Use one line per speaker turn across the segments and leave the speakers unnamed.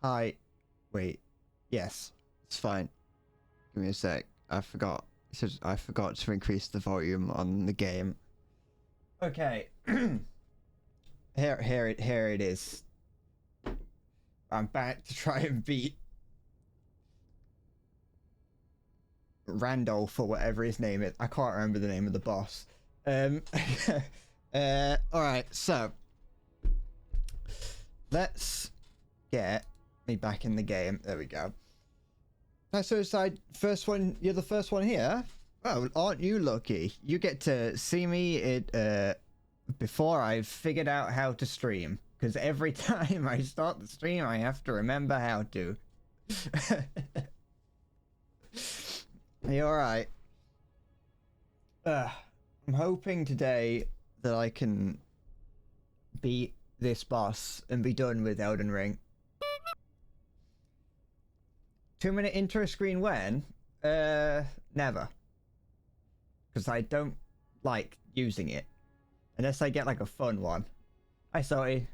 Hi. Wait. Yes. It's fine. Give me a sec. I forgot. It says I forgot to increase the volume on the game. Okay. Here it is. I'm back to try and beat Randolph or whatever his name is. I can't remember the name of the boss. Alright, so let's get me back in the game. There we go. Suicide, first one, you're the first one here? Well, aren't you lucky? You get to see me before I've figured out how to stream. Because every time I start the stream, I have to remember how to. Are you alright? I'm hoping today that I can beat this boss and be done with Elden Ring. 2-minute intro screen when? Never. Because I don't like using it. Unless I get like a fun one. Hi, sorry.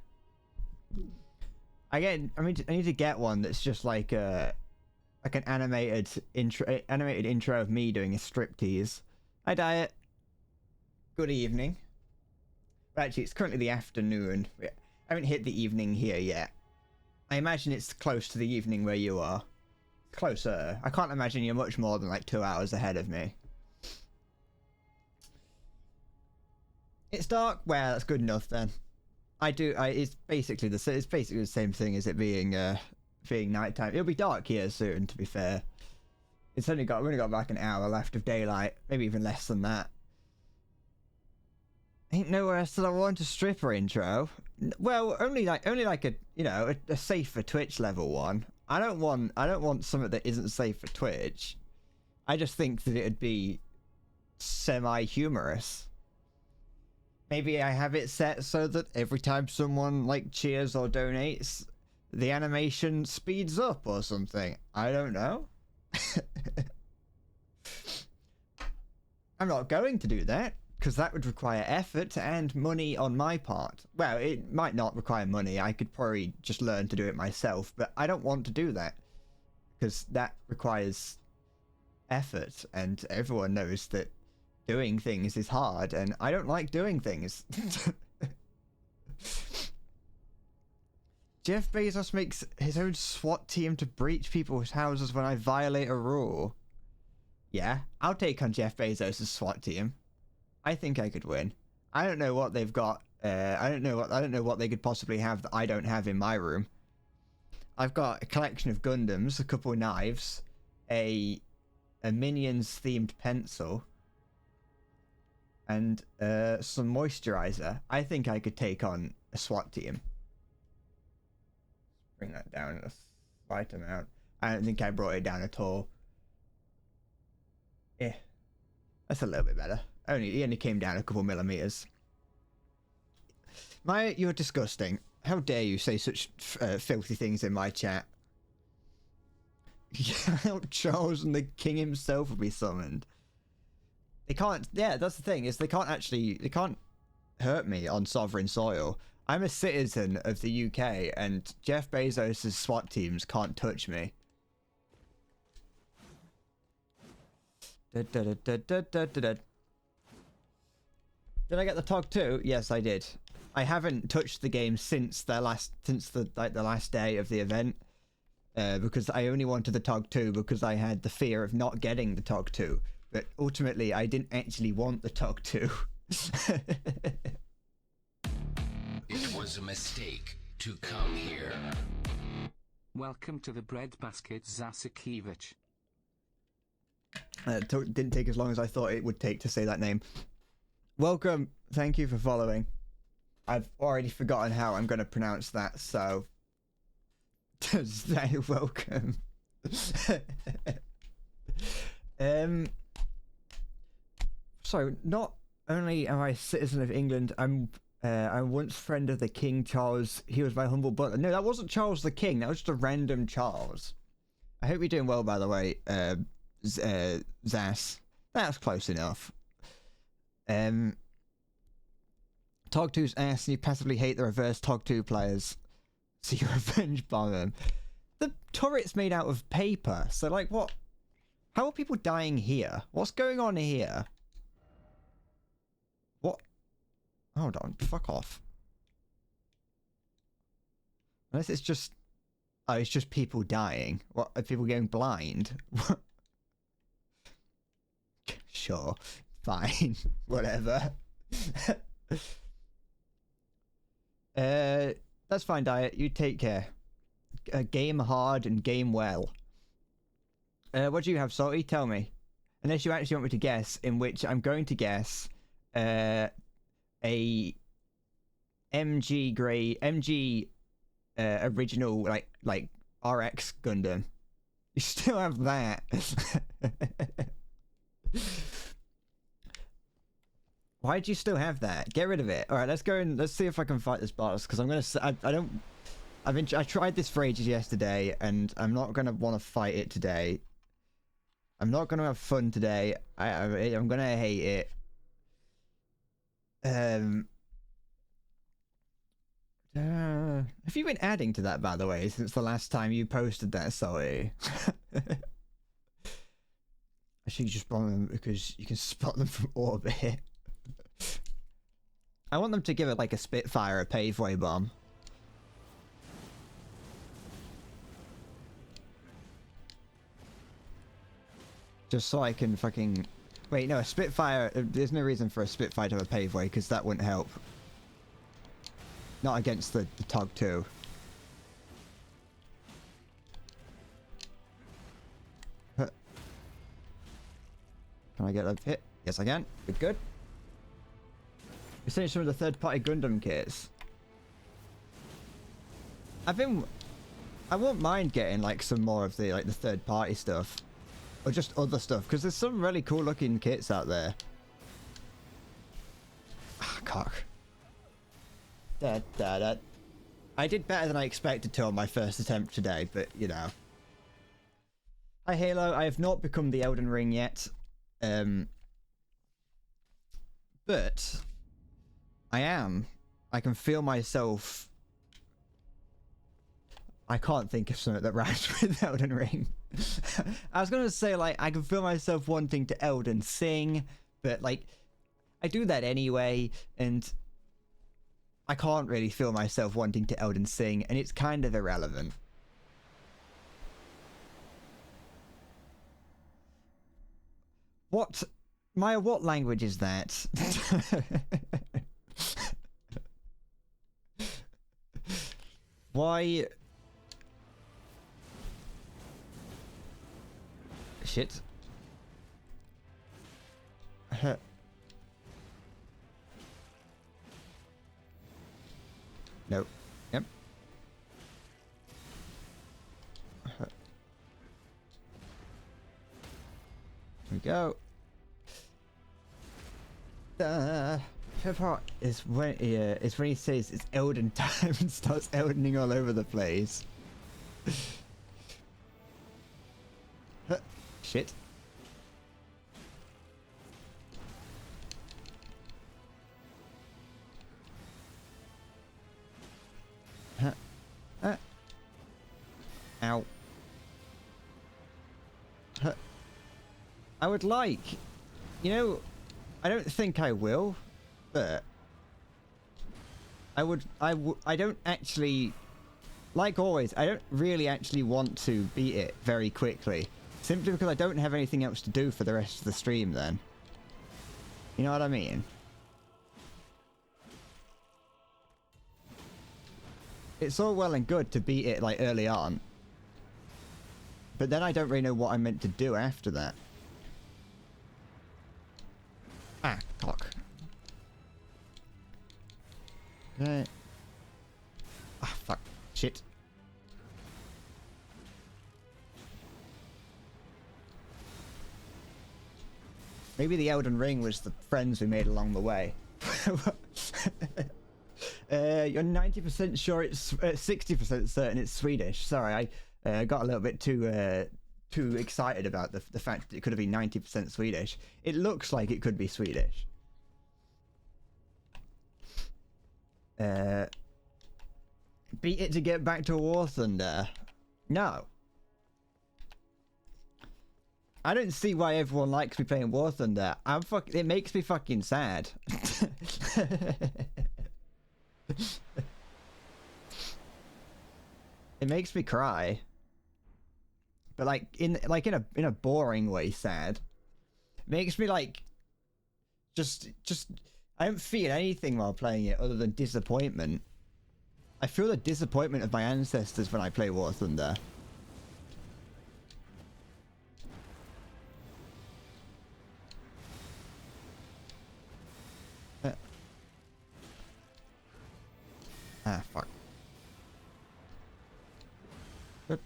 I need to get one that's just like an animated intro of me doing a striptease. Hi, Diet. Good evening. But actually, it's currently the afternoon. I haven't hit the evening here yet. I imagine it's close to the evening where you are. Closer. I can't imagine you're much more than like 2 hours ahead of me. It's dark. Well, that's good enough then. It's basically the same thing as it being nighttime. It'll be dark here soon. To be fair, we've only got like an hour left of daylight, maybe even less than that. Ain't nowhere else that I want a stripper intro. Well, only like a safe for Twitch level one. I don't want something that isn't safe for Twitch. I just think that it'd be semi-humorous. Maybe I have it set so that every time someone like cheers or donates, the animation speeds up or something. I don't know. I'm not going to do that, because that would require effort and money on my part. Well, it might not require money. I could probably just learn to do it myself, but I don't want to do that, because that requires effort, and everyone knows that doing things is hard, and I don't like doing things. Jeff Bezos makes his own SWAT team to breach people's houses when I violate a rule. Yeah, I'll take on Jeff Bezos' SWAT team. I think I could win. I don't know what they've got. I don't know what they could possibly have that I don't have in my room. I've got a collection of Gundams, a couple of knives, a Minions themed pencil, and some moisturizer. I think I could take on a SWAT team. Bring that down a slight amount. I don't think I brought it down at all. Yeah, that's a little bit better. It only came down a couple millimeters. You're disgusting. How dare you say such filthy things in my chat? Charles and the king himself will be summoned. They can't. Yeah, that's the thing, is they can't hurt me on sovereign soil. I'm a citizen of the UK, and Jeff Bezos' SWAT teams can't touch me. Did I get the TOG 2? Yes, I did. I haven't touched the game since the last day of the event, because I only wanted the TOG 2 because I had the fear of not getting the TOG 2. But ultimately, I didn't actually want the TOG 2.
It was a mistake to come here.
Welcome to the breadbasket, Zasakevich.
Didn't take as long as I thought it would take to say that name. Welcome. Thank you for following. I've already forgotten how I'm going to pronounce that, so... welcome. So, not only am I a citizen of England, I'm once friend of the King Charles. He was my humble butler. No, that wasn't Charles the King. That was just a random Charles. I hope you're doing well, by the way, Zas. That's close enough. TOG 2's ass, and you passively hate the reverse TOG 2 players. So you revenge bomb them. the turret's made out of paper. So like, what? How are people dying here? What's going on here? What? Hold on, fuck off. Unless it's just... Oh, it's just people dying. What, are people going blind? Sure, fine, whatever. That's fine, Diet. You take care. Game hard and game well. What do you have, Salty? Tell me. Unless you actually want me to guess, in which I'm going to guess a MG original like RX Gundam. You still have that. Why do you still have that? Get rid of it. All right, let's go and let's see if I can fight this boss, because I'm gonna. I tried this for ages yesterday, and I'm not gonna want to fight it today. I'm not gonna have fun today. I'm gonna hate it. Have you been adding to that, by the way, since the last time you posted that? Sorry. I should just bomb them because you can spot them from orbit. I want them to give it like a Spitfire, a paveway bomb. Just so I can fucking... Wait, no, a Spitfire... There's no reason for a Spitfire to have a paveway, because that wouldn't help. Not against the TOG 2. Can I get a hit? Yes, I can. Good, good. You're saying some of the third-party Gundam kits. I won't mind getting like some more of the the third-party stuff. Or just other stuff, because there's some really cool looking kits out there. Ah, cock. Da, da, da. I did better than I expected to on my first attempt today, but you know. Hi Halo, I have not become the Elden Ring yet. But I am. I can feel myself. I can't think of something that rhymes with Elden Ring. I was gonna say, like, I can feel myself wanting to Elden sing, but like, I do that anyway, and I can't really feel myself wanting to Elden sing, and it's kind of irrelevant. What? Maya, what language is that? Why? Shit. Nope. Yep. Here we go. Favorite part is when he says it's Elden time and starts Eldening all over the place. Shit. Ow. I would like, you know, I don't think I will, but I don't actually, like always, I don't really actually want to beat it very quickly. Simply because I don't have anything else to do for the rest of the stream then. You know what I mean? It's all well and good to beat it like early on. But then I don't really know what I'm meant to do after that. Ah, cock. Okay. Ah, fuck. Shit. Maybe the Elden Ring was the friends we made along the way. You're 90% sure it's 60% certain it's Swedish. Sorry, I got a little bit too excited about the fact that it could have been 90% Swedish. It looks like it could be Swedish. Beat it to get back to War Thunder. No. I don't see why everyone likes me playing War Thunder. It makes me fucking sad. It makes me cry. But like in a boring way sad. It makes me like just I don't feel anything while playing it other than disappointment. I feel the disappointment of my ancestors when I play War Thunder. Fuck. Good.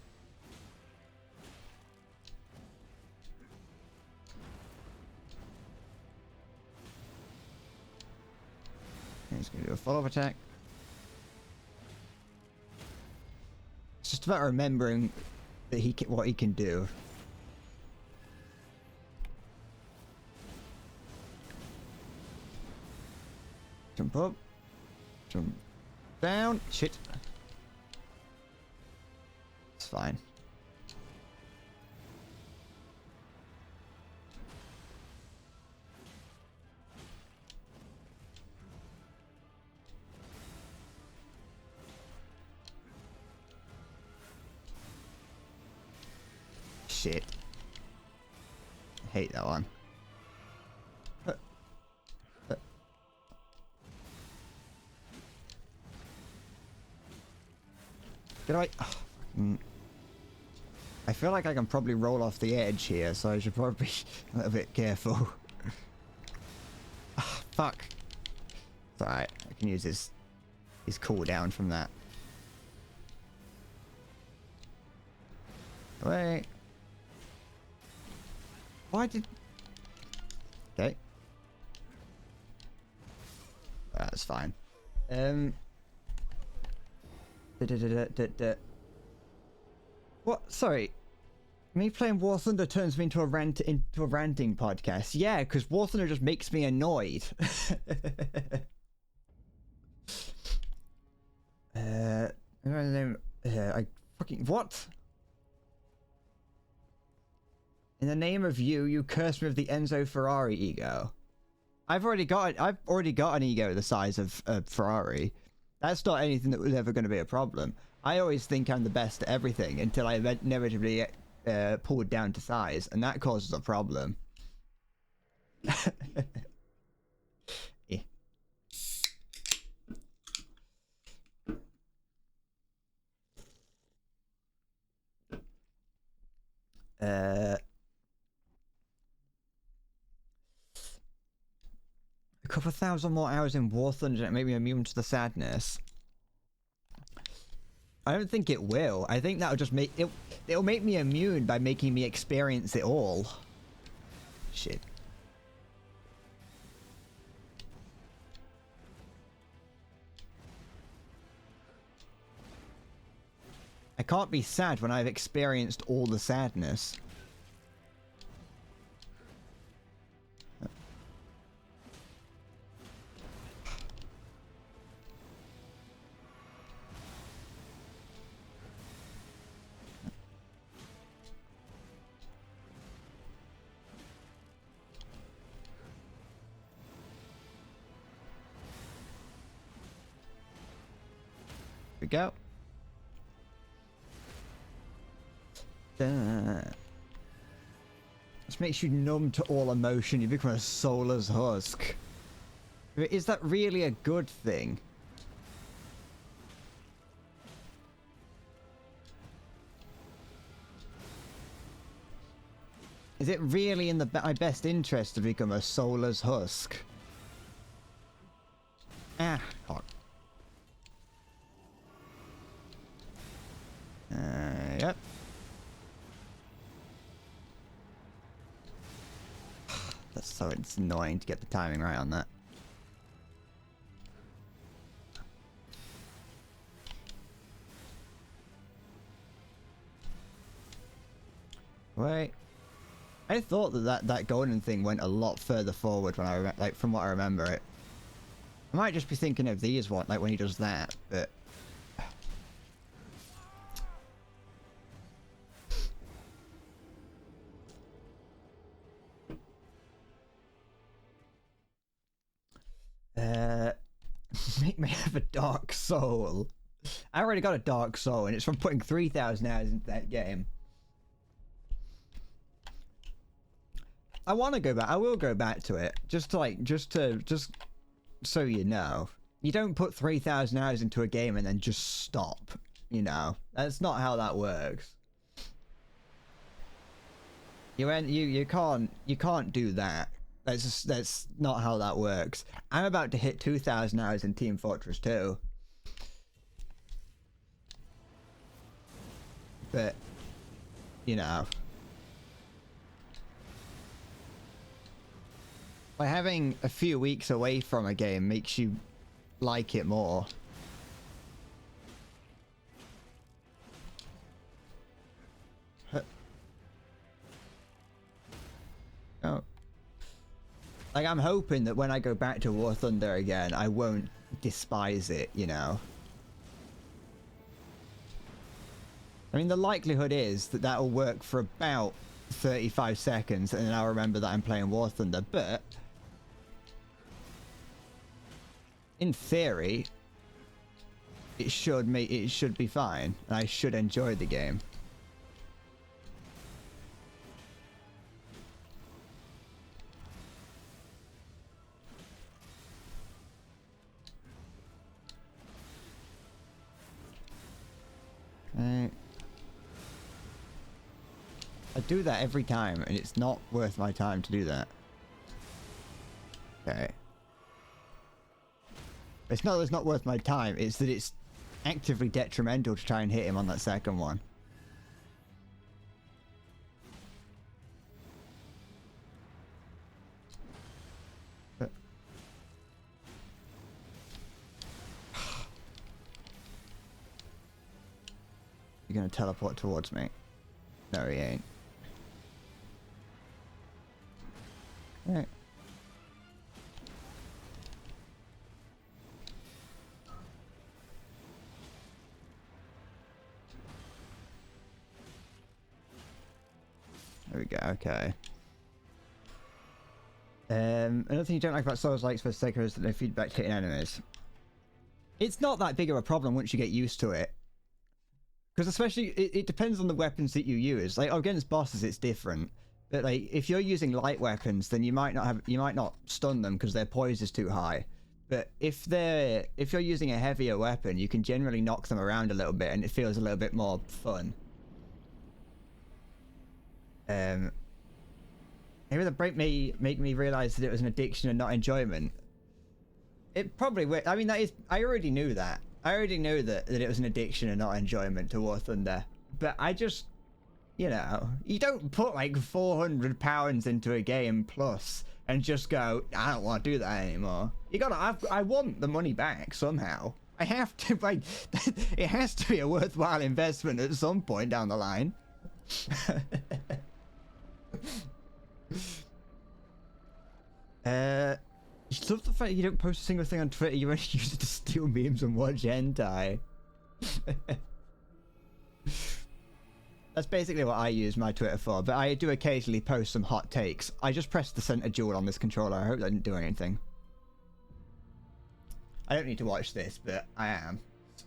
He's gonna do a follow-up attack. It's just about remembering that what he can do. Jump up. Jump down. Shit. It's fine. Shit. I hate that one. Get away. Oh, I feel like I can probably roll off the edge here, so I should probably be a little bit careful. Oh, fuck. It's alright. I can use his cooldown from that. Wait. Why did... Okay. That's fine. What? Sorry. Me playing War Thunder turns me into a ranting podcast. Yeah, because War Thunder just makes me annoyed. I fucking what? In the name of you curse me with the Enzo Ferrari ego. I've already got an ego the size of a Ferrari. That's not anything that was ever going to be a problem. I always think I'm the best at everything until I inevitably get pulled down to size, and that causes a problem. Yeah. A couple thousand more hours in War Thunder and it made me immune to the sadness. I don't think it will. I think that'll just make it. It'll make me immune by making me experience it all. Shit. I can't be sad when I've experienced all the sadness. We go. This makes you numb to all emotion. You become a soulless husk. Is that really a good thing? Is it really in my best interest to become a soulless husk? Ah, fuck. Yep. That's so it's annoying to get the timing right on that. Wait. I thought that golden thing went a lot further forward when I from what I remember it. I might just be thinking of these one, like when he does that, but me have a Dark Soul. I already got a Dark Soul, and it's from putting 3,000 hours into that game. I want to go back. I will go back to it. Just so you know. You don't put 3,000 hours into a game and then just stop. You know, that's not how that works. You can't do that. That's not how that works. I'm about to hit 2,000 hours in Team Fortress 2. But, you know, by having a few weeks away from a game makes you like it more. Oh. Like, I'm hoping that when I go back to War Thunder again, I won't despise it, you know? I mean, the likelihood is that that'll work for about 35 seconds, and then I'll remember that I'm playing War Thunder, but in theory, it should be fine, and I should enjoy the game. I do that every time, and it's not worth my time to do that. Okay. It's not that it's not worth my time, it's that it's actively detrimental to try and hit him on that second one. But you're gonna teleport towards me? No, he ain't. Alright. There we go, okay. Another thing you don't like about Souls-likes for Sekiro is that no feedback to hitting enemies. It's not that big of a problem once you get used to it. Because especially, it depends on the weapons that you use. Like, against bosses, it's different. But like, if you're using light weapons, then you might not stun them because their poise is too high. But if you're using a heavier weapon, you can generally knock them around a little bit, and it feels a little bit more fun. Maybe the break may make me realize that it was an addiction and not enjoyment. It probably would. I mean, I already knew that. I already knew that it was an addiction and not enjoyment to War Thunder. But I just, you know, you don't put like £400 into a game plus and just go, I don't want to do that anymore. You gotta, I want the money back somehow. I have to, like, it has to be a worthwhile investment at some point down the line. You love the fact you don't post a single thing on Twitter, you only use it to steal memes and watch hentai. That's basically what I use my Twitter for, but I do occasionally post some hot takes. I just pressed the center jewel on this controller, I hope that didn't do anything. I don't need to watch this, but I am.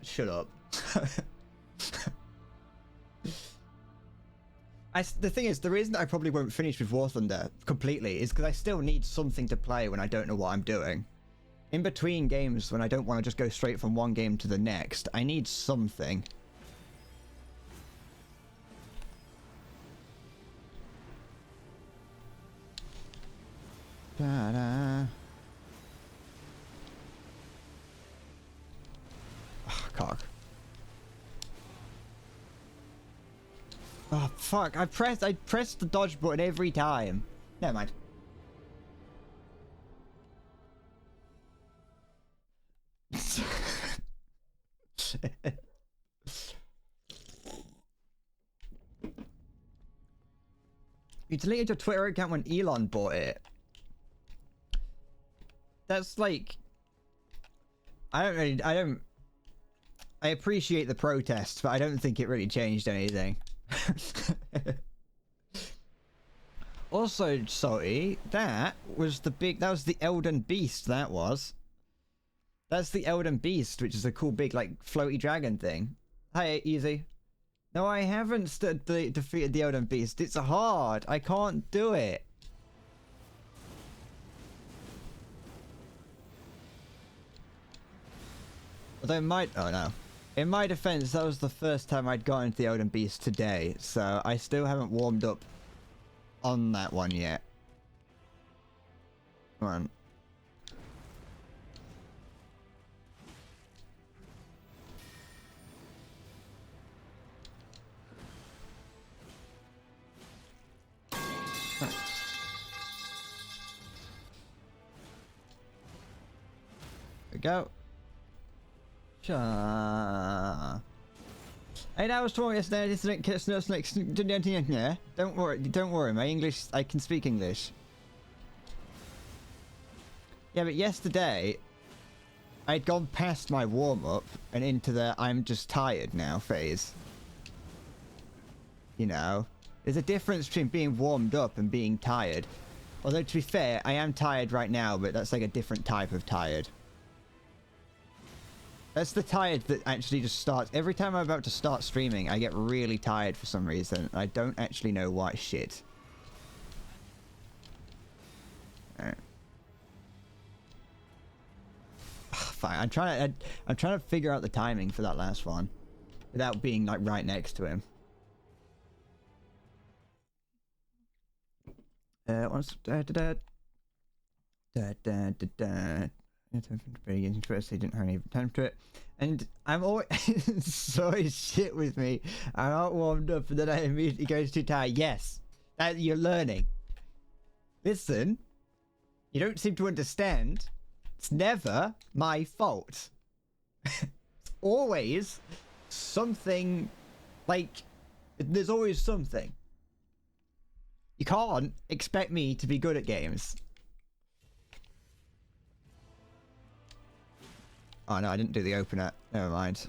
Shut up. The thing is, the reason that I probably won't finish with War Thunder completely is because I still need something to play when I don't know what I'm doing. In between games, when I don't want to just go straight from one game to the next, I need something. Ta-da. Oh, cock. Oh fuck, I pressed the dodge button every time. Never mind. You deleted your Twitter account when Elon bought it. That's like, I appreciate the protests, but I don't think it really changed anything. Also, sorry, that was the Elden Beast, that was. That's the Elden Beast, which is a cool big, like, floaty dragon thing. Hi, Easy. No, I haven't defeated the Elden Beast. It's hard. I can't do it. Although oh no. In my defense, that was the first time I'd gotten into the Elden Beast today, so I still haven't warmed up on that one yet. Come on. There we go. Hey, I was talking yesterday. Don't worry. My English, I can speak English. Yeah, but yesterday, I'd gone past my warm-up and into the I'm just tired now phase. You know, there's a difference between being warmed up and being tired. Although, to be fair, I am tired right now, but that's like a different type of tired. That's the tired that actually just starts. Every time I'm about to start streaming, I get really tired for some reason. I don't actually know why. Shit. Alright. Fine. I'm trying to figure out the timing for that last one without being like right next to him. Once very interested, didn't have any time to it, and I'm always so shit with me. I'm not warmed up, and then I immediately go too tired. Yes, that you're learning. Listen, you don't seem to understand. It's never my fault. It's always something. Like, there's always something. You can't expect me to be good at games. Oh no, I didn't do the opener. Never mind.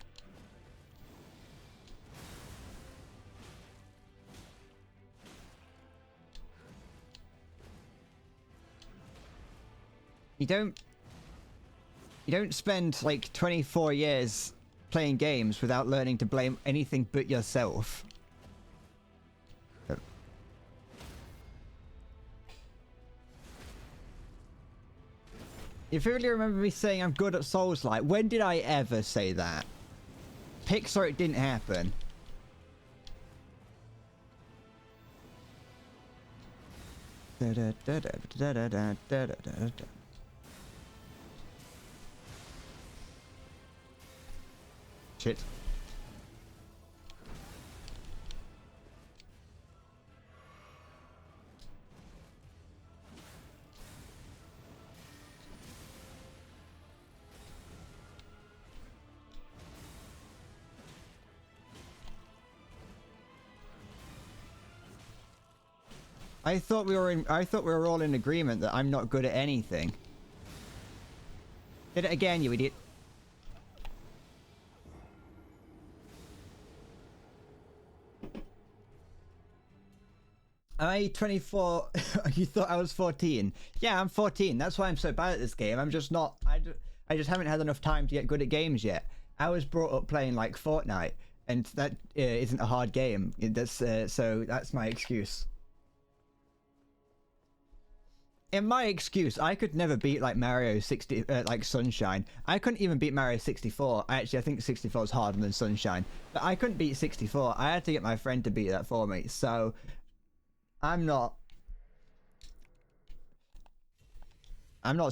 You don't spend like 24 years playing games without learning to blame anything but yourself. If you really remember me saying I'm good at Souls-like, when did I ever say that? Pixar, it didn't happen. Shit. I thought we were all in agreement that I'm not good at anything. Did it again, you idiot. Am I 24? You thought I was 14? Yeah, I'm 14. That's why I'm so bad at this game. I'm just not. I just haven't had enough time to get good at games yet. I was brought up playing like Fortnite, and that isn't a hard game. That's so that's my excuse. In my excuse, I could never beat like Mario 60, like Sunshine. I couldn't even beat Mario 64. Actually, I think 64 is harder than Sunshine, but I couldn't beat 64. I had to get my friend to beat that for me. So I'm not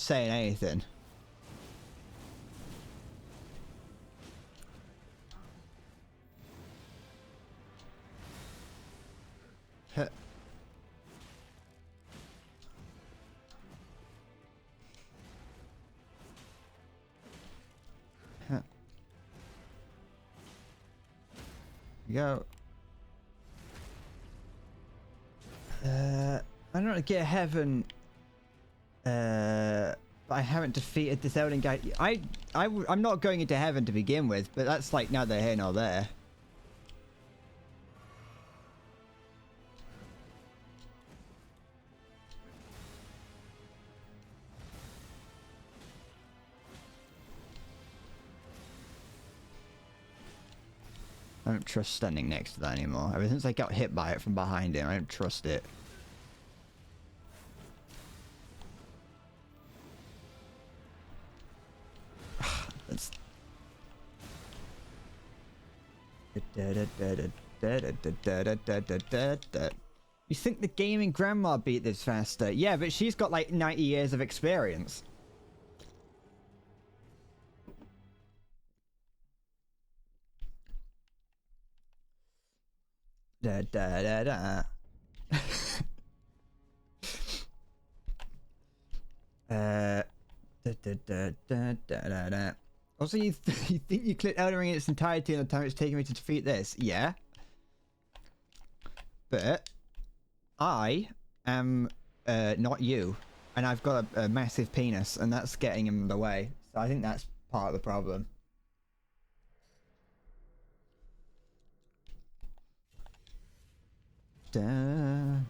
saying anything. Go. I don't know, get heaven. But I haven't defeated this Elden guy. I'm not going into heaven to begin with, but that's like neither here nor there. I don't trust standing next to that anymore. Ever since I got hit by it from behind him, I don't trust it. That's... You think the gaming grandma beat this faster? Yeah, but she's got like 90 years of experience. Da da da da. Da da da da da da. Also, you think you clicked Elden Ring in its entirety in the time it's taking me to defeat this? Yeah. But I am not you, and I've got a massive penis, and that's getting in the way. So I think that's part of the problem. Duh.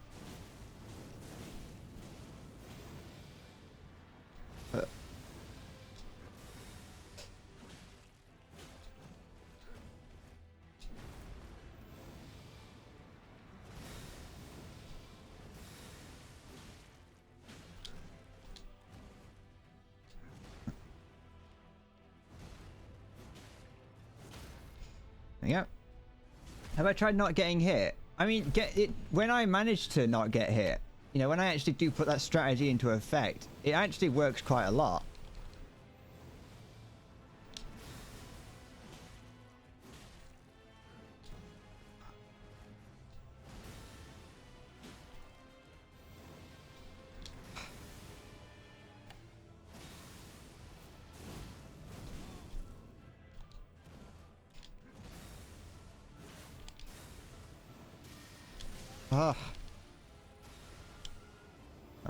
Yep. Have I tried not getting hit? I mean, when I manage to not get hit, you know, when I actually do put that strategy into effect, it actually works quite a lot. Ah.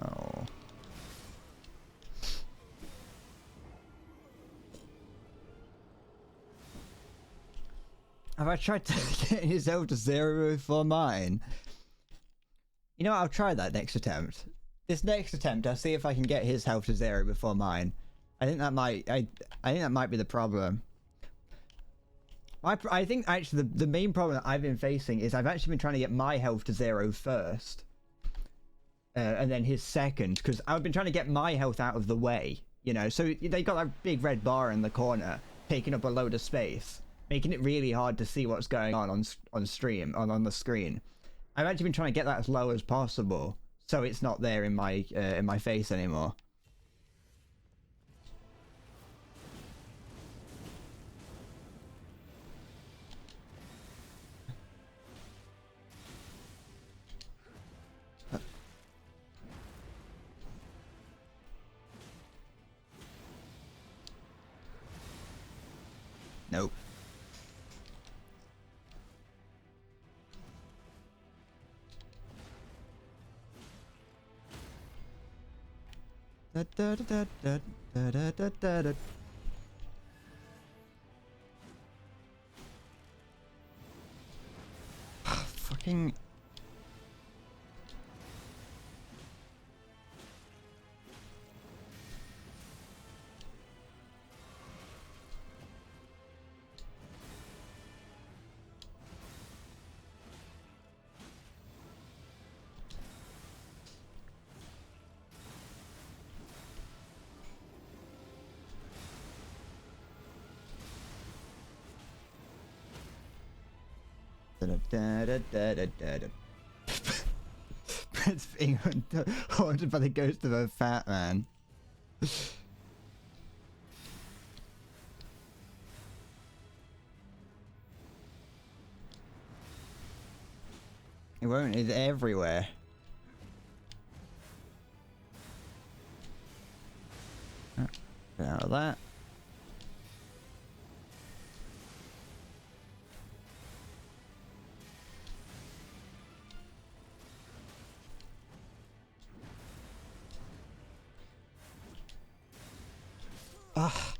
Oh. Have I tried to get his health to 0 before mine? You know what, I'll try that next attempt. This next attempt, I'll see if I can get his health to 0 before mine. I think that might, I think that might be the problem. I think actually the main problem that I've been facing is I've actually been trying to get my health to 0 first. And then his second, because I've been trying to get my health out of the way, you know, so they got that big red bar in the corner, taking up a load of space, making it really hard to see what's going on stream, on the screen. I've actually been trying to get that as low as possible, so it's not there in my face anymore. Nope. Da, da, da, da, da, da, da, da, da. Fucking... Da, da, da, da, da, da. Brett's being haunted by the ghost of a fat man. It won't, it's everywhere. Get out of that. Ah.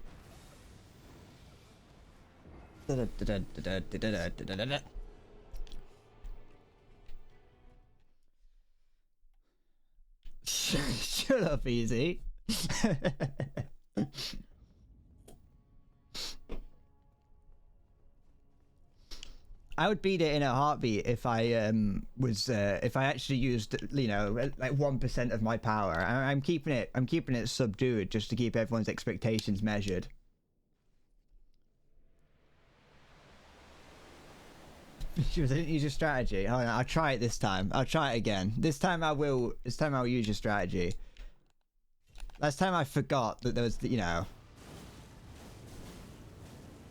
Shut up, easy. I would beat it in a heartbeat if I if I actually used, you know, like 1% of my power. I'm keeping it subdued just to keep everyone's expectations measured. I didn't use your strategy. Oh, no, I'll try it this time. I'll try it again. This time I will. This time I'll use your strategy. Last time I forgot that there was, you know,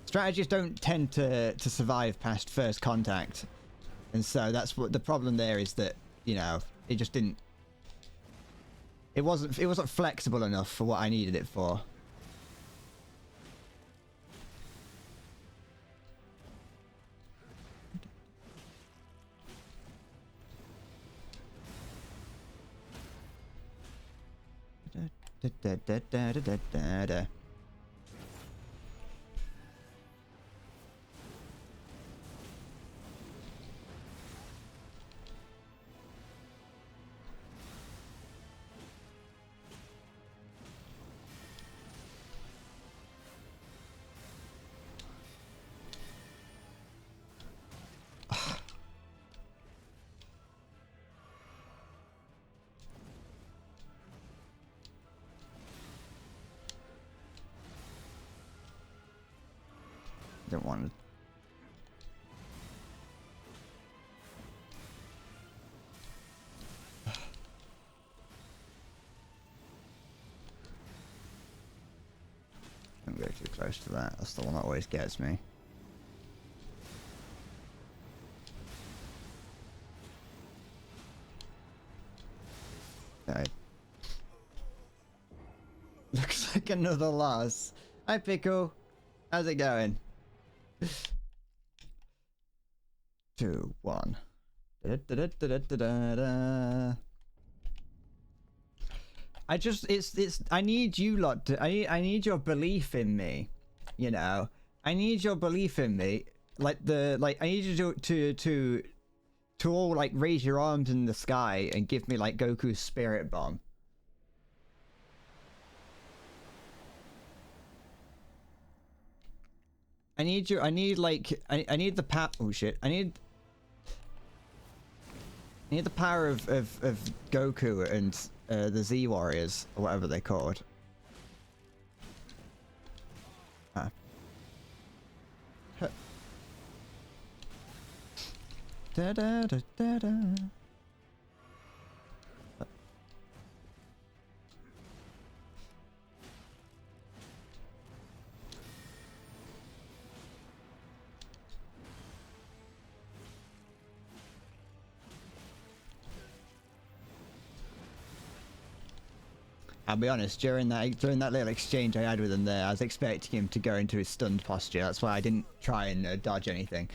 strategies don't tend to survive past first contact, and so that's what the problem there is, that, you know, it just didn't. It wasn't flexible enough for what I needed it for. Da, da, da, da, da, da, da. Don't want to. Don't go too close to that. That's the one that always gets me. Alright. Looks like another loss. Hi, Pickle. How's it going? 2, 1. Da-da-da-da-da-da-da. I need you lot to, I need your belief in me, you know. I need your belief in me, I need you to all, like, raise your arms in the sky and give me, like, Goku's spirit bomb. I need the oh shit, I need the power of Goku and the Z Warriors, or whatever they're called. Ah. Da da da da da. I'll be honest, during that little exchange I had with him there, I was expecting him to go into his stunned posture. That's why I didn't try and dodge anything.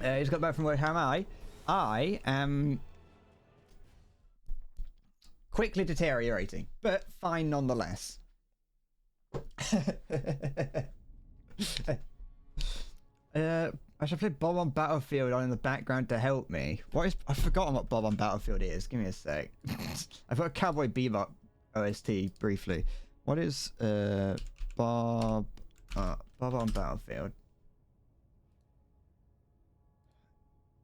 He's got back from work. How am I? I am quickly deteriorating, but fine nonetheless. I should play Bob on Battlefield on in the background to help me. I've forgotten what Bob on Battlefield is. Give me a sec. I've got Cowboy Bebop OST briefly. What is Bob on Battlefield?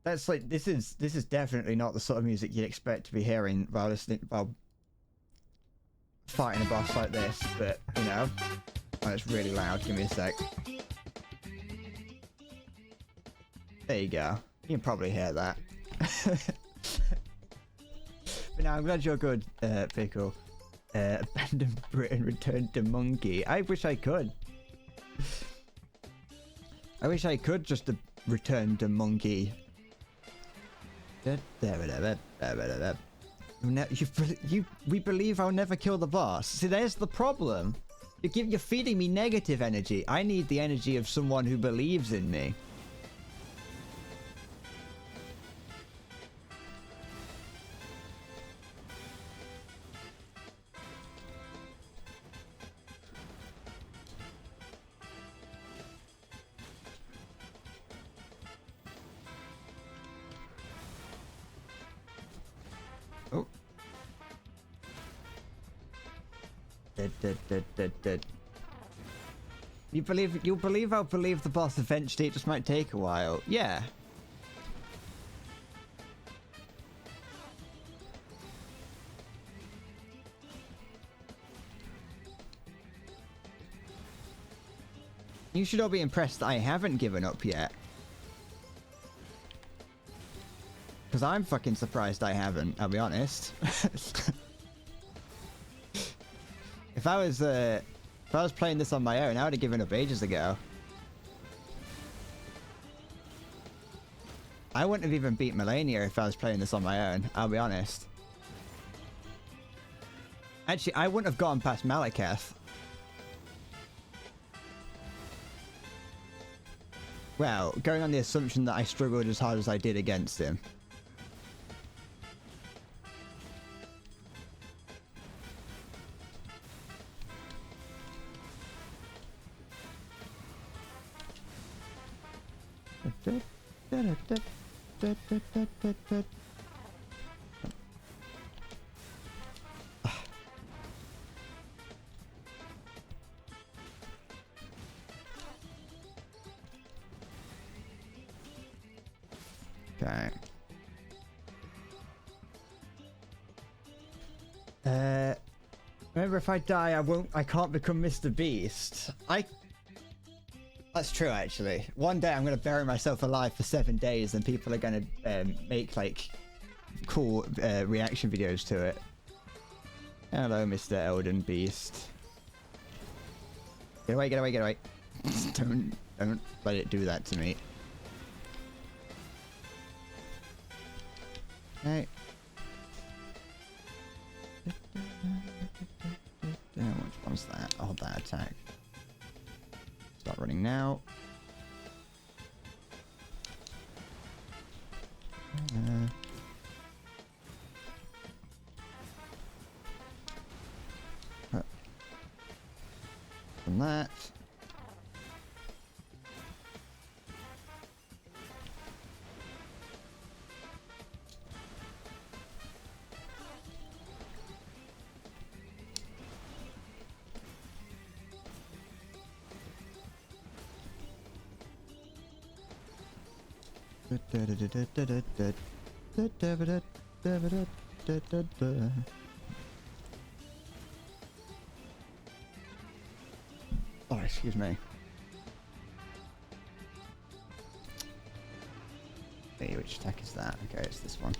That's like, this is definitely not the sort of music you'd expect to be hearing while fighting a boss like this, but, you know, oh, it's really loud. Give me a sec. There you go. You can probably hear that. But now, I'm glad you're good, Pickle. Abandon Britain, return to Monkey. I wish I could. I wish I could just return to Monkey. We believe I'll never kill the boss. See, there's the problem. You're feeding me negative energy. I need the energy of someone who believes in me. Oh. Dead. You'll believe I'll believe the boss eventually. It just might take a while. Yeah. You should all be impressed that I haven't given up yet. Because I'm fucking surprised I haven't, I'll be honest. If I was playing this on my own, I would have given up ages ago. I wouldn't have even beat Melania if I was playing this on my own, I'll be honest. Actually, I wouldn't have gone past Malekith. Well, going on the assumption that I struggled as hard as I did against him. Okay. Remember, if I die, I can't become Mr. Beast. That's true, actually. One day I'm gonna bury myself alive for 7 days, and people are gonna make like cool reaction videos to it. Hello, Mr. Elden Beast. Get away! Get away! Get away! Don't let it do that to me. Okay. Which one's that? I'll hold that attack. Start running now. From that. Oh, excuse me. Hey, which attack is that? Okay, it's this one.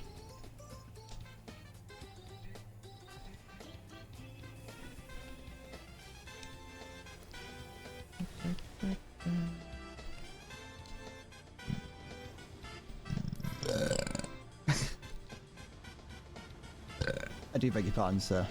I do beg your pardon, sir.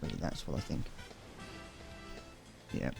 Wait, that's what I think. Yep.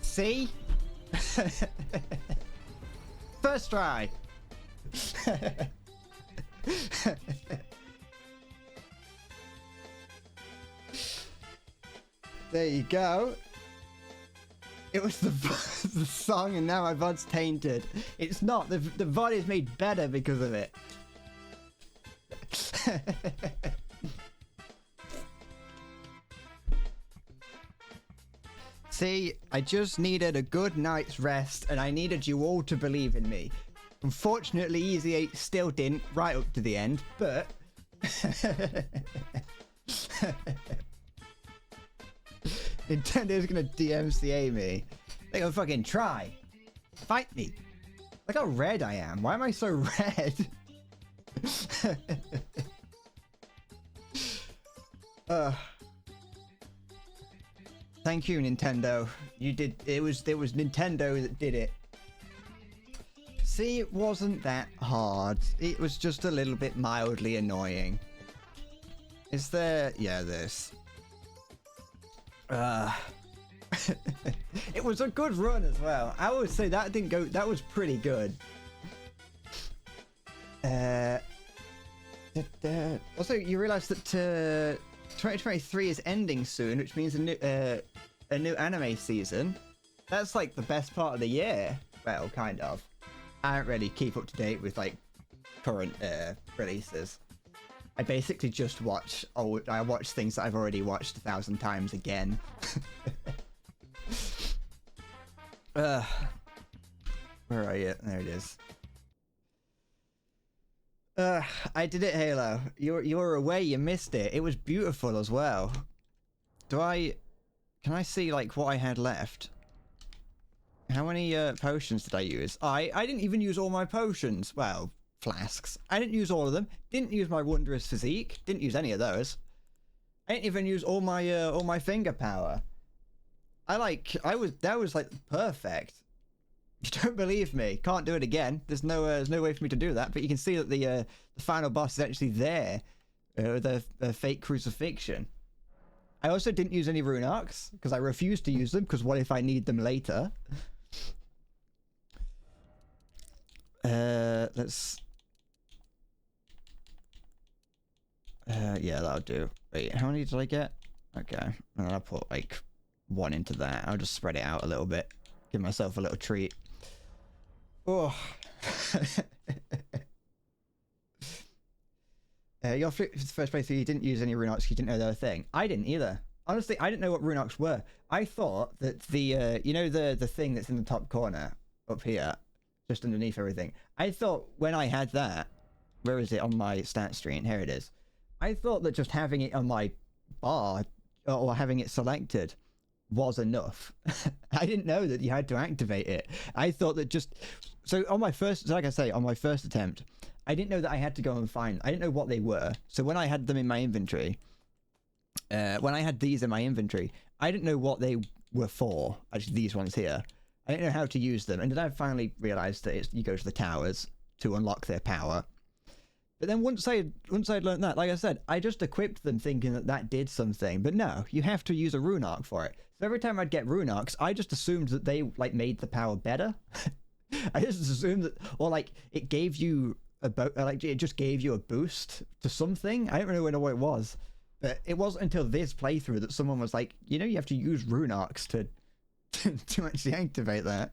See? First try. There you go. It was the the song, and now my VOD's tainted. It's not. The VOD is made better because of it. See, I just needed a good night's rest, and I needed you all to believe in me. Unfortunately, Easy 8 still didn't, right up to the end, but... Nintendo's gonna DMCA me. They're gonna fucking try. Fight me. Look how red I am. Why am I so red? Thank you, Nintendo. You did. It was Nintendo that did it. See, it wasn't that hard. It was just a little bit mildly annoying. Is there? Yeah, this. It was a good run as well. I would say that didn't go. That was pretty good. Also, you realize that 2023 is ending soon, which means a new anime season. That's like the best part of the year. Well, kind of. I don't really keep up to date with like current releases. I basically just watch I watch things that I've already watched 1,000 times again. Where are you? There it is. I did it, Halo. You were away. You missed it. It was beautiful as well. Can I see like what I had left? How many potions did I use? I didn't even use all my potions. Well, flasks. I didn't use all of them. Didn't use my wondrous physique. Didn't use any of those. I didn't even use all my finger power. That was like perfect. You don't believe me? Can't do it again. There's no way for me to do that. But you can see that the final boss is actually there, the fake crucifixion. I also didn't use any rune arcs because I refused to use them. Because what if I need them later? Let's. Yeah, that'll do. Wait, how many did I get? Okay, and then I'll put like one into that. I'll just spread it out a little bit. Give myself a little treat. Oh. Your first playthrough, you didn't use any rune arcs, you didn't know they were a thing. I didn't either. Honestly, I didn't know what rune arcs were. I thought that the, you know, the thing that's in the top corner up here, just underneath everything. I thought when I had that, where is it on my stat screen? Here it is. I thought that just having it on my bar or having it selected was enough. I didn't know that you had to activate it. I thought that just... So on my first... Like I say, on my first attempt, I didn't know that I had to go and find... I didn't know what they were. So when I had them in my inventory... when I had these in my inventory, I didn't know what they were for. Actually, these ones here. I didn't know how to use them. And then I finally realised that you go to the towers to unlock their power. But then once I'd learned that, like I said, I just equipped them thinking that that did something. But no, you have to use a rune arc for it. So every time I'd get rune arcs, I just assumed that they like made the power better. I just assumed that, or like it gave you like it just gave you a boost to something. I don't really know what it was, but it wasn't until this playthrough that someone was like, you know, you have to use rune arcs to actually activate that.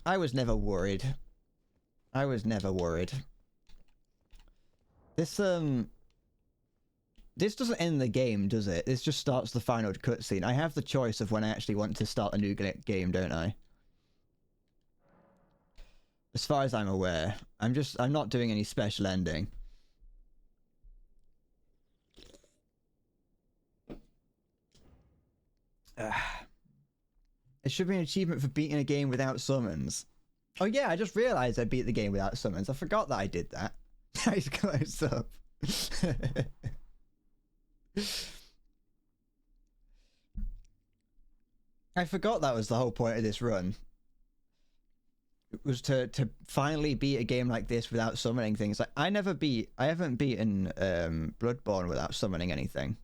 I was never worried. I was never worried. This doesn't end the game, does it? This just starts the final cutscene. I have the choice of when I actually want to start a new game, don't I? As far as I'm aware. I'm not doing any special ending. It should be an achievement for beating a game without summons. Oh yeah, I just realized I beat the game without summons. I forgot that I did that. Nice close up. I forgot that was the whole point of this run. to finally beat a game like this without summoning things. Like I haven't beaten Bloodborne without summoning anything.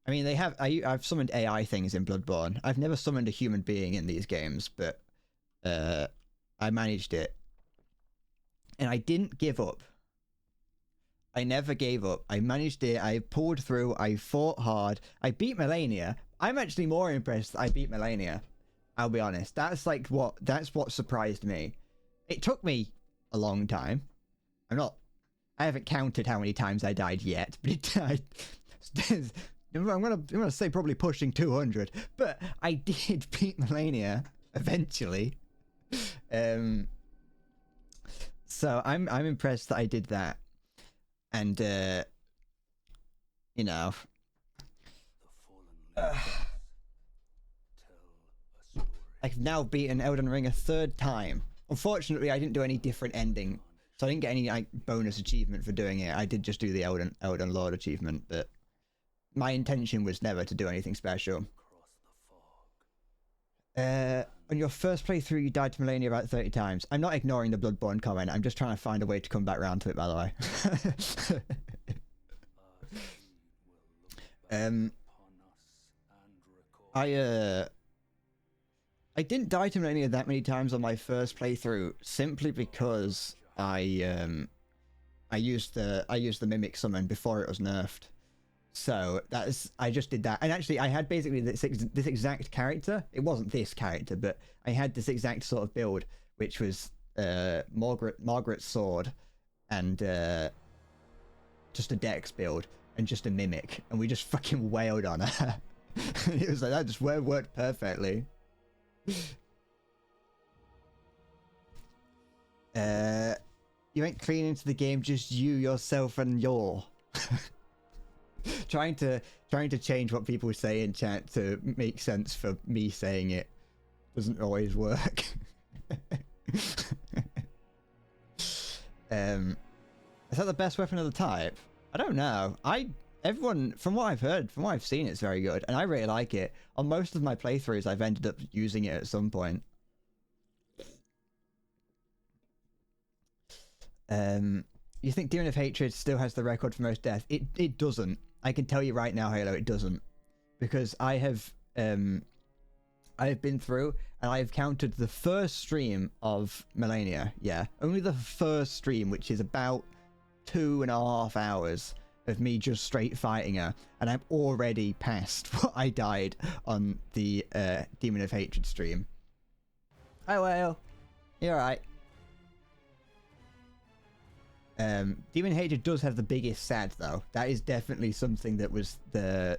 I mean, I've summoned AI things in Bloodborne. I've never summoned a human being in these games, but I managed it. And I didn't give up. I never gave up. I managed it. I pulled through. I fought hard. I beat Melania. I'm actually more impressed that I beat Melania. I'll be honest. That's what surprised me. It took me a long time. I haven't counted how many times I died yet, but I'm gonna say probably pushing 200. But I did beat Melania eventually. So I'm impressed that I did that. And you know, I've now beaten Elden Ring a 3rd time. Unfortunately, I didn't do any different ending, so I didn't get any like bonus achievement for doing it. I did just do the Elden Lord achievement, but my intention was never to do anything special. On your first playthrough, you died to Melania about 30 times. I'm not ignoring the Bloodborne comment. I'm just trying to find a way to come back around to it, by the way. I didn't die to Melania that many times on my first playthrough simply because I used the Mimic Summon before it was nerfed. So I just did that, and actually I had basically this exact character. It wasn't this character, but I had this exact sort of build, which was Margaret's sword, and just a Dex build, and just a Mimic, and we just fucking wailed on her. It was like that just worked perfectly. You ain't clean into the game, just you, yourself, and your. trying to change what people say in chat to make sense for me saying it doesn't always work. Is that the best weapon of the type? I don't know. Everyone, from what I've heard, from what I've seen, it's very good, and I really like it. On most of my playthroughs, I've ended up using it at some point. You think Demon of Hatred still has the record for most death? It doesn't. I can tell you right now, Halo, it doesn't, because I have been through and I've counted the first stream of Melania. Yeah, only the first stream, which is about 2.5 hours of me just straight fighting her, and I'm already past what I died on the Demon of Hatred stream. Oh well, you're right. Demon Hatred does have the biggest sad though. That is definitely something that was the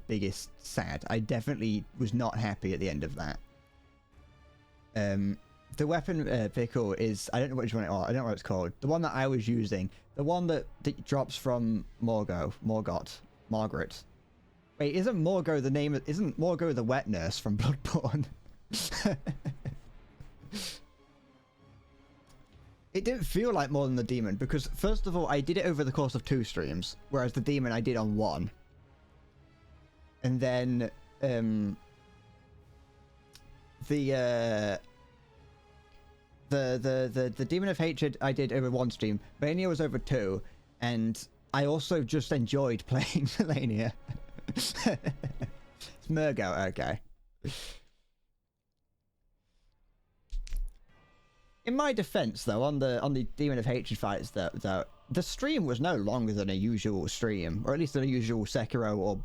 biggest sad. I definitely was not happy at the end of that. The weapon pickle is, I don't know which one I don't know what it's called. The one that I was using, the one that drops from Margaret. Wait, isn't Morgo the name? Isn't Morgo the wet nurse from Bloodborne? It didn't feel like more than the demon, because first of all, I did it over the course of 2 streams, whereas the demon I did on 1. And then the Demon of Hatred I did over 1 stream. Mania was over 2, and I also just enjoyed playing Melania. It's Murgo, okay. In my defense, though, on the Demon of Hatred fights, though, the stream was no longer than a usual stream, or at least a usual Sekiro or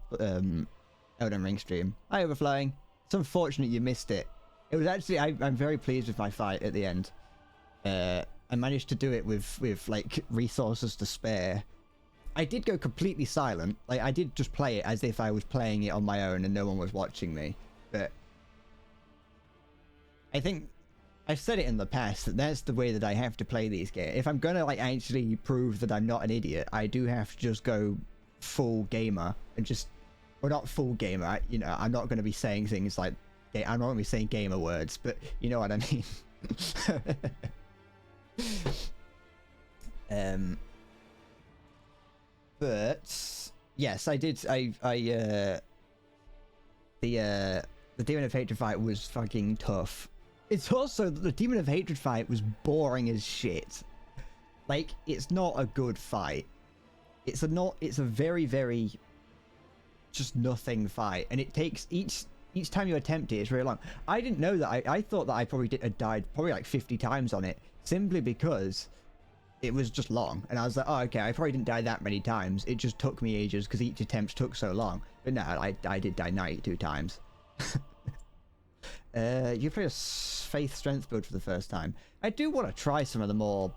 Elden Ring stream. Hi, Overflowing. It's unfortunate you missed it. It was actually, I'm very pleased with my fight at the end. I managed to do it with like resources to spare. I did go completely silent. Like, I did just play it as if I was playing it on my own and no one was watching me. But I think I've said it in the past that that's the way that I have to play these games. If I'm gonna like actually prove that I'm not an idiot, I do have to just go full gamer and just, well, not full gamer. You know, I'm not gonna be saying things like, I'm not gonna be saying gamer words, but you know what I mean. But yes, I did. The Demon of Hatred fight was fucking tough. It's also that the Demon of Hatred fight was boring as shit. Like, it's not a good fight. It's a very, very just nothing fight, and it takes each time you attempt it, it's really long. I didn't know that. I thought that I probably had died probably like 50 times on it, simply because it was just long, and I was like, oh, okay, I probably didn't die that many times. It just took me ages because each attempt took so long. But no, I did die 92 times. You played a faith strength build for the first time. I do want to try some of the more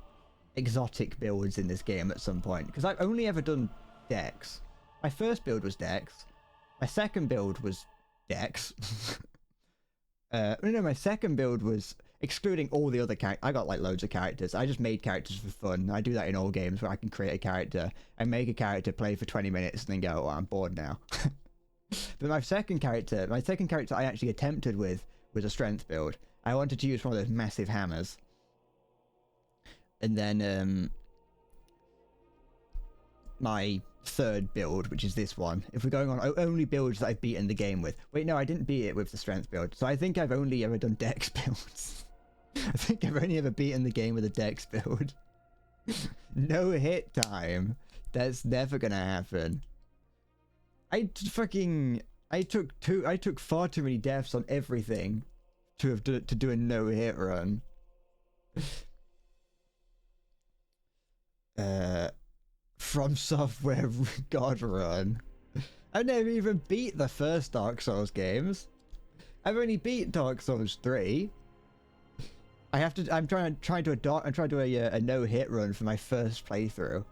exotic builds in this game at some point, because I've only ever done Dex. My first build was Dex. My second build was Dex. No, my second build was excluding all the other characters. I got like loads of characters. I just made characters for fun. I do that in all games where I can create a character and make a character, play for 20 minutes, and then go, oh, I'm bored now. But my second character I actually attempted with was a strength build. I wanted to use one of those massive hammers. And then my third build, which is this one, if we're going on only builds that I've beaten the game with. Wait, no, I didn't beat it with the strength build. So I think I've only ever done Dex builds. I think I've only ever beaten the game with a Dex build. No hit time. That's never gonna happen. I took far too many deaths on everything to do a no hit run. From Software God run. I've never even beat the first Dark Souls games. I've only beat Dark Souls 3. I'm trying to do a no hit run for my first playthrough.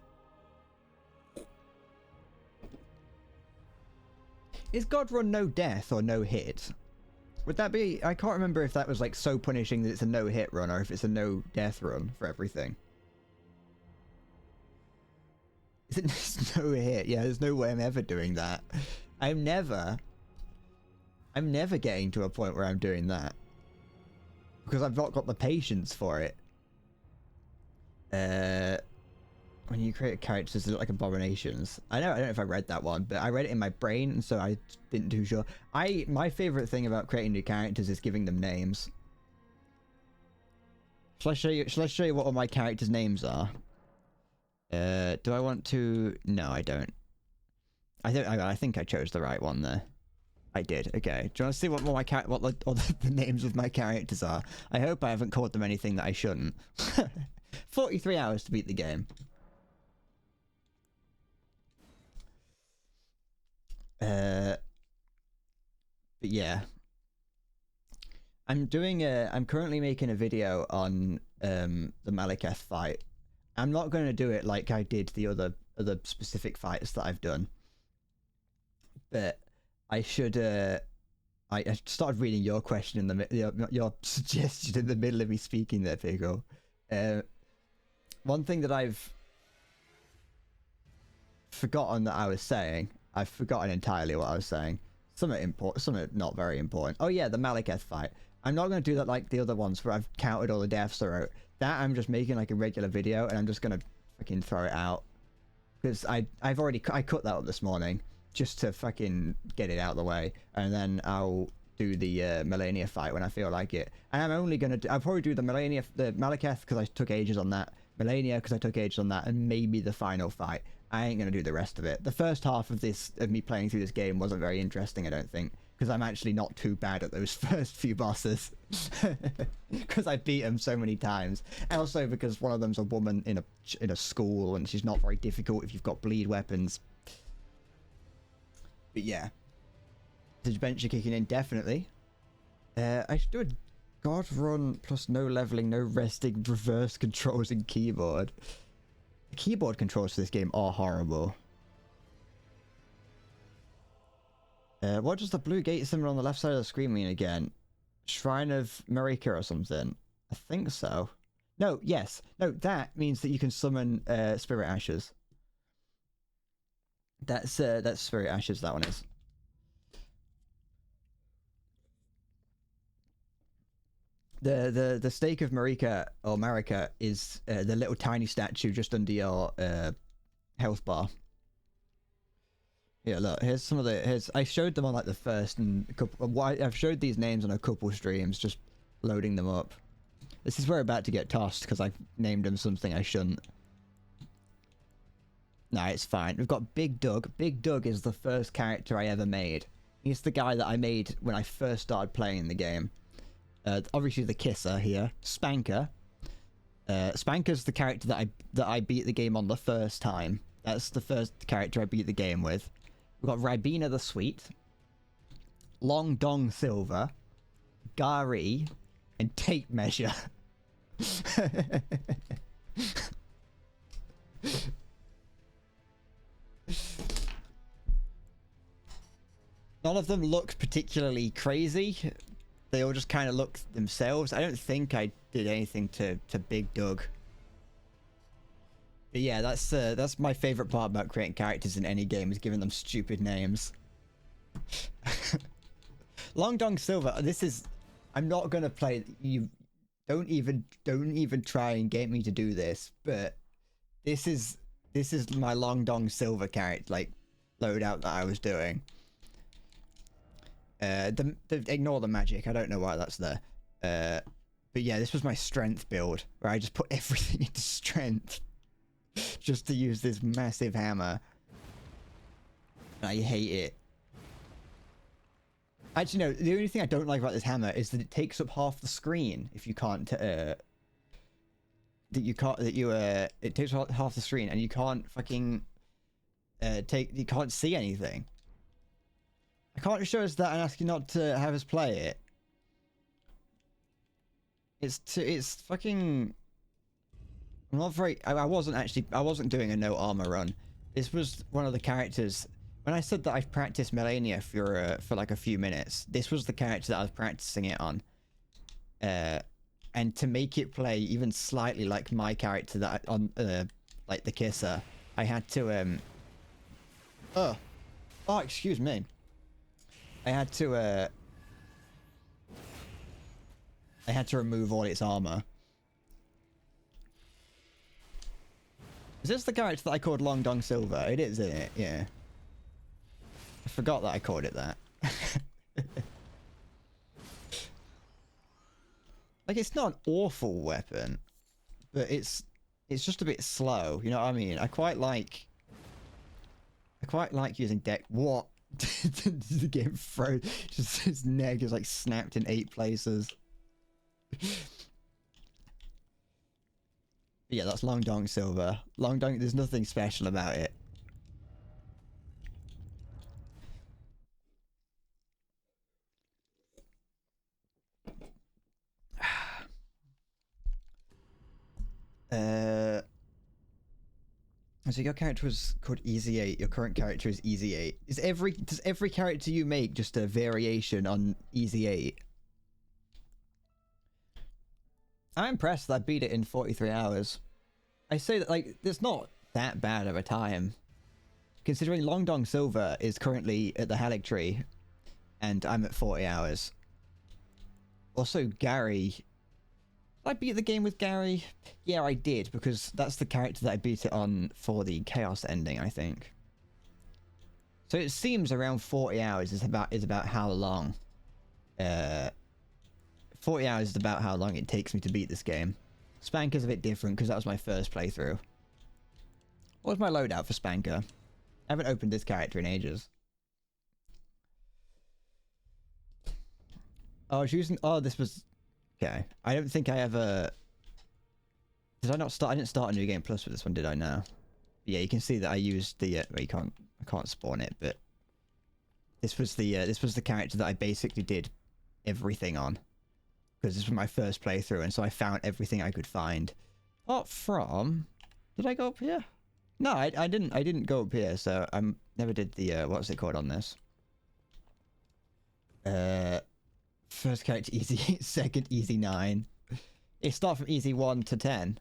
Is God run no death or no hit? Would that be? I can't remember if that was like so punishing that it's a no hit run or if it's a no death run for everything. Is it no hit? Yeah, there's no way I'm ever doing that. I'm never getting to a point where I'm doing that. Because I've not got the patience for it. When you create characters that look like abominations. I don't know if I read that one, but I read it in my brain, and so I didn't too sure. My favorite thing about creating new characters is giving them names. Shall I show you what all my characters' names are? Do I want to? No, I don't. I think I chose the right one there. I did. Okay. Do you want to see what the names of my characters are? I hope I haven't called them anything that I shouldn't. 43 hours to beat the game. But yeah. I'm currently making a video on the Malekith fight. I'm not going to do it like I did the other specific fights that I've done. But I should I started reading your question in your suggestion in the middle of me speaking there, Pickle. One thing that I've forgotten that I was saying, I've forgotten entirely what I was saying. Something important, something not very important. Oh yeah, the Malekith fight. I'm not going to do that like the other ones where I've counted all the deaths I wrote. That I'm just making like a regular video, and I'm just going to fucking throw it out. Because I cut that up this morning just to fucking get it out of the way, and then I'll do the Melania fight when I feel like it. And I'm only going to I'll probably do the Malekith because I took ages on that, Melania because I took ages on that, and maybe the final fight. I ain't going to do the rest of it. The first half of me playing through this game wasn't very interesting, I don't think, because I'm actually not too bad at those first few bosses. Because I beat them so many times. And also because one of them's a woman in a school, and she's not very difficult if you've got bleed weapons. But yeah. The adventure kicking in, definitely. I should do a God run plus no leveling, no resting, reverse controls and keyboard. The keyboard controls for this game are horrible. What does the blue gate symbol on the left side of the screen mean again? Shrine of Marika or something? I think so. No, yes. No, that means that you can summon Spirit Ashes. That's Spirit Ashes, that one is. The stake of Marika or Marika is the little tiny statue just under your health bar. Yeah, look, here's some of I showed them on like the first and a couple. I've showed these names on a couple streams just loading them up. This is where we're about to get tossed because I named him something I shouldn't. No, it's fine. We've got Big Doug. Big Doug is the first character I ever made. He's the guy that I made when I first started playing the game. Obviously the kisser here. Spanker. Spanker's the character that I beat the game on the first time. That's the first character I beat the game with. We've got Ribena the Sweet, Long Dong Silver, Gary, and Tape Measure. None of them look particularly crazy. They all just kind of look themselves. I don't think I did anything to Big Doug. But yeah, that's my favorite part about creating characters in any game, is giving them stupid names. Long Dong Silver. This is. I'm not gonna play. You don't even try and get me to do this. But this is my Long Dong Silver character, like loadout that I was doing. Ignore the magic. I don't know why that's there. But yeah, this was my strength build where I just put everything into strength just to use this massive hammer. I hate it. Actually, no. The only thing I don't like about this hammer is that it takes up half the screen. If you can't, it takes up half the screen, and you can't fucking you can't see anything. I can't show us that and ask you not to have us play it. It's fucking. I'm not very. I wasn't doing a no armor run. This was one of the characters. When I said that I've practiced Melania for like a few minutes, this was the character that I was practicing it on. And to make it play even slightly like my character that like the kisser, I had to oh, excuse me. I had to remove all its armor. Is this the character that I called Long Dong Silver? It is, isn't it? Yeah. I forgot that I called it that. Like, it's not an awful weapon, but it's just a bit slow. You know what I mean? I quite like using deck. What? The game froze. Just his neck is like snapped in 8 places. Yeah, that's Long Dong Silver. Long Dong, there's nothing special about it. So your character was called Easy 8. Your current character is Easy 8. Does every character you make just a variation on Easy 8? I'm impressed that I beat it in 43 hours. I say that, like, it's not that bad of a time, considering Long Dong Silver is currently at the Halleck Tree, and I'm at 40 hours. Also, Gary. Did I beat the game with Gary? Yeah, I did, because that's the character that I beat it on for the Chaos ending, I think. So it seems around 40 hours is about how long. 40 hours is about how long it takes me to beat this game. Spanker's a bit different, because that was my first playthrough. What was my loadout for Spanker? I haven't opened this character in ages. Oh, I was using... Oh, this was... Okay. I don't think I ever... Did I not start... I didn't start a New Game Plus with this one, did I? No. Yeah, you can see that I used the... Well, I can't spawn it, but... This was the character that I basically did everything on. Because this was my first playthrough, and so I found everything I could find. Apart from... Did I go up here? No, I didn't go up here, so I never did the... what's it called on this? First character easy 8, second easy 9. It starts from easy 1 to 10.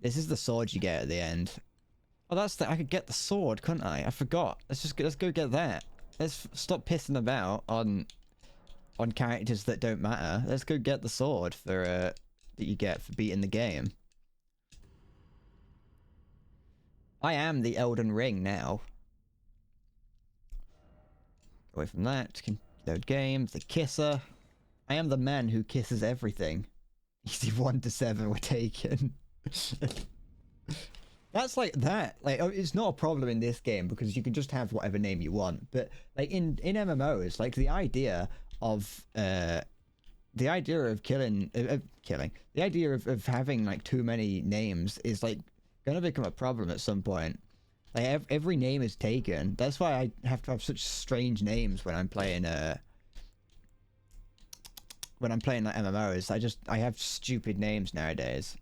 This is the sword you get at the end. Oh, that's the... I could get the sword, couldn't I? I forgot. Let's go get that. Let's stop pissing about on characters that don't matter. Let's go get the sword for that you get for beating the game. I am the Elden Ring now. Away from that. Load games. The kisser. I am the man who kisses everything. Easy 1 to 7 were taken. That's like that. Like, it's not a problem in this game because you can just have whatever name you want. But like in MMOs, like the idea of killing, the idea of having like too many names is like gonna become a problem at some point. Like every name is taken. That's why I have to have such strange names when I'm playing like MMOs. I have stupid names nowadays.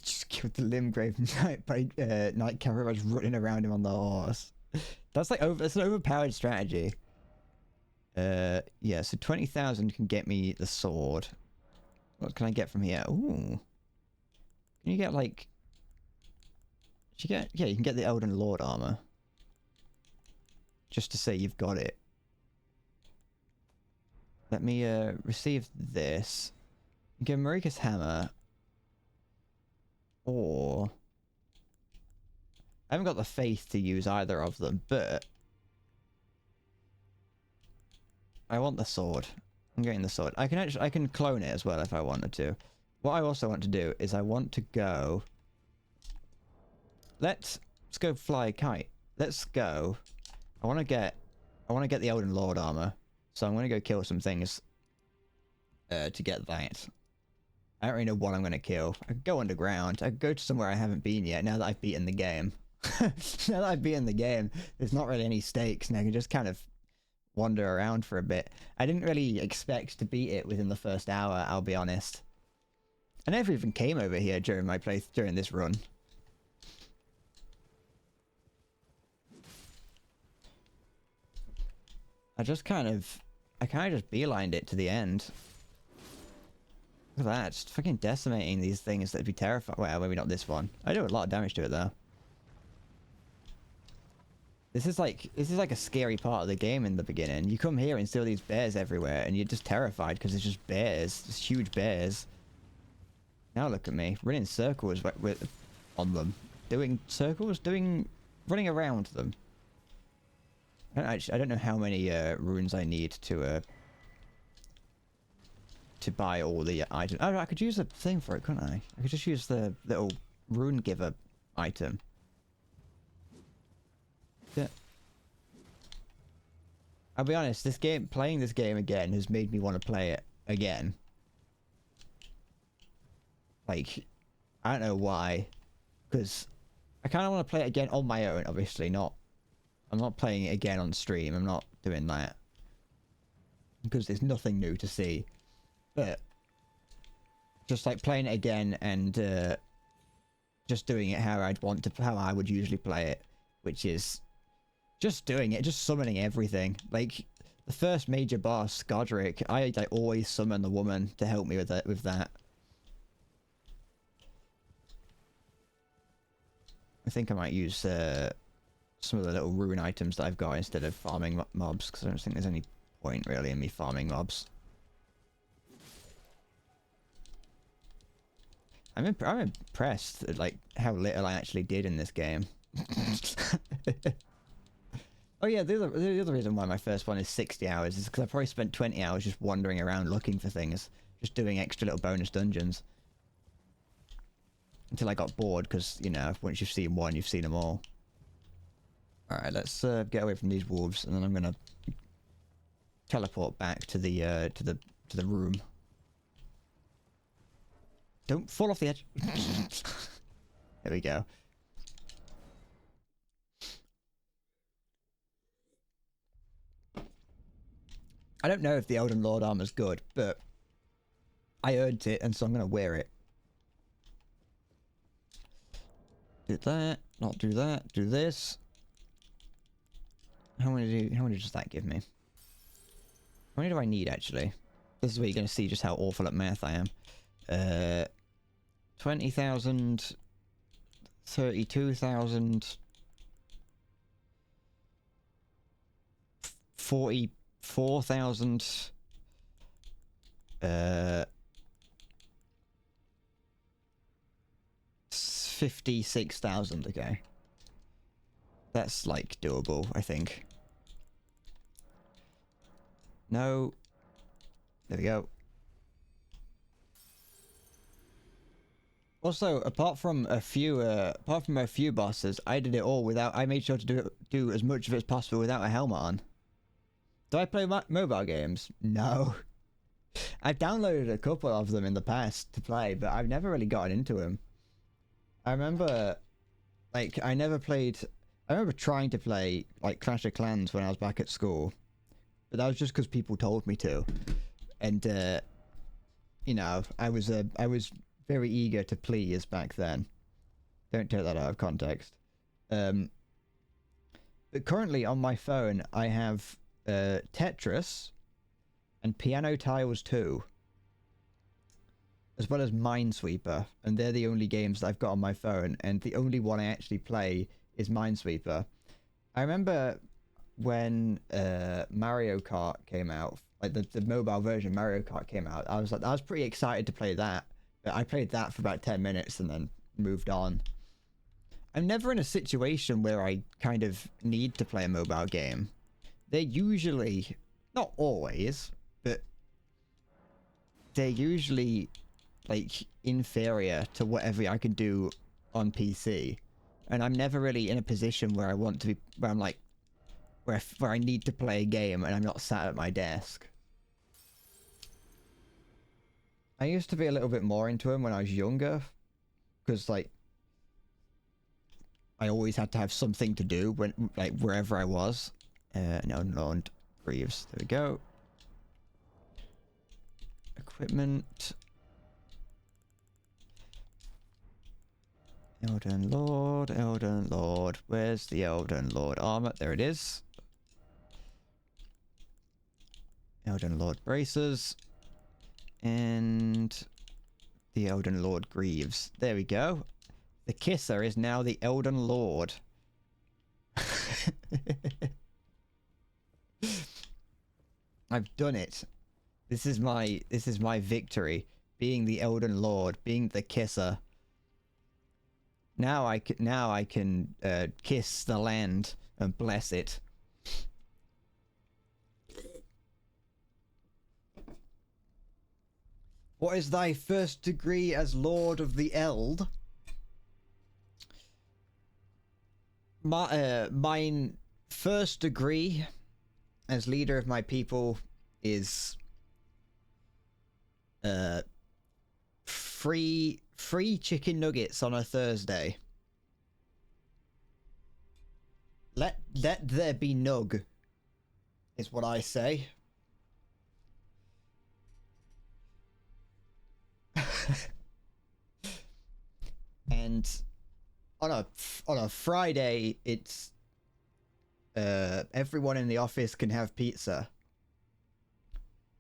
Just killed the Limgrave Night Cavalry by just running around him on the horse. That's like that's an overpowered strategy. Yeah, so 20,000 can get me the sword. What can I get from here? Ooh. Can you get like... yeah, you can get the Elden Lord armor. Just to say you've got it. Let me receive this. Get Marika's hammer. Or... I haven't got the faith to use either of them, but... I want the sword. I'm getting the sword. I can clone it as well if I wanted to. What I also want to do is I want to go... Let's go fly a kite. Let's go. I want to get the Elden Lord armor. So I'm going to go kill some things to get that. I don't really know what I'm going to kill. I could go underground. I could go to somewhere I haven't been yet now that I've beaten the game. Now that I've beaten the game, there's not really any stakes and I can just kind of wander around for a bit. I didn't really expect to beat it within the first hour, I'll be honest. I never even came over here during this run. I kind of just beelined it to the end. Look at that, just fucking decimating these things that'd be terrifying. Well, maybe not this one. I do a lot of damage to it though. This is like a scary part of the game in the beginning. You come here and see all these bears everywhere and you're just terrified because it's just bears. Just huge bears. Now look at me, running circles on them. Doing circles? Running around them. I don't know how many runes I need to buy all the items. Oh, I could use a thing for it, couldn't I? I could just use the little rune giver item. Yeah. I'll be honest, playing this game again has made me want to play it again. Like, I don't know why, because I kind of want to play it again on my own, obviously, I'm not playing it again on stream, I'm not doing that. Because there's nothing new to see. But, just like playing it again and just doing it how I would usually play it, which is just doing it, just summoning everything. Like, the first major boss, Godric, I always summon the woman to help me with that. I think I might use some of the little rune items that I've got instead of farming mobs, because I don't think there's any point really in me farming mobs. I'm impressed at like how little I actually did in this game. Oh yeah, the other reason why my first one is 60 hours is because I probably spent 20 hours just wandering around looking for things, just doing extra little bonus dungeons. Until I got bored, because, you know, once you've seen one, you've seen them all. Alright, let's get away from these wolves, and then I'm gonna teleport back to the room. Don't fall off the edge. There we go. I don't know if the Elden Lord armor's good, but I earned it, and so I'm gonna wear it. Do that, not do that, do this. How many does that give me? How many do I need, actually? This is where you're going to see just how awful at math I am. 20,000, 32,000, 44,000, 56,000, okay. That's, like, doable, I think. No. There we go. Also, apart from a few bosses, I did it all without. I made sure to do as much of it as possible without a helmet on. Do I play mobile games? No. I've downloaded a couple of them in the past to play, but I've never really gotten into them. I remember, like, I remember trying to play like Clash of Clans when I was back at school, but that was just because people told me to, and you know, I was very eager to please back then. Don't take that out of context. But currently on my phone, I have Tetris and Piano Tiles 2, as well as Minesweeper, and they're the only games that I've got on my phone, and the only one I actually play is Minesweeper. I remember when Mario Kart came out, like the mobile version of Mario Kart came out, I was pretty excited to play that, but I played that for about 10 minutes and then moved on. I'm never in a situation where I kind of need to play a mobile game. They're usually, not always, but they're usually like inferior to whatever I can do on PC. And I'm never really in a position where I want to be, where I'm like, where I need to play a game and I'm not sat at my desk. I used to be a little bit more into them when I was younger, because like I always had to have something to do when, like, wherever I was. No, Lord Greaves. There we go. Equipment. Elden Lord, Elden Lord. Where's the Elden Lord armor? There it is. Elden Lord braces. And the Elden Lord greaves. There we go. The Kisser is now the Elden Lord. I've done it. This is my victory. Being the Elden Lord, being the Kisser. Now I can kiss the land and bless it. What is thy first degree as Lord of the Eld? Mine first degree as leader of my people is free chicken nuggets on a Thursday. Let there be nug, is what I say. And on a Friday, it's everyone in the office can have pizza.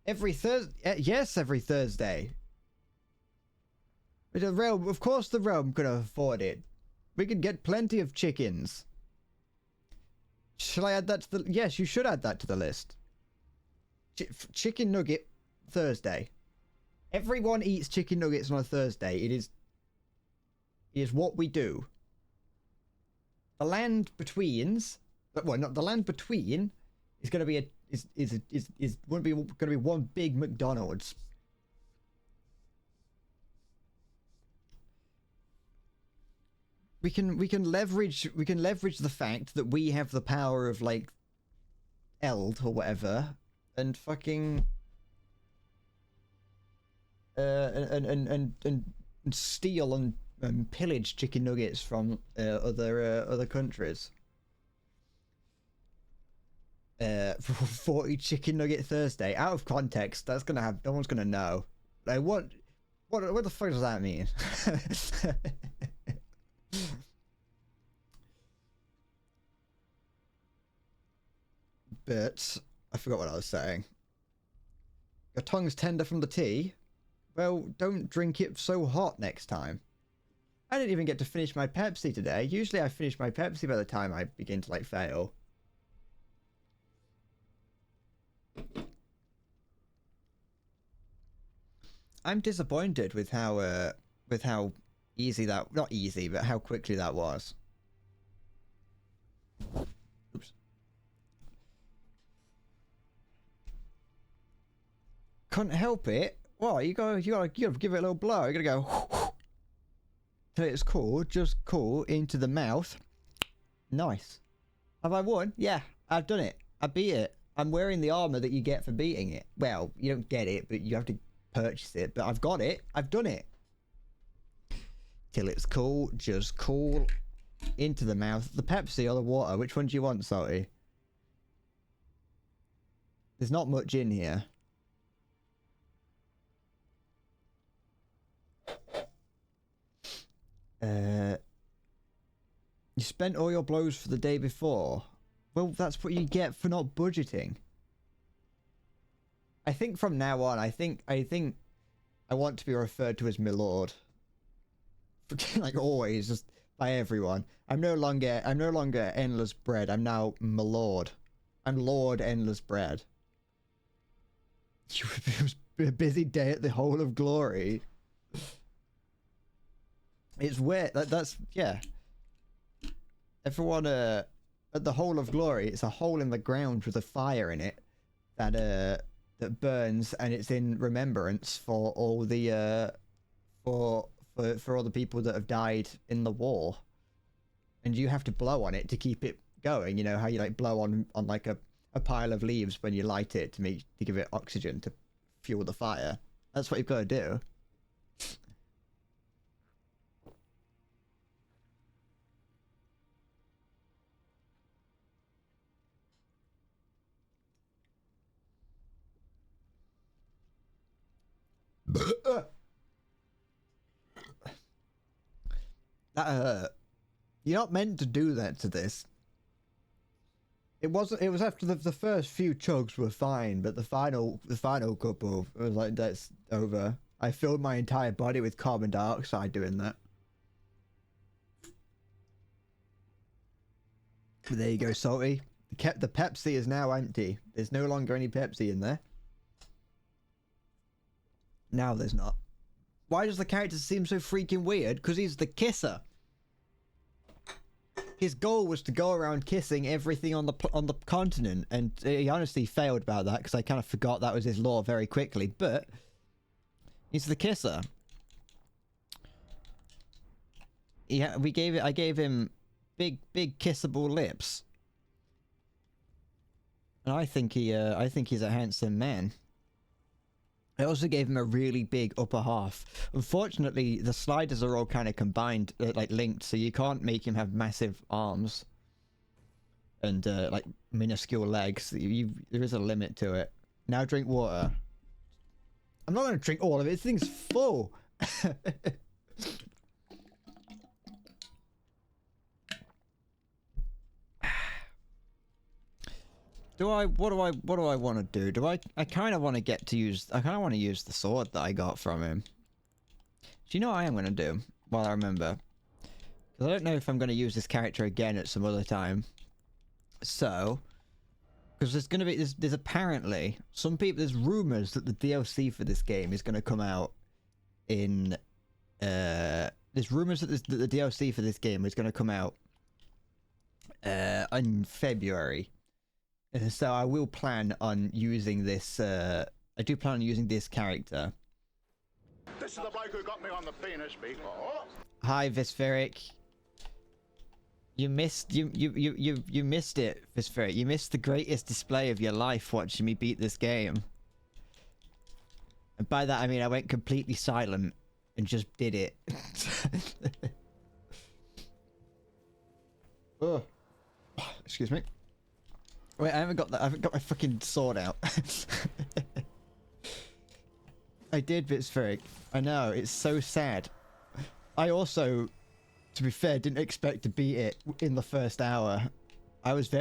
Every Thursday, yes, every Thursday. But the realm, of course, the realm can afford it. We can get plenty of chickens. Shall I add that to the? Yes, you should add that to the list. Chicken nugget Thursday. Everyone eats chicken nuggets on a Thursday. It is what we do. The land betweens, well, not the land between, is going to be going to be one big McDonald's. We can leverage the fact that we have the power of like Eld or whatever, and fucking and steal and pillage chicken nuggets from other countries. 40 chicken nugget Thursday out of context. That's gonna have no one's gonna know. Like what the fuck does that mean? But I forgot what I was saying. Your tongue's tender from the tea? Well, don't drink it so hot next time. I didn't even get to finish my Pepsi today. Usually I finish my Pepsi by the time I begin to like fail. I'm disappointed with how easy that, not easy, but how quickly that was. Oops. couldn't help it. What? You gotta give it a little blow. You gotta go till it's cool, just cool into the mouth. Nice. Have I won? Yeah, I've done it. I beat it. I'm wearing the armor that you get for beating it. Well, you don't get it, but you have to purchase it. But I've got it. I've done it. Till it's cool, just cool into the mouth. The Pepsi or the water? Which one do you want, Salty? There's not much in here. You spent all your blows for the day before. Well, that's what you get for not budgeting. I think from now on, I think I want to be referred to as my lord. Like always, just by everyone. I'm no longer Endless Bread. I'm now my lord. I'm Lord Endless Bread. It was a busy day at the Hole of Glory. It's weird. That's yeah. Everyone at the Hole of Glory, it's a hole in the ground with a fire in it that burns, and it's in remembrance for all the for all the people that have died in the war. And you have to blow on it to keep it going. You know how you like blow on like a pile of leaves when you light it to give it oxygen to fuel the fire. That's what you've got to do. That hurt. You're not meant to do that to this. It wasn't. It was after the first few chugs were fine, but the final couple was like, that's over. I filled my entire body with carbon dioxide doing that. But there you go, Salty. The Pepsi is now empty. There's no longer any Pepsi in there. Now there's not. Why does the character seem so freaking weird? Because he's the kisser. His goal was to go around kissing everything on the continent, and he honestly failed about that because I kind of forgot that was his law very quickly. But he's the kisser. Yeah, I gave him big kissable lips, and I think he's a handsome man. I also gave him a really big upper half. Unfortunately, the sliders are all kind of combined, like linked, so you can't make him have massive arms and like minuscule legs. There is a limit to it. Now drink water. I'm not going to drink all of it. This thing's full. What do I want to do? I kind of want to use the sword that I got from him. Do you know what I am going to do while I remember? Because I don't know if I'm going to use this character again at some other time. So, because there's apparently there's rumors that the DLC for this game is going to come out in there's rumors that the DLC for this game is going to come out in February. So I will plan on using this. I do plan on using this character.
This is the bloke who got me on the penis before.
Hi, Visferic. You missed you missed it, Visferic. You missed the greatest display of your life watching me beat this game. And by that I mean I went completely silent and just did it. Oh, excuse me. Wait, I haven't got my fucking sword out. I did, Vitsferic. I know, it's so sad. I also, to be fair, didn't expect to beat it in the first hour. I was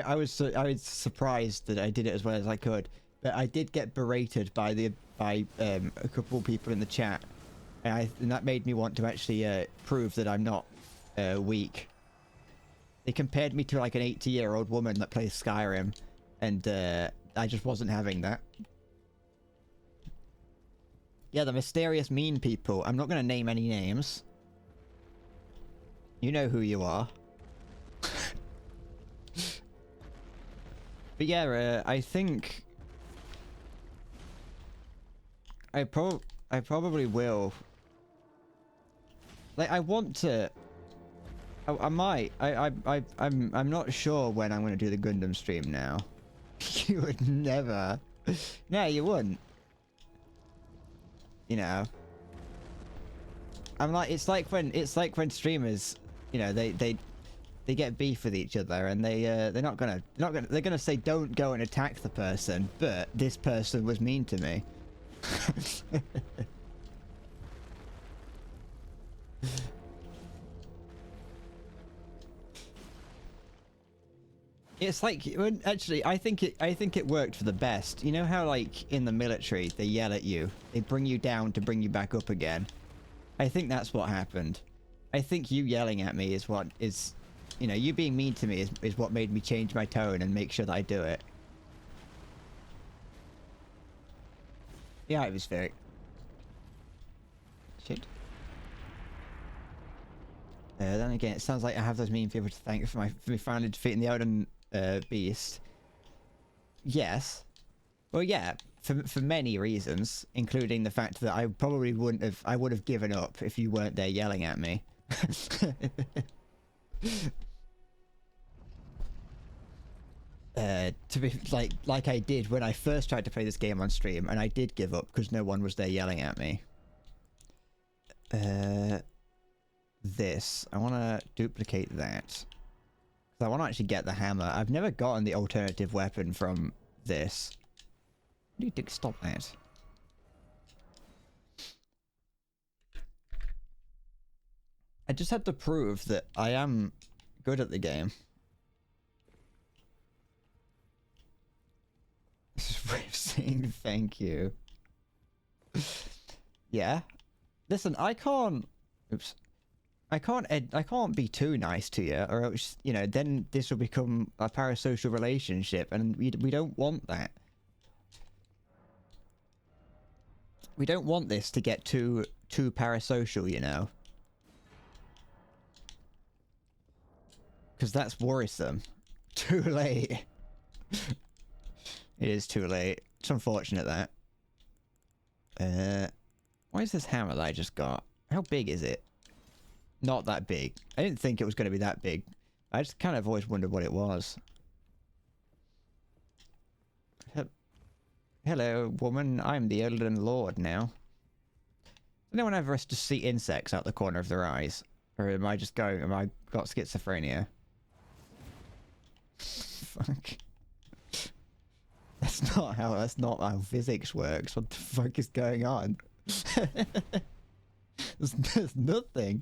surprised that I did it as well as I could, but I did get berated by a couple of people in the chat, and that made me want to actually prove that I'm not weak. They compared me to like an 80-year-old woman that plays Skyrim, and I just wasn't having that. Yeah, the mysterious mean people. I'm not going to name any names. You know who you are. But yeah, I think I probably will. Like, I want to. I might. I'm not sure when I'm gonna do the Gundam stream now. You would never. No, you wouldn't. You know. I'm like, it's like when streamers, you know, they get beef with each other, and they're gonna say don't go and attack the person, but this person was mean to me. It's like, actually, I think it worked for the best. You know how, like, in the military, they yell at you, they bring you down to bring you back up again. I think that's what happened. I think you yelling at me is what is, you know, you being mean to me is what made me change my tone and make sure that I do it. Yeah, it was very... Shit. Then again, it sounds like I have those mean people to thank for me finally defeating the Elden Beast. Yes. Well, yeah, for many reasons, including the fact that I probably wouldn't have... I would have given up if you weren't there yelling at me. To be like I did when I first tried to play this game on stream, and I did give up because no one was there yelling at me. This, I want to duplicate that because I want to actually get the hammer. I've never gotten the alternative weapon from this. I need to stop that. I just had to prove that I am good at the game. This is a way of saying thank you. Yeah. Listen, I can't... Oops. I can't be too nice to you, or else, you know, then this will become a parasocial relationship, and we don't want that. We don't want this to get too parasocial, you know. Because that's worrisome. Too late. It is too late. It's unfortunate that. Why is this hammer that I just got? How big is it? Not that big. I didn't think it was going to be that big. I just kind of always wondered what it was. Hello, woman. I'm the Elden Lord now. Does anyone ever just see insects out the corner of their eyes? Or am I just going... Am I got schizophrenia? Fuck. That's not how physics works. What the fuck is going on? There's nothing.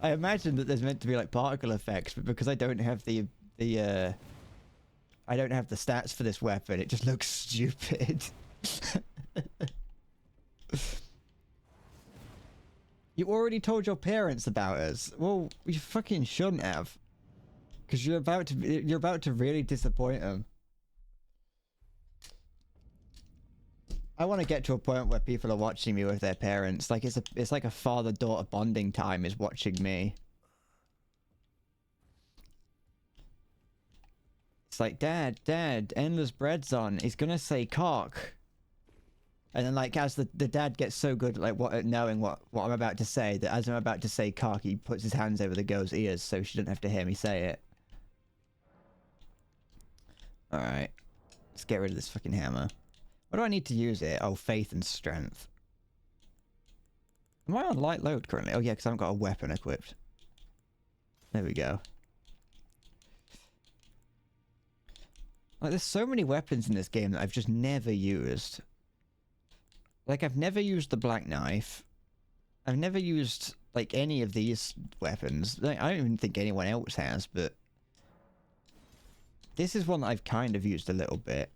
I imagine that there's meant to be like particle effects, but because I don't have the I don't have the stats for this weapon, it just looks stupid. You already told your parents about us. Well, you fucking shouldn't have, because you're about to really disappoint them. I want to get to a point where people are watching me with their parents. Like it's like a father-daughter bonding time is watching me. It's like, Dad, Endless Bread's on. He's gonna say cock. And then, like, as the dad gets so good at knowing what I'm about to say, that as I'm about to say cock, he puts his hands over the girl's ears so she doesn't have to hear me say it. Alright. Let's get rid of this fucking hammer. What do I need to use it? Oh, faith and strength. Am I on light load currently? Oh yeah, because I haven't got a weapon equipped. There we go. Like, there's so many weapons in this game that I've just never used. Like, I've never used the black knife. I've never used, like, any of these weapons. Like, I don't even think anyone else has, but... This is one that I've kind of used a little bit.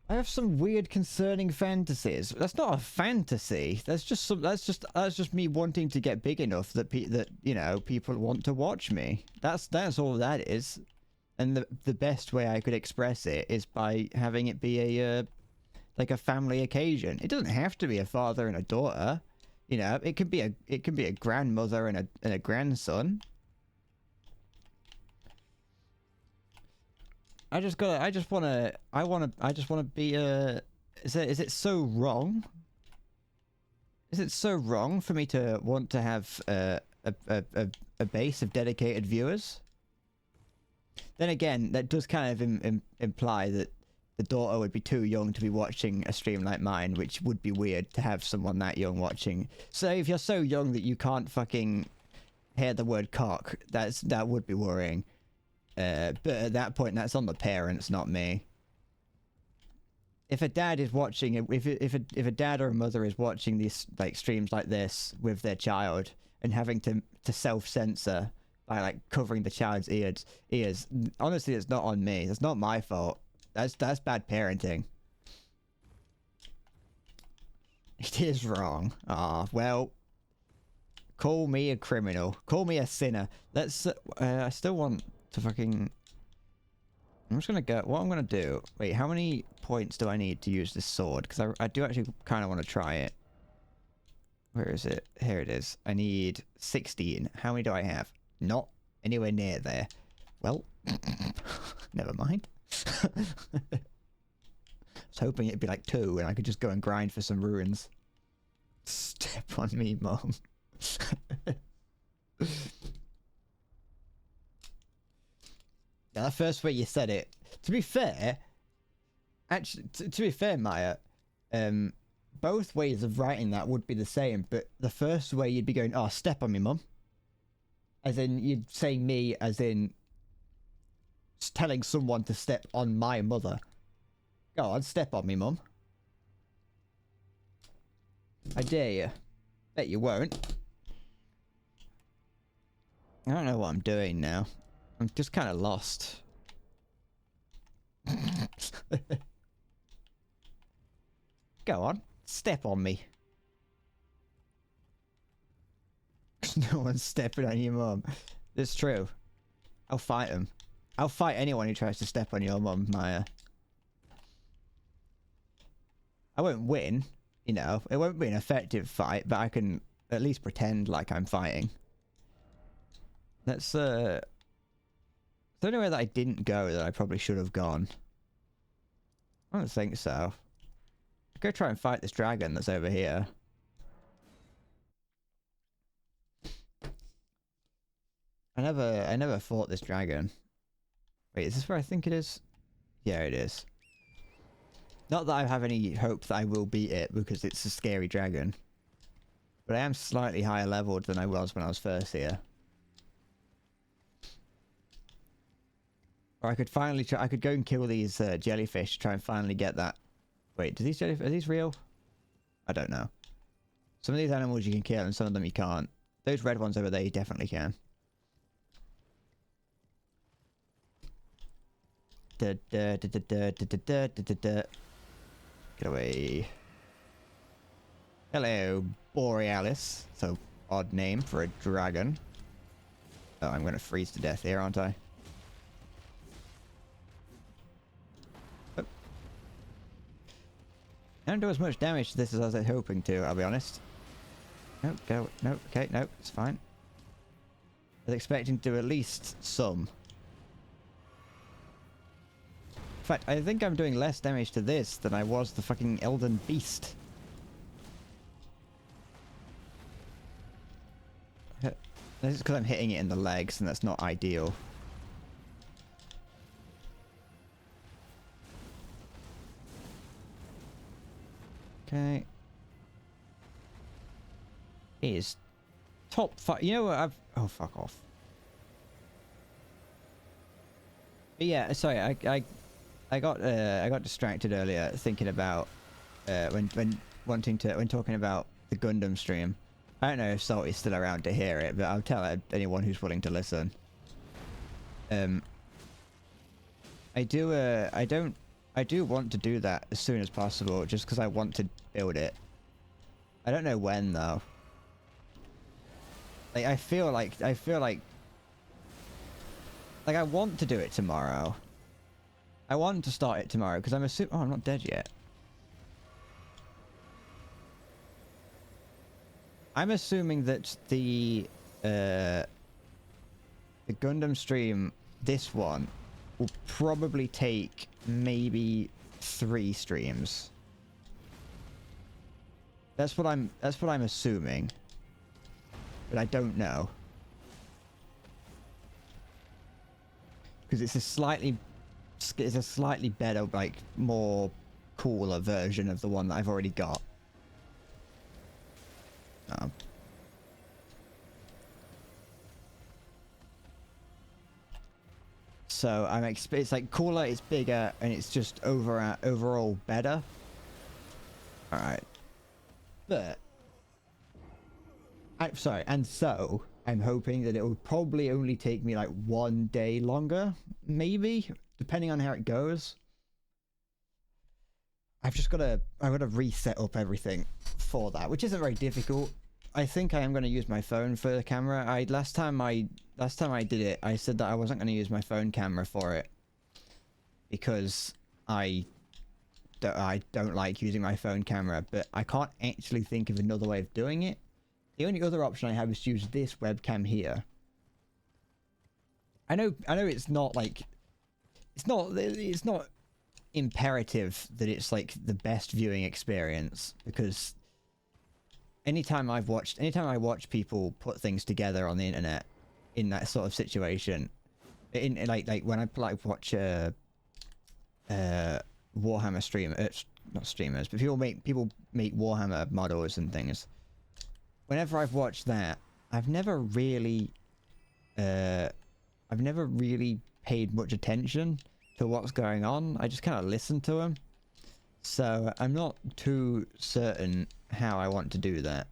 I have some weird concerning fantasies. That's not a fantasy. That's just me wanting to get big enough that you know, people want to watch me. That's all that is. And the best way I could express it is by having it be a like a family occasion. It doesn't have to be a father and a daughter. You know, it could be a grandmother and a grandson. I just wanna be is it so wrong? Is it so wrong for me to want to have a base of dedicated viewers? Then again, that does kind of imply that the daughter would be too young to be watching a stream like mine, which would be weird to have someone that young watching. So if you're so young that you can't fucking hear the word cock, that would be worrying. But at that point, that's on the parents, not me. If a dad is watching it, if a dad or a mother is watching these like streams like this with their child and having to self-censor by like covering the child's ears, honestly, it's not on me. It's not my fault. That's bad parenting. It is wrong. Ah, well, call me a criminal. Call me a sinner. Let's. I still want to fucking. I'm just gonna go. What I'm gonna do. Wait, how many points do I need to use this sword? Because I do actually kind of want to try it. Where is it? Here it is. I need 16. How many do I have? Not anywhere near there. Well, never mind. I was hoping it'd be like 2 and I could just go and grind for some ruins. Step on me, Mom. Now, the first way you said it, to be fair, actually, to be fair, Maya, both ways of writing that would be the same, but the first way you'd be going, oh, step on me, Mum. As in, you'd say me, as in telling someone to step on my mother. Go on, step on me, Mum. I dare you. Bet you won't. I don't know what I'm doing now. I'm just kind of lost. Go on, step on me. No one's stepping on your mum. It's true. I'll fight him. I'll fight anyone who tries to step on your mum, Maya. I won't win, you know. It won't be an effective fight, but I can at least pretend like I'm fighting. That's is there anywhere that I didn't go that I probably should have gone? I don't think so. I'll go try and fight this dragon that's over here. I never fought this dragon. Wait, is this where I think it is? Yeah, it is. Not that I have any hope that I will beat it, because it's a scary dragon. But I am slightly higher leveled than I was when I was first here. Or I could finally try. I could go and kill these jellyfish to try and finally get that. Wait, do these jellyfish, are these real? I don't know. Some of these animals you can kill, and some of them you can't. Those red ones over there, you definitely can. Get away. Hello, Borealis. So odd name for a dragon. Oh, I'm gonna freeze to death here, aren't I? Oh. I don't do as much damage to this as I was hoping to, I'll be honest. Nope, go. Nope, okay, nope, it's fine. I was expecting to do at least some. In fact, I think I'm doing less damage to this than I was the fucking Elden Beast. This is because I'm hitting it in the legs, and that's not ideal. Okay. It is top 5. You know what? Oh, fuck off. But yeah, sorry, I got distracted earlier thinking about when talking about the Gundam stream. I don't know if Salty's still around to hear it, but I'll tell anyone who's willing to listen. I do want to do that as soon as possible, just because I want to build it. I don't know when though. Like I feel like I want to do it tomorrow. I want to start it tomorrow because I'm assuming. Oh, I'm not dead yet. I'm assuming that the Gundam stream, this one, will probably take maybe 3 streams. That's what I'm assuming. But I don't know. Because it's a slightly better, like, more cooler version of the one that I've already got. So it's like cooler, it's bigger, and it's just overall better. All right, but so I'm hoping that it will probably only take me like 1 day longer, maybe, depending on how it goes. I've gotta reset up everything for that, which isn't very difficult. I think I am going to use my phone for the camera. Last time I did it, I said that I wasn't going to use my phone camera for it because I don't like using my phone camera, but I can't actually think of another way of doing it. The only other option I have is to use this webcam here. I know it's not like it's not imperative that it's like the best viewing experience, because anytime I watch people put things together on the internet in that sort of situation, in like when I watch Warhammer not streamers, but people make Warhammer models and things. Whenever I've watched that, I've never really paid much attention to what's going on. I just kind of listen to them. So I'm not too certain how I want to do that.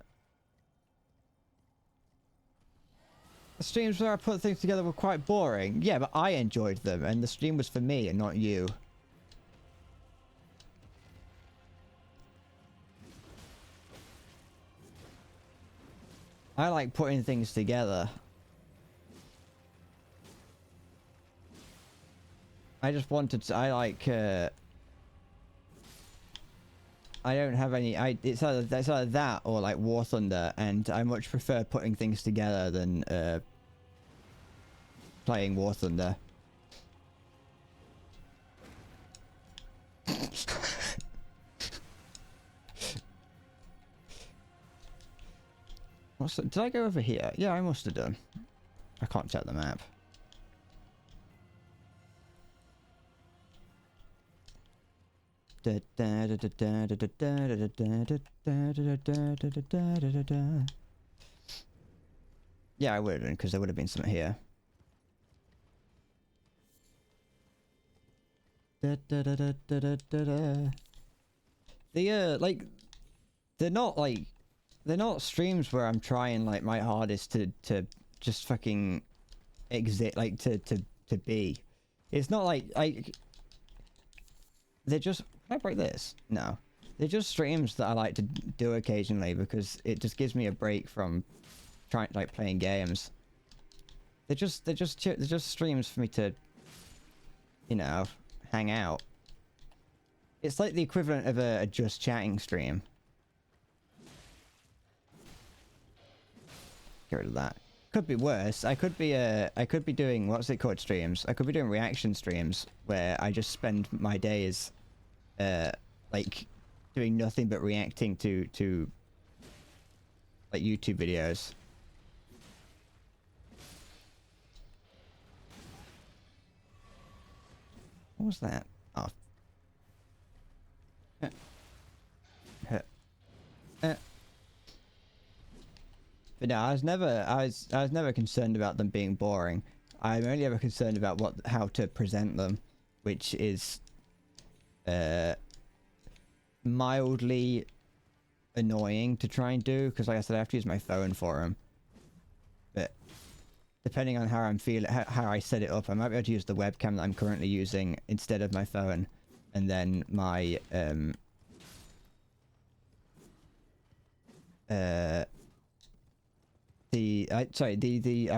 The streams where I put things together were quite boring. Yeah, but I enjoyed them, and the stream was for me and not you. I like putting things together. I just wanted to, I don't have any, it's either that or like War Thunder, and I much prefer putting things together than playing War Thunder. Did I go over here? Yeah, I must have done. I can't check the map. Yeah, I would have done, because there would have been something here. Like, they're not streams where I'm trying like my hardest to just fucking exit, like to be. It's not like they're just. Can I break this? No. They're just streams that I like to do occasionally because it just gives me a break from playing games. They're just streams for me to, you know, hang out. It's like the equivalent of a just chatting stream. Get rid of that. Could be worse. I could be doing, what's it called, streams. I could be doing reaction streams where I just spend my days like doing nothing but reacting to like YouTube videos. What was that? Oh. But no, I was never concerned about them being boring. I'm only ever concerned about how to present them, which is mildly annoying to try and do, because like I said, I have to use my phone for them. But depending on how I'm feeling, how I set it up, I might be able to use the webcam that I'm currently using instead of my phone, and then my I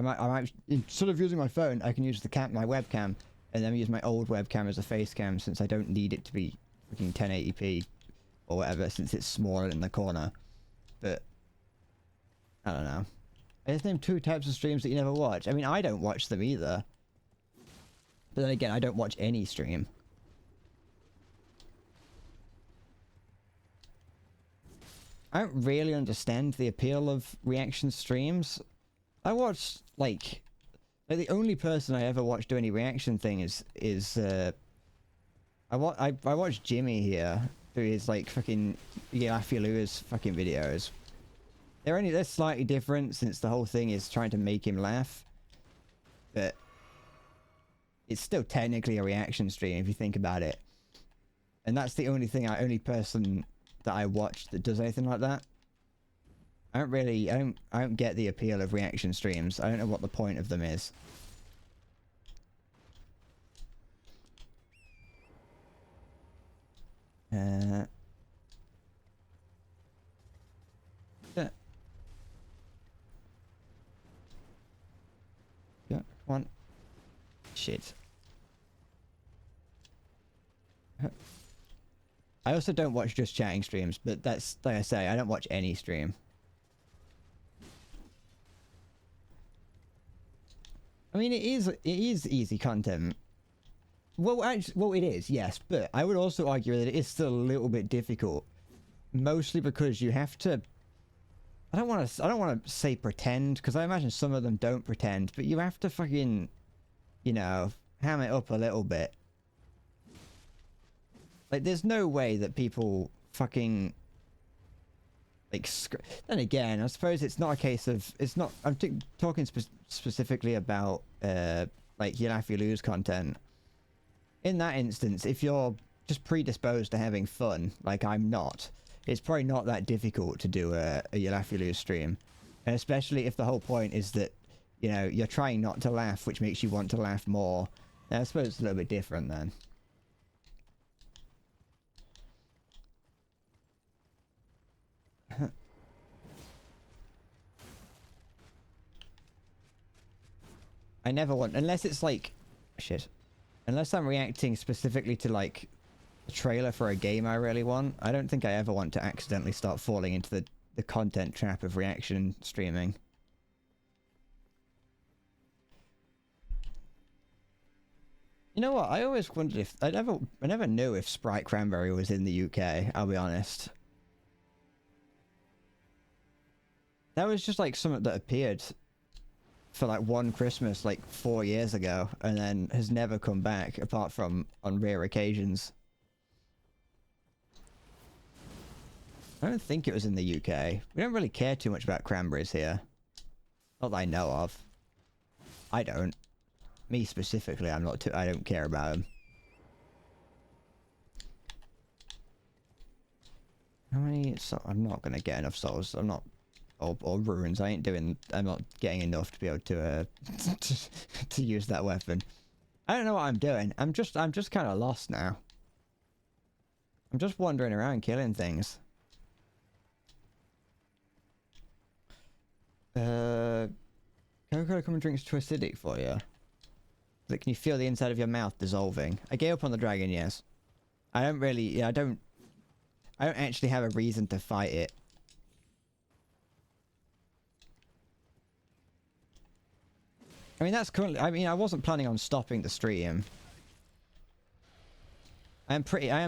might instead of using my phone, I can use my webcam, and then use my old webcam as a face cam, since I don't need it to be freaking 1080p or whatever, since it's smaller in the corner. But I don't know. I just named 2 types of streams that you never watch. I mean, I don't watch them either. But then again, I don't watch any stream. I don't really understand the appeal of reaction streams. I watch, like the only person I ever watch do any reaction thing is I watch Jimmy here do his like fucking Laffy Lewis fucking videos. They're slightly different since the whole thing is trying to make him laugh, but it's still technically a reaction stream if you think about it. And that's the only person that I watch that does anything like that. I don't get the appeal of reaction streams. I don't know what the point of them is. Yeah. Yeah, come on. Shit. I also don't watch just chatting streams, but that's, like I say, I don't watch any stream. I mean, it is easy content. Well, actually, well, it is, yes, but I would also argue that it is still a little bit difficult, mostly because you have to. I don't want to say pretend, because I imagine some of them don't pretend, but you have to fucking, you know, ham it up a little bit. Like, there's no way that people fucking like. Then again, I suppose it's not a case of it's not. I'm talking specifically about like you laugh you lose content. In that instance, if you're just predisposed to having fun, like I'm not, it's probably not that difficult to do a you laugh you lose stream, and especially if the whole point is that, you know, you're trying not to laugh, which makes you want to laugh more. Then I suppose it's a little bit different then. I never want, unless it's like, shit, unless I'm reacting specifically to like a trailer for a game I really want, I don't think I ever want to accidentally start falling into the content trap of reaction streaming. You know what? I always wondered if I never knew if Sprite Cranberry was in the UK. I'll be honest. That was just like something that appeared for like one Christmas like 4 years ago, and then has never come back apart from on rare occasions. I don't think it was in the UK. We don't really care too much about cranberries here. Not that I know of. I don't. Me specifically, I don't care about them. How many? So I'm not gonna get enough souls. I'm not. Or ruins. I'm not getting enough to be able to to use that weapon. I don't know what I'm doing. I'm just kind of lost now. I'm just wandering around killing things. Coca-Cola come and drinks too acidic for you. Like, can you feel the inside of your mouth dissolving? I gave up on the dragon, yes. I don't really. Yeah, I don't actually have a reason to fight it. I mean, that's currently. I mean, I wasn't planning on stopping the stream. I am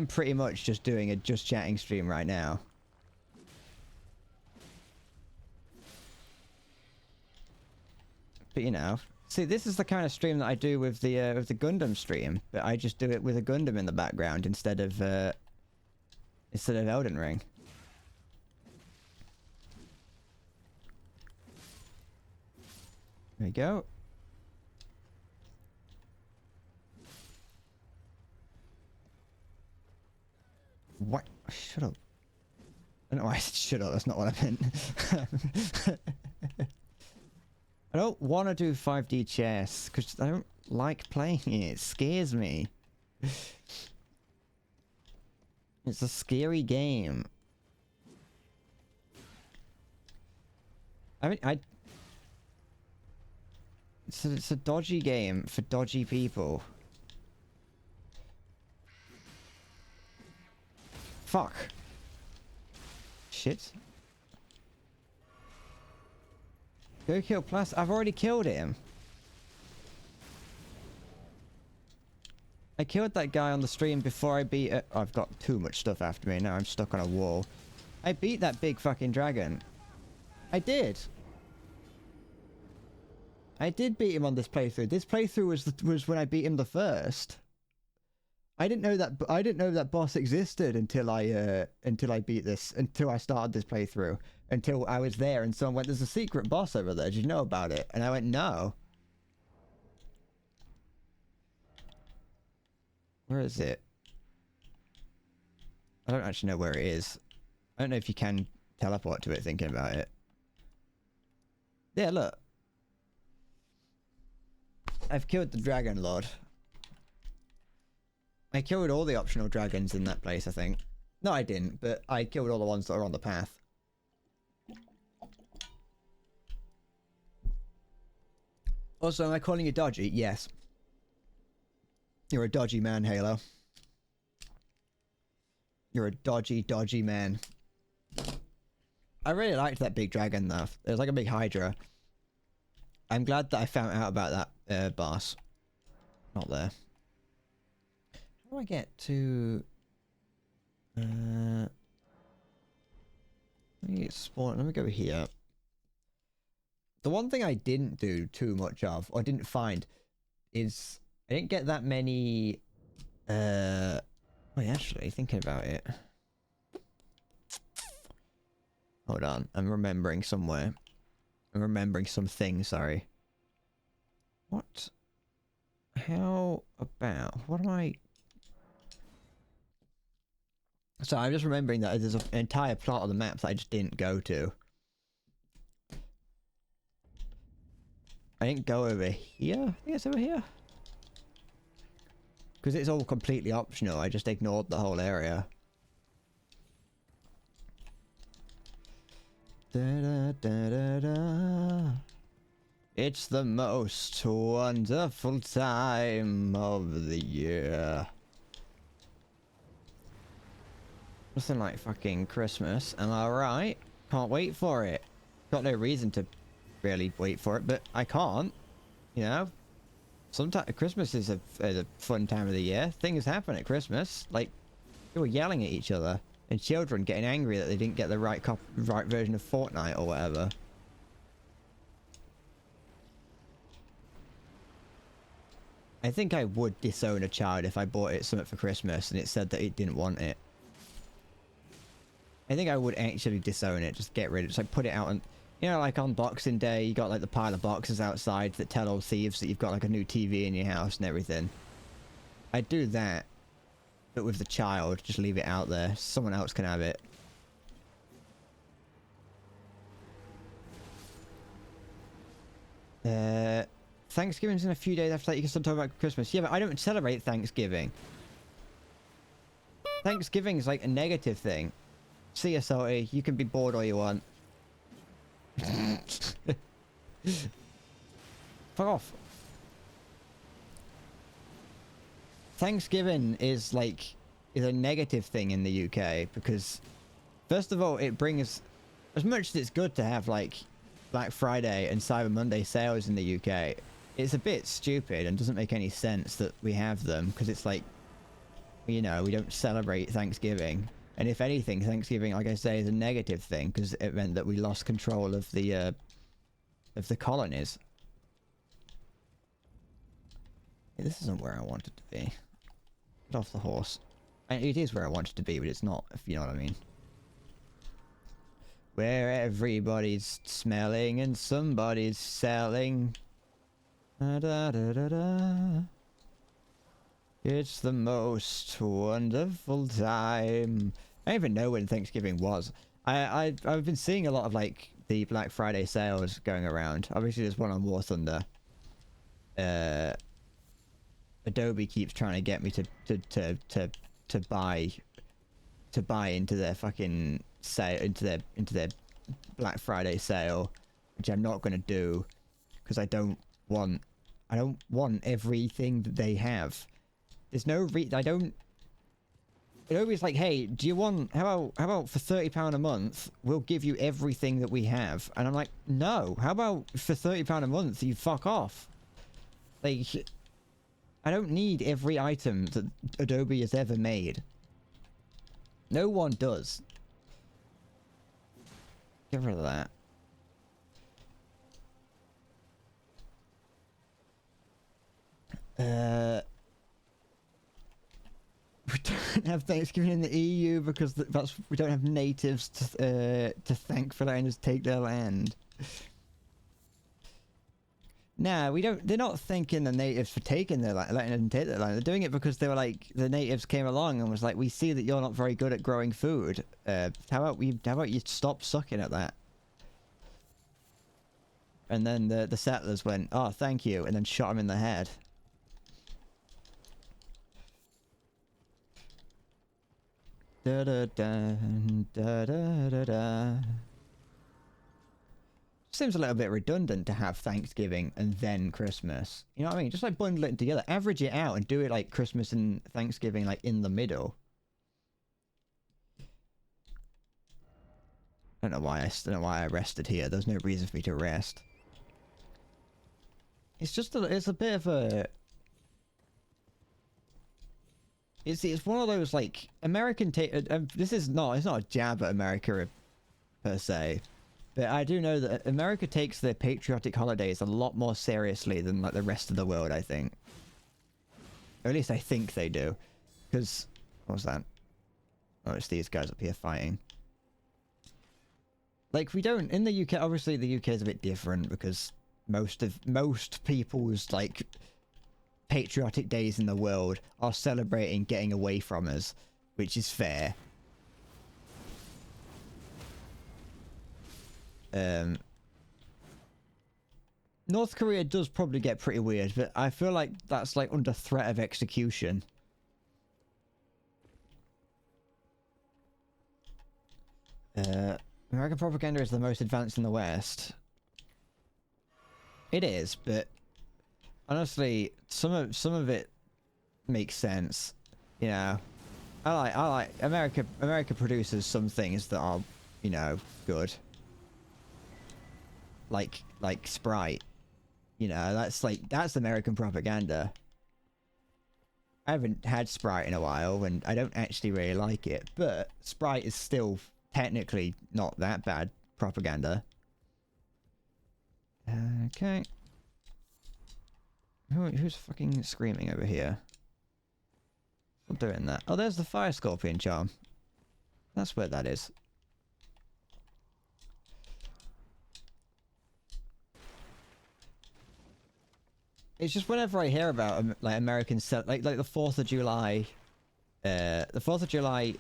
pretty much just doing a just chatting stream right now. But you know, see, this is the kind of stream that I do with the Gundam stream, but I just do it with a Gundam in the background instead of Elden Ring. There we go. What? Shut up. I don't know why I said shut up, that's not what I meant. I don't want to do 5D chess, because I don't like playing it. It scares me. It's a scary game. I mean, it's a dodgy game for dodgy people. Fuck. Shit. Go kill Plus. I've already killed him. I killed that guy on the stream before I beat it. I've got too much stuff after me. Now I'm stuck on a wall. I beat that big fucking dragon. I did. I did beat him on this playthrough. This playthrough was when I beat him the first. I didn't know that boss existed until I beat this, until I started this playthrough, until I was there and someone went, "There's a secret boss over there. Did you know about it?" And I went, "No." Where is it? I don't actually know where it is. I don't know if you can teleport to it thinking about it. Yeah, look. I've killed the Dragon Lord. I killed all the optional dragons in that place, I think. No, I didn't, but I killed all the ones that are on the path. Also, am I calling you dodgy? Yes. You're a dodgy man, Halo. You're a dodgy man. I really liked that big dragon, though. It was like a big Hydra. I'm glad that I found out about that boss. Not there. How do I get to... Let me spawn. Let me go here. The one thing I didn't do too much of, or didn't find, is... I didn't get that many... Wait, actually, thinking about it... Hold on, I'm remembering somewhere. I'm remembering something, sorry. What? How about... What am I... So I'm just remembering that there's an entire plot of the map that I just didn't go to. I didn't go over here? I think it's over here. Because it's all completely optional, I just ignored the whole area. Da, da, da, da, da. It's the most wonderful time of the year. Nothing like fucking Christmas, am I right? Can't wait for it. Got no reason to really wait for it, but I can't. You know? Sometimes Christmas is a fun time of the year. Things happen at Christmas. Like, people yelling at each other. And children getting angry that they didn't get the right version of Fortnite or whatever. I think I would disown a child if I bought it something for Christmas and it said that it didn't want it. I think I would actually disown it, just get rid of it, just like put it out and... You know, like on Boxing Day, you got like the pile of boxes outside that tell all thieves that you've got like a new TV in your house and everything. I'd do that. But with the child, just leave it out there. Someone else can have it. Thanksgiving's in a few days after that. You can start talking about Christmas. Yeah, but I don't celebrate Thanksgiving. Thanksgiving's like a negative thing. See ya, Salty. You can be bored all you want. Fuck off. Thanksgiving is a negative thing in the UK because first of all it brings, as much as it's good to have like Black Friday and Cyber Monday sales in the UK, it's a bit stupid and doesn't make any sense that we have them because it's like, you know, we don't celebrate Thanksgiving. And if anything, Thanksgiving, like I say, is a negative thing because it meant that we lost control of the colonies. Yeah, this isn't where I wanted to be. Get off the horse. And it is where I wanted to be, but it's not, if you know what I mean. Where everybody's smelling and somebody's selling. Da, da, da, da, da. It's the most wonderful time. I don't even know when Thanksgiving was. I've been seeing a lot of like the Black Friday sales going around. Obviously, there's one on War Thunder. Adobe keeps trying to get me to buy into their fucking sale, into their Black Friday sale, which I'm not gonna do because I don't want everything that they have. There's no Adobe's like, hey, do you want, how about for £30 a month, we'll give you everything that we have. And I'm like, no, how about for £30 a month, you fuck off. Like, I don't need every item that Adobe has ever made. No one does. Get rid of that. We don't have Thanksgiving in the EU because we don't have natives to thank for letting us take their land. Nah, we don't. They're not thanking the natives for taking their land, letting them take their land. They're doing it because they were like, the natives came along and was like, we see that you're not very good at growing food. How about you stop sucking at that? And then the settlers went, oh, thank you, and then shot him in the head. Da da da da da da da. Seems a little bit redundant to have Thanksgiving and then Christmas. You know what I mean? Just like bundle it together, average it out, and do it like Christmas and Thanksgiving like in the middle. I don't know why I rested here. There's no reason for me to rest. It's just it's a bit of a. It's one of those like American it's not a jab at America per se, but I do know that America takes their patriotic holidays a lot more seriously than like the rest of the world, I think. Or at least I think they do. Because what was that? Oh, it's these guys up here fighting. Like we don't in the UK. Obviously, the UK is a bit different because most people's like patriotic days in the world are celebrating getting away from us, which is fair. North Korea does probably get pretty weird, but I feel like that's like under threat of execution. American propaganda is the most advanced in the West. It is, but honestly, some of it makes sense. You know, I like America. America produces some things that are, you know, good. Like Sprite. You know, that's American propaganda. I haven't had Sprite in a while, and I don't actually really like it. But Sprite is still technically not that bad propaganda. Okay. Who's fucking screaming over here? I'm doing that. Oh, there's the fire scorpion charm. That's where that is. It's just whenever I hear about like American like the 4th of July, the 4th of July,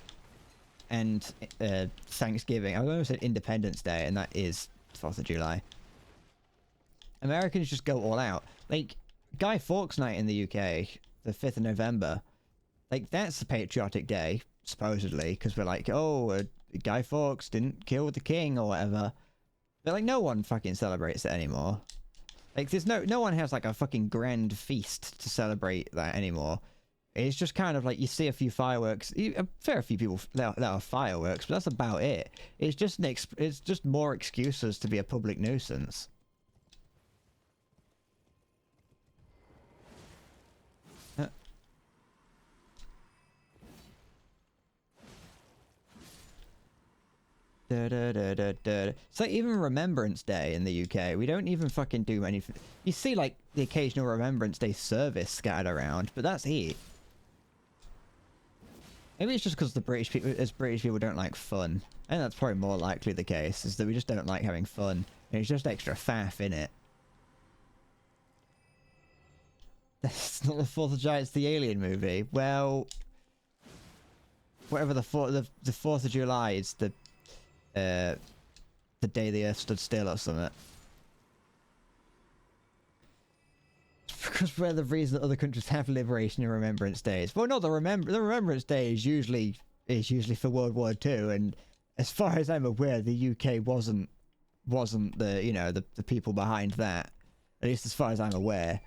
and Thanksgiving. I almost said Independence Day, and that is 4th of July. Americans just go all out. Like Guy Fawkes Night in the UK, the 5th of November. Like that's a patriotic day, supposedly, because we're like, oh, Guy Fawkes didn't kill the king or whatever. But like no one fucking celebrates it anymore. Like there's no one has like a fucking grand feast to celebrate that anymore. It's just kind of like you see a few fireworks. A fair few people that are fireworks, but that's about it. It's just it's just more excuses to be a public nuisance. It's like even Remembrance Day in the UK. We don't even fucking do anything. You see like the occasional Remembrance Day service scattered around, but that's it. Maybe it's just because the British people don't like fun. And that's probably more likely the case, is that we just don't like having fun. And it's just extra faff in it. That's not the 4th of July, it's the Alien movie. Well, whatever the 4th of July is the day the Earth stood still or something. Because we're the reason that other countries have liberation and remembrance days. Well, no, the remembrance day is usually for World War II, and as far as I'm aware, the UK wasn't the, you know, the people behind that. At least as far as I'm aware.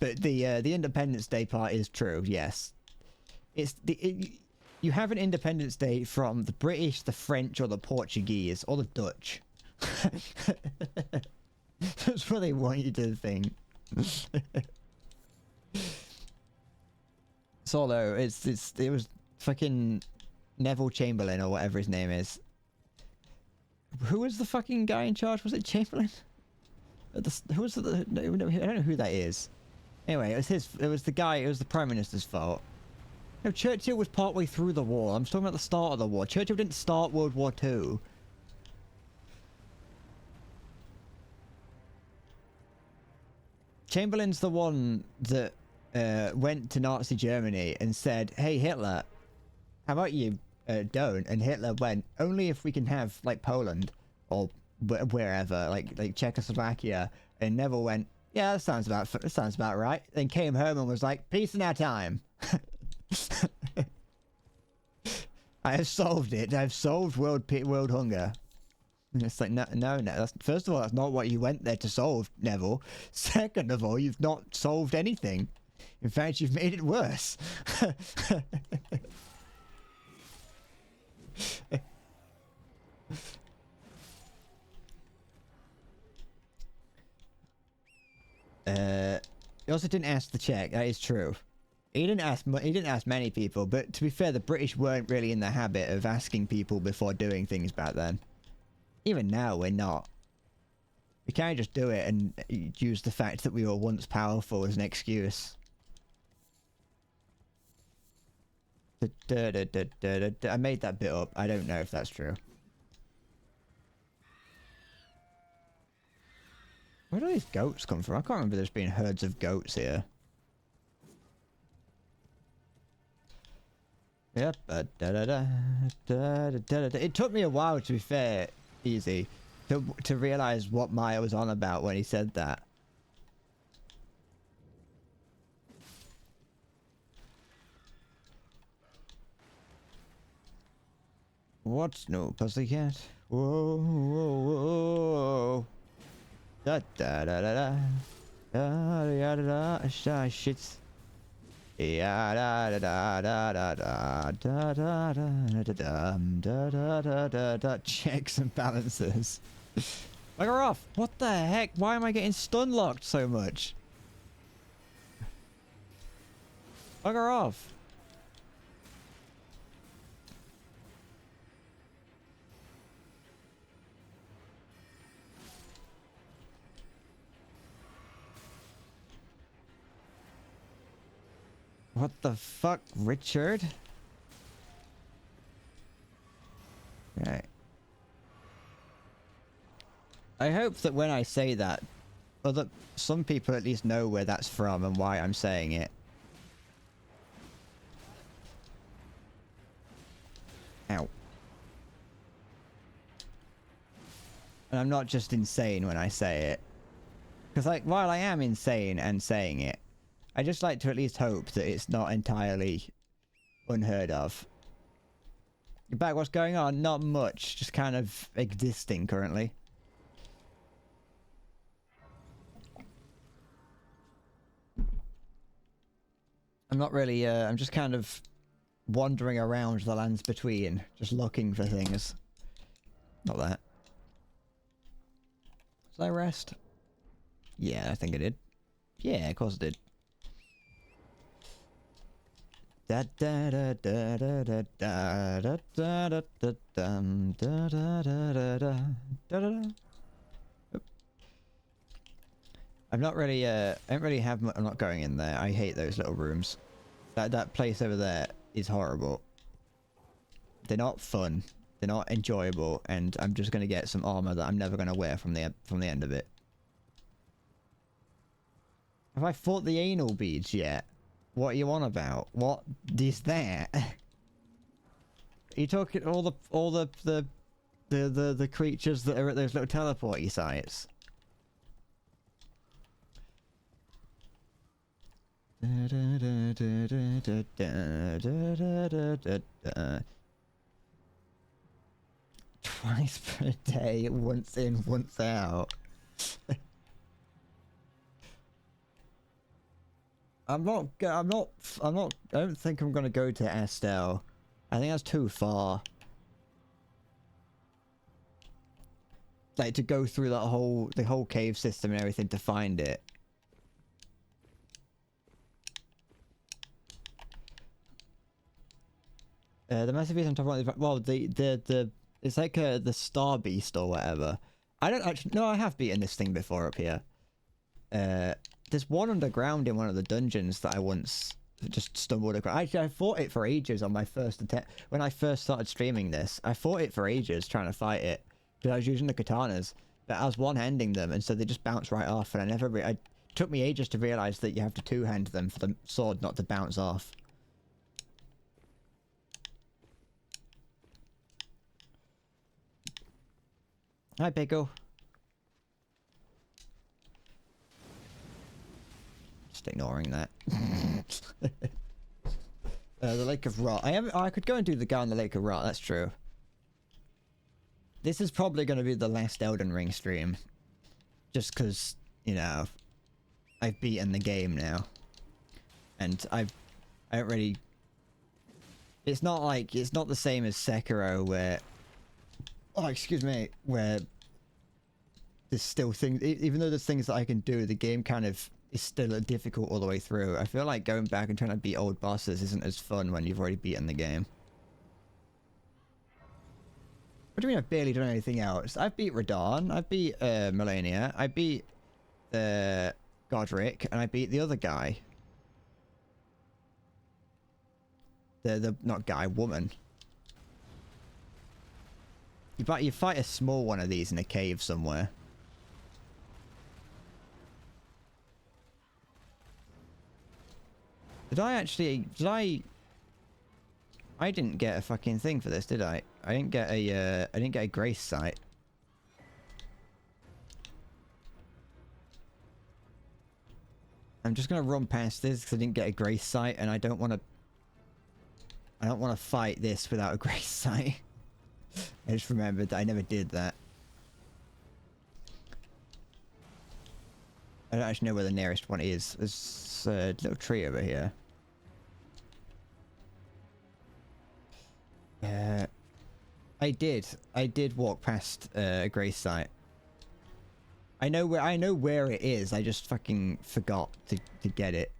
But the Independence Day part is true. Yes, you have an Independence Day from the British, the French, or the Portuguese, or the Dutch. That's what they want you to think. Solo. It was fucking Neville Chamberlain or whatever his name is. Who was the fucking guy in charge? Was it Chamberlain? Who was the? No, I don't know who that is. Anyway, it was his. It was the guy. It was the Prime Minister's fault. No, Churchill was partway through the war. I'm talking about the start of the war. Churchill didn't start World War II. Chamberlain's the one that went to Nazi Germany and said, "Hey Hitler, how about you don't?" And Hitler went, "Only if we can have like Poland or wherever, like Czechoslovakia." And Neville went, "Yeah, that sounds about right." Then came home and was like, "Peace in our time." I have solved it. I've solved world hunger. And it's like, no. That's, first of all, that's not what you went there to solve, Neville. Second of all, you've not solved anything. In fact, you've made it worse. He also didn't ask the Czech. That is true. He didn't ask many people, but to be fair, the British weren't really in the habit of asking people before doing things back then. Even now, we're not. We can't just do it and use the fact that we were once powerful as an excuse. I made that bit up. I don't know if that's true. Where do these goats come from? I can't remember there's been herds of goats here. Yep. It took me a while, to be fair, Easy, to realize what Maya was on about when he said that. What's no pussycat? Whoa, whoa, whoa. Da da da da da. Da da da da. Shit. Yeah, da da da da da da da da da da da da. Checks and balances. Bugger off! What the heck? Why am I getting stun locked so much? Bugger off! What the fuck, Richard? Right. I hope that when I say that, some people at least know where that's from and why I'm saying it. Ow. And I'm not just insane when I say it. Because, like, while I am insane and saying it, I just like to at least hope that it's not entirely unheard of. Back, what's going on? Not much. Just kind of existing currently. I'm not really, I'm just kind of wandering around the lands between, just looking for things. Not that. Did I rest? Yeah, I think I did. Yeah, of course I did. Da da da da da da da da da da da da da da da da. I'm not really I don't really have I'm not going in there. I hate those little rooms. That place over there is horrible. They're not fun. They're not enjoyable, and I'm just gonna get some armor that I'm never gonna wear from the end of it. Have I fought the anal beads yet? What are you on about? What is that? Are you talking all the creatures that are at those little teleporty sites? Twice per day, once in, once out. I don't think I'm gonna go to Estelle. I think that's too far. Like, to go through the whole cave system and everything to find it. The massive beast on top of well, the it's like the star beast or whatever. I don't actually. No, I have beaten this thing before up here. There's one underground in one of the dungeons that I once just stumbled across. Actually, I fought it for ages on my first attempt. When I first started streaming this, I fought it for ages trying to fight it because I was using the katanas, but I was one-handing them, and so they just bounced right off. And I never. It took me ages to realize that you have to two-hand them for the sword not to bounce off. Hi, Pickle. Just ignoring that. The Lake of Rot. I could go and do the guy on the Lake of Rot. That's true. This is probably going to be the last Elden Ring stream, just because, you know, I've beaten the game now, and I don't really. It's not the same as Sekiro where. Oh, excuse me. Where there's still things, even though there's things that I can do, the game kind of is still difficult all the way through. I feel like going back and trying to beat old bosses isn't as fun when you've already beaten the game. What do you mean I've barely done anything else? I've beat Radahn, I've beat Melania, I beat Godric, and I beat the other guy. The not guy, woman. You fight a small one of these in a cave somewhere. I didn't get a fucking thing for this, did I? I didn't get a grace sight. I'm just gonna run past this because I didn't get a grace sight, and I don't want to fight this without a grace sight. I just remembered that I never did that. I don't actually know where the nearest one is. There's a little tree over here. I did walk past a grace site. I know where it is. I just fucking forgot to get it.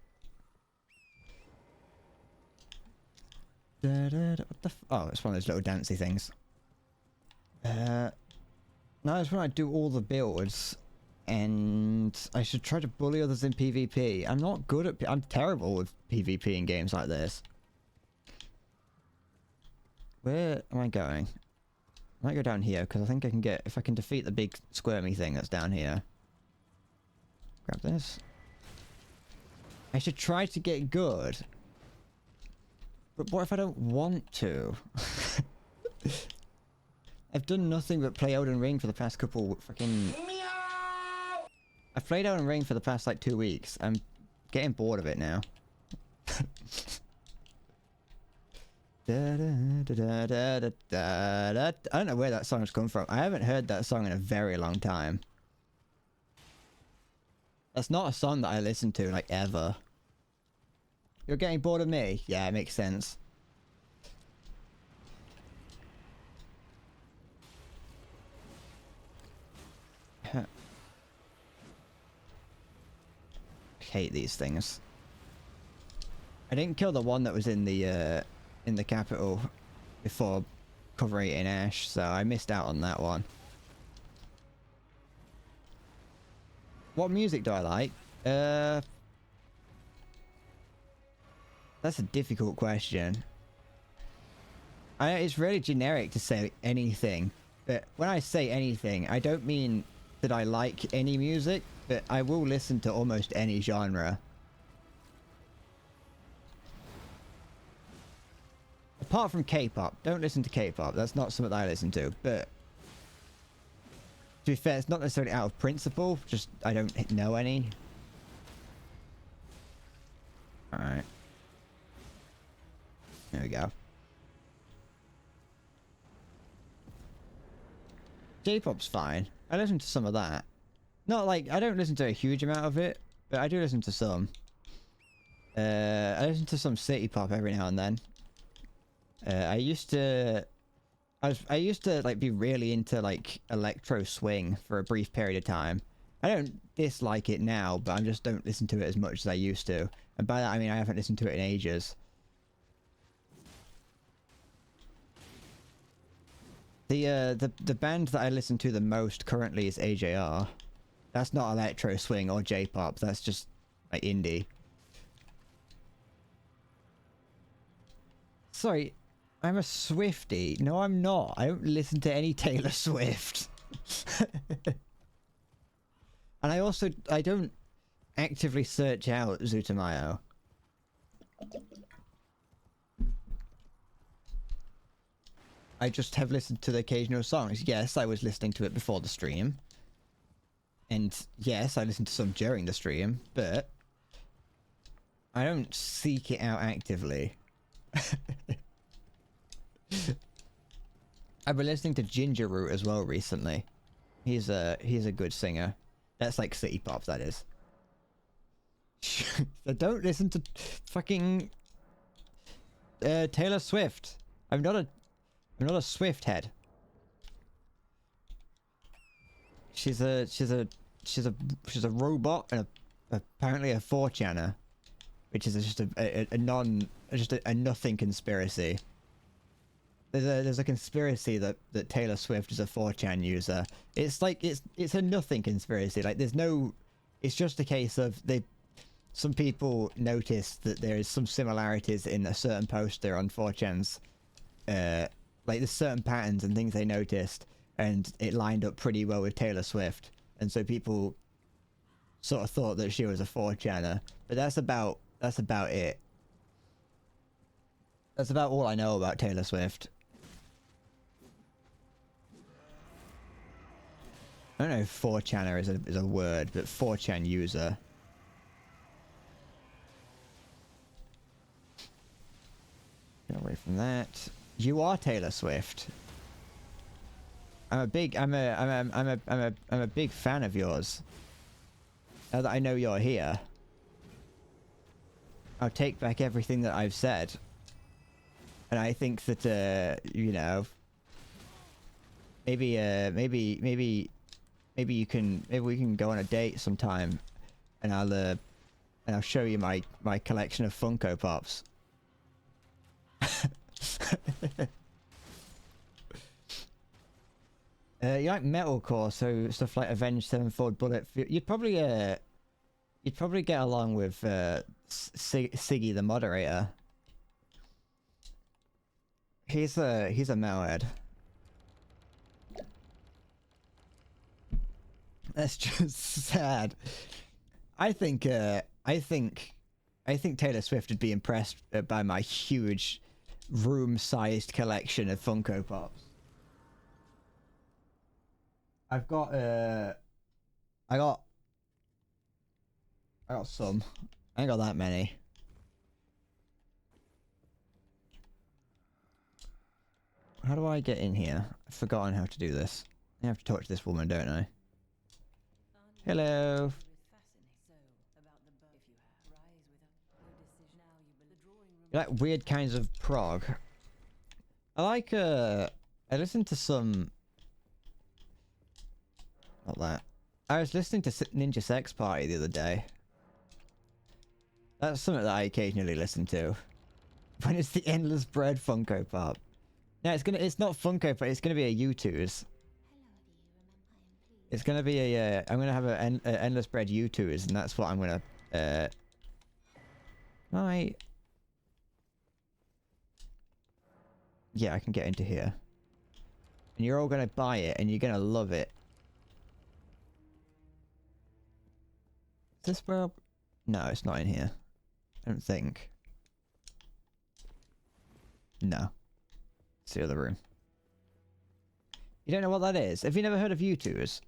What the oh, it's one of those little dancey things. No, it's when I do all the builds, and I should try to bully others in PvP. I'm not good at. I'm terrible with PvP in games like this. Where am I going? I might go down here because I think I can get, if I can defeat the big squirmy thing that's down here. Grab this. I should try to get good. But what if I don't want to? I've done nothing but play Elden Ring for the past couple fucking... I've played Elden Ring for the past like 2 weeks. I'm getting bored of it now. I don't know where that song's come from. I haven't heard that song in a very long time. That's not a song that I listen to, like, ever. You're getting bored of me? Yeah, it makes sense. I hate these things. I didn't kill the one that was in the capital before covering it in ash, so I missed out on that one. What music do I like? That's a difficult question. It's really generic to say anything, but when I say anything, I don't mean that I like any music, but I will listen to almost any genre. Apart from K-pop. Don't listen to K-pop. That's not something that I listen to. But to be fair, it's not necessarily out of principle. Just, I don't know any. Alright. There we go. J-pop's fine. I listen to some of that. Not like, I don't listen to a huge amount of it, but I do listen to some. I listen to some city pop every now and then. I used to like be really into like electro swing for a brief period of time. I don't dislike it now, but I just don't listen to it as much as I used to. And by that I mean I haven't listened to it in ages. The band that I listen to the most currently is AJR. That's not electro swing or J-pop. That's just like indie. Sorry, I'm a Swiftie. No, I'm not. I don't listen to any Taylor Swift. And I don't actively search out Zutamayo. I just have listened to the occasional songs. Yes, I was listening to it before the stream. And yes, I listened to some during the stream, but I don't seek it out actively. I've been listening to Ginger Root as well recently. He's a good singer. That's like city pop, that is. I don't listen to fucking Taylor Swift. I'm not a Swift head. She's a robot and apparently a 4chaner, which is just a nothing conspiracy. There's a conspiracy that Taylor Swift is a 4chan user. It's like it's a nothing conspiracy. Like there's no. It's just a case of some people noticed that there is some similarities in a certain poster on 4chan's. Like there's certain patterns and things they noticed, and it lined up pretty well with Taylor Swift, and so people sort of thought that she was a 4chaner. But that's about it. That's about all I know about Taylor Swift. I don't know if 4chaner is a word, but 4chan user. Get away from that. You are Taylor Swift. I'm a big fan of yours. Now that I know you're here, I'll take back everything that I've said. And I think that you know, maybe we can go on a date sometime, and I'll show you my collection of Funko Pops. You like metalcore, so stuff like Avenged Sevenfold, Bullet. You'd probably get along with Siggy the moderator. He's a metalhead. That's just sad. I think Taylor Swift would be impressed by my huge room-sized collection of Funko Pops. I got some. I ain't got that many. How do I get in here? I've forgotten how to do this. I have to talk to this woman, don't I? Hello. You like weird kinds of prog? I like, I listened to some... Not that. I was listening to Ninja Sex Party the other day. That's something that I occasionally listen to. When it's the Endless Bread Funko Pop. No, it's not Funko Pop, it's gonna be a U2's. It's gonna be a, I'm gonna have a Endless Bread U2's, and that's what I'm gonna, yeah, I can get into here. And you're all gonna buy it, and you're gonna love it. Is this where... No, it's not in here. I don't think. No. It's the other room. You don't know what that is? Have you never heard of U2's?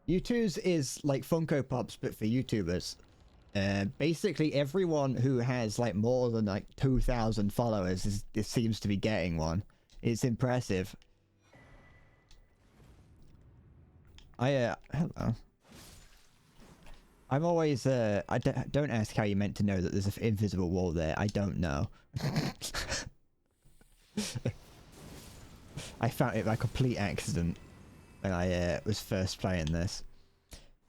U2's is like Funko Pops, but for YouTubers. Basically, everyone who has like more than like 2,000 followers seems to be getting one. It's impressive. Hello. I'm always, don't ask how you meant to know that there's an invisible wall there. I don't know. I found it by complete accident when I was first playing this.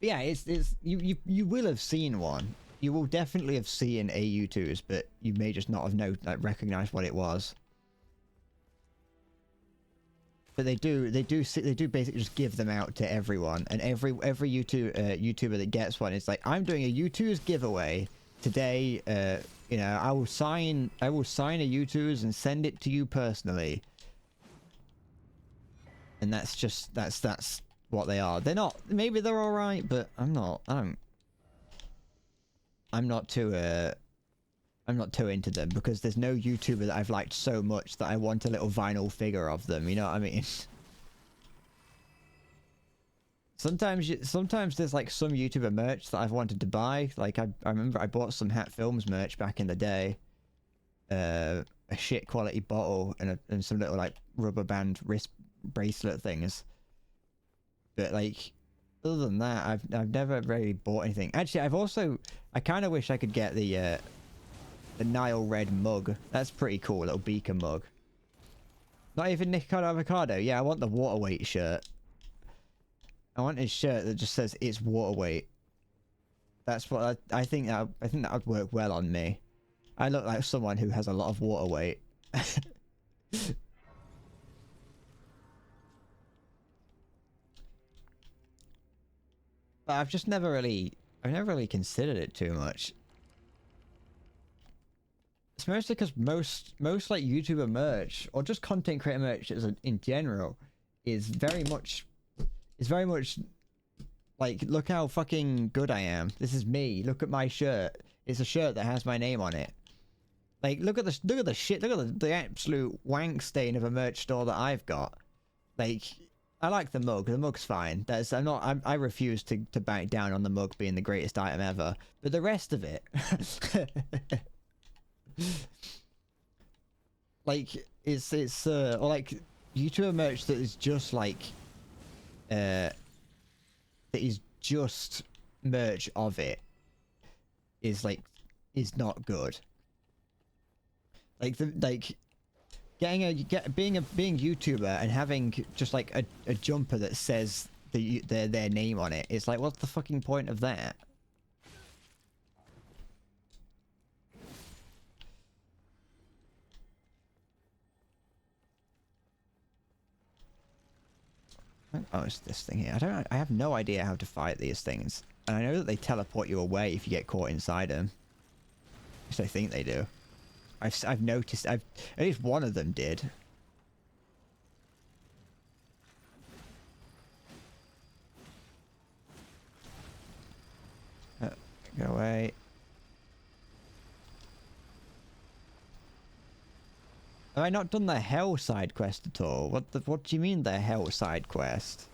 But yeah, you will have seen one. You will definitely have seen a U2's, but you may just not have recognized what it was. But they do basically just give them out to everyone, and every YouTuber that gets one, it's like, I'm doing a U2's giveaway today. You know, I will sign a U2's and send it to you personally. And that's what they are. They're not. Maybe they're all right, but I'm not too into them, because there's no YouTuber that I've liked so much that I want a little vinyl figure of them. You know what I mean? Sometimes there's like some YouTuber merch that I've wanted to buy. Like I remember I bought some Hat Films merch back in the day. A shit quality bottle and some little like rubber band wrist bracelet things. But like, other than that, I've never really bought anything. Actually, I kind of wish I could get the Nile Red mug. That's pretty cool, little beaker mug. Not even Nikocado Avocado. Yeah, I want the water weight shirt. I want his shirt that just says it's water weight. That's what I think that would work well on me. I look like someone who has a lot of water weight. But I've never really considered it too much. It's mostly because most like YouTuber merch or just content creator merch in general is very much like, look how fucking good I am. This is me. Look at my shirt. It's a shirt that has my name on it. Like, look at the shit. Look at the absolute wank stain of a merch store that I've got. Like, I like the mug. The mug's fine. I refuse to back down on the mug being the greatest item ever. But the rest of it, like, it's or like YouTuber merch that is just like, that is just merch of it is not good. Like being a YouTuber and having just like a jumper that says their name on it, it's like, what's the fucking point of that? Oh, it's this thing here. I have no idea how to fight these things. And I know that they teleport you away if you get caught inside them. At least I think they do. I've noticed, at least one of them did. Go away. Have I not done the hell side quest at all? What do you mean the hell side quest?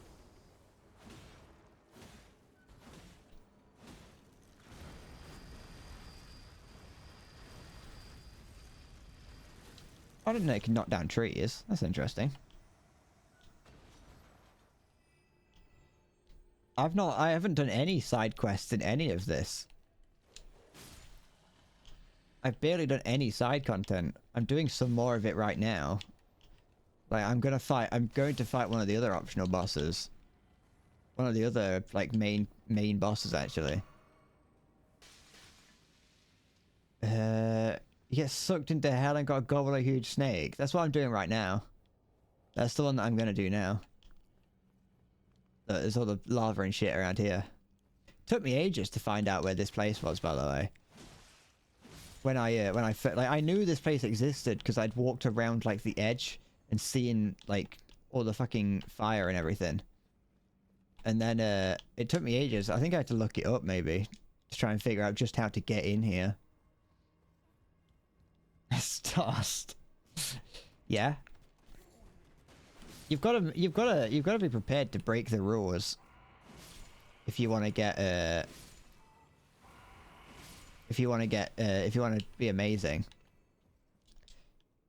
I didn't know it could knock down trees. That's interesting. I haven't done any side quests in any of this. I've barely done any side content. I'm doing some more of it right now. Like, I'm going to fight one of the other optional bosses. One of the other, like, main bosses, actually. You get sucked into hell and got to gobble a huge snake. That's what I'm doing right now. That's the one that I'm going to do now. There's all the lava and shit around here. Took me ages to find out where this place was, by the way. When I knew this place existed because I'd walked around like the edge and seen like all the fucking fire and everything. And then it took me ages. I think I had to look it up maybe to try and figure out just how to get in here. It's tossed. Yeah. You've got to be prepared to break the rules if you want to get if you want to be amazing.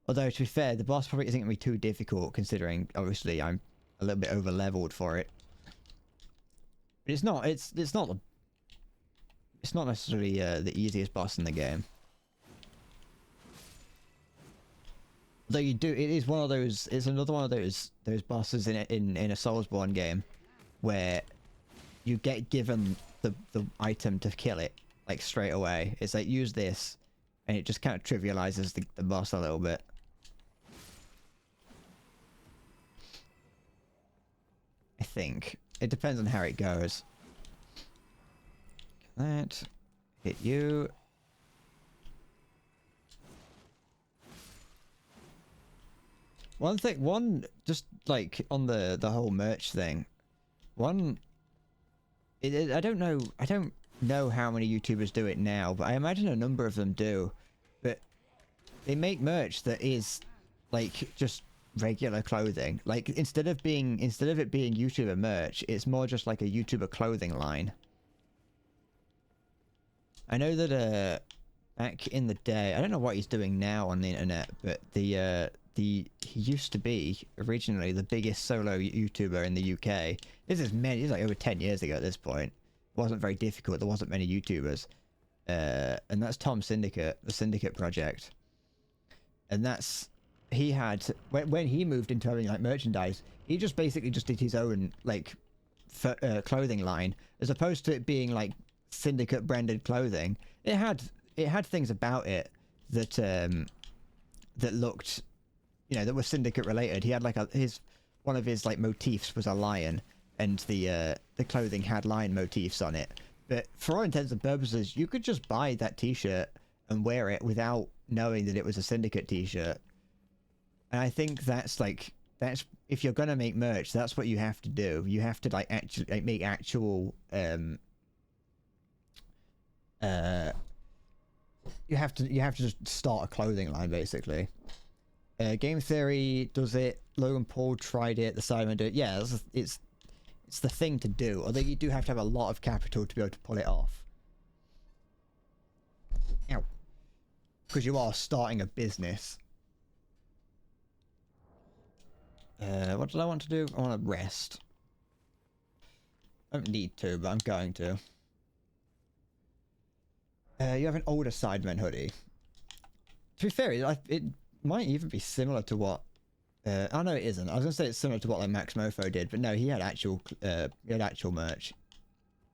Although, to be fair, the boss probably isn't going to be too difficult, considering obviously I'm a little bit over leveled for it. But it's not necessarily the easiest boss in the game. Though it is one of those. It's another one of those bosses in a Soulsborne game, where you get given the item to kill it like straight away. It's like, use this, and it just kind of trivializes the boss a little bit. think. It depends on how it goes. That. Hit you. Just like on the whole merch thing. I don't know how many YouTubers do it now, but I imagine a number of them do. But they make merch that is like just regular clothing. Like instead of it being YouTuber merch, it's more just like a YouTuber clothing line. I know that back in the day, I don't know what he's doing now on the internet, but he used to be originally the biggest solo YouTuber in the UK. This is like over 10 years ago at this point. It wasn't very difficult. There wasn't many YouTubers. And that's Tom Syndicate, the Syndicate Project. And he had, when he moved into having like merchandise, he just basically just did his own like clothing line, as opposed to it being like Syndicate branded clothing. It had things about it that that looked, that were Syndicate related. He had like one of his like motifs was a lion, and the clothing had lion motifs on it. But for all intents and purposes, you could just buy that t-shirt and wear it without knowing that it was a Syndicate t-shirt. And I think that's if you're gonna make merch, that's what you have to do. You have to like actually make actual you have to just start a clothing line basically. Game Theory does it. Logan Paul tried it. The Sidemen do it. Yeah, it's the thing to do. Although you do have to have a lot of capital to be able to pull it off. Ow. Because you are starting a business. What did I want to do? I want to rest. I don't need to, but I'm going to. You have an older Sidemen hoodie. To be fair, it might even be similar to what... oh no, it isn't. I was going to say it's similar to what like Max Mofo did, but no, he had actual merch.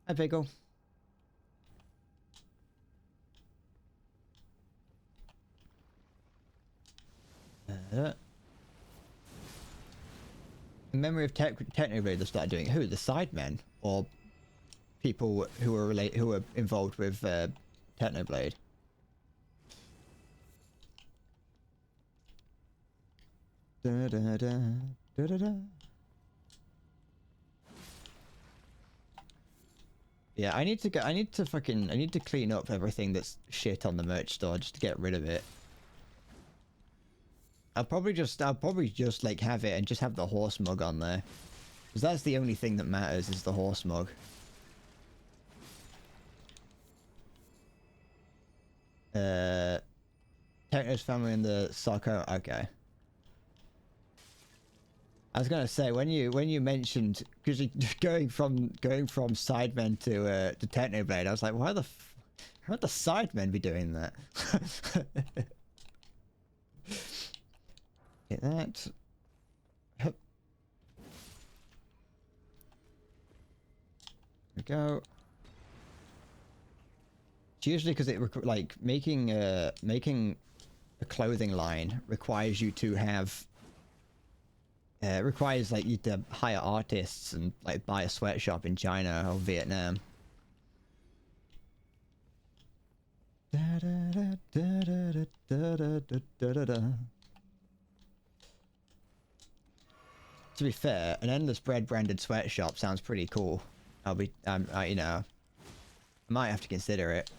Hi, Pickle. In memory of technically they started doing who? The Sidemen? Or people who were involved with Technoblade? Da, da, da, da, da, da. Yeah, I need to clean up everything that's shit on the merch store just to get rid of it. I'll probably just like have it and just have the horse mug on there. Because that's the only thing that matters, is the horse mug. Techno's family and the Sarko. Okay. I was gonna say when you mentioned, because you're going from Sidemen to Technoblade, I was like, how would the Sidemen be doing that? Get that. Hup. There we go. It's usually because it like making a clothing line requires you to have. Requires like you to hire artists and like buy a sweatshop in China or Vietnam. Da, da, da, da, da, da, da, da, da. To be fair, an Endless Bread branded sweatshop sounds pretty cool. I might have to consider it.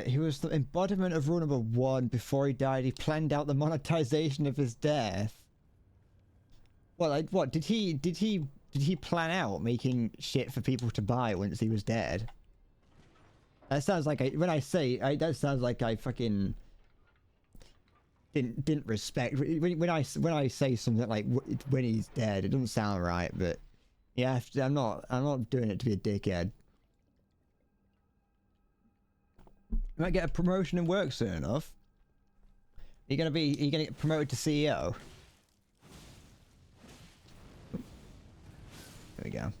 He was the embodiment of rule number 1. Before he died, he planned out the monetization of his death. Well, like, what did he plan out making shit for people to buy once he was dead? That sounds like that sounds like I fucking didn't respect when I say something like when he's dead. It doesn't sound right, but yeah, I'm not doing it to be a dickhead. You might get a promotion in work soon enough. Are you gonna get promoted to CEO? There we go.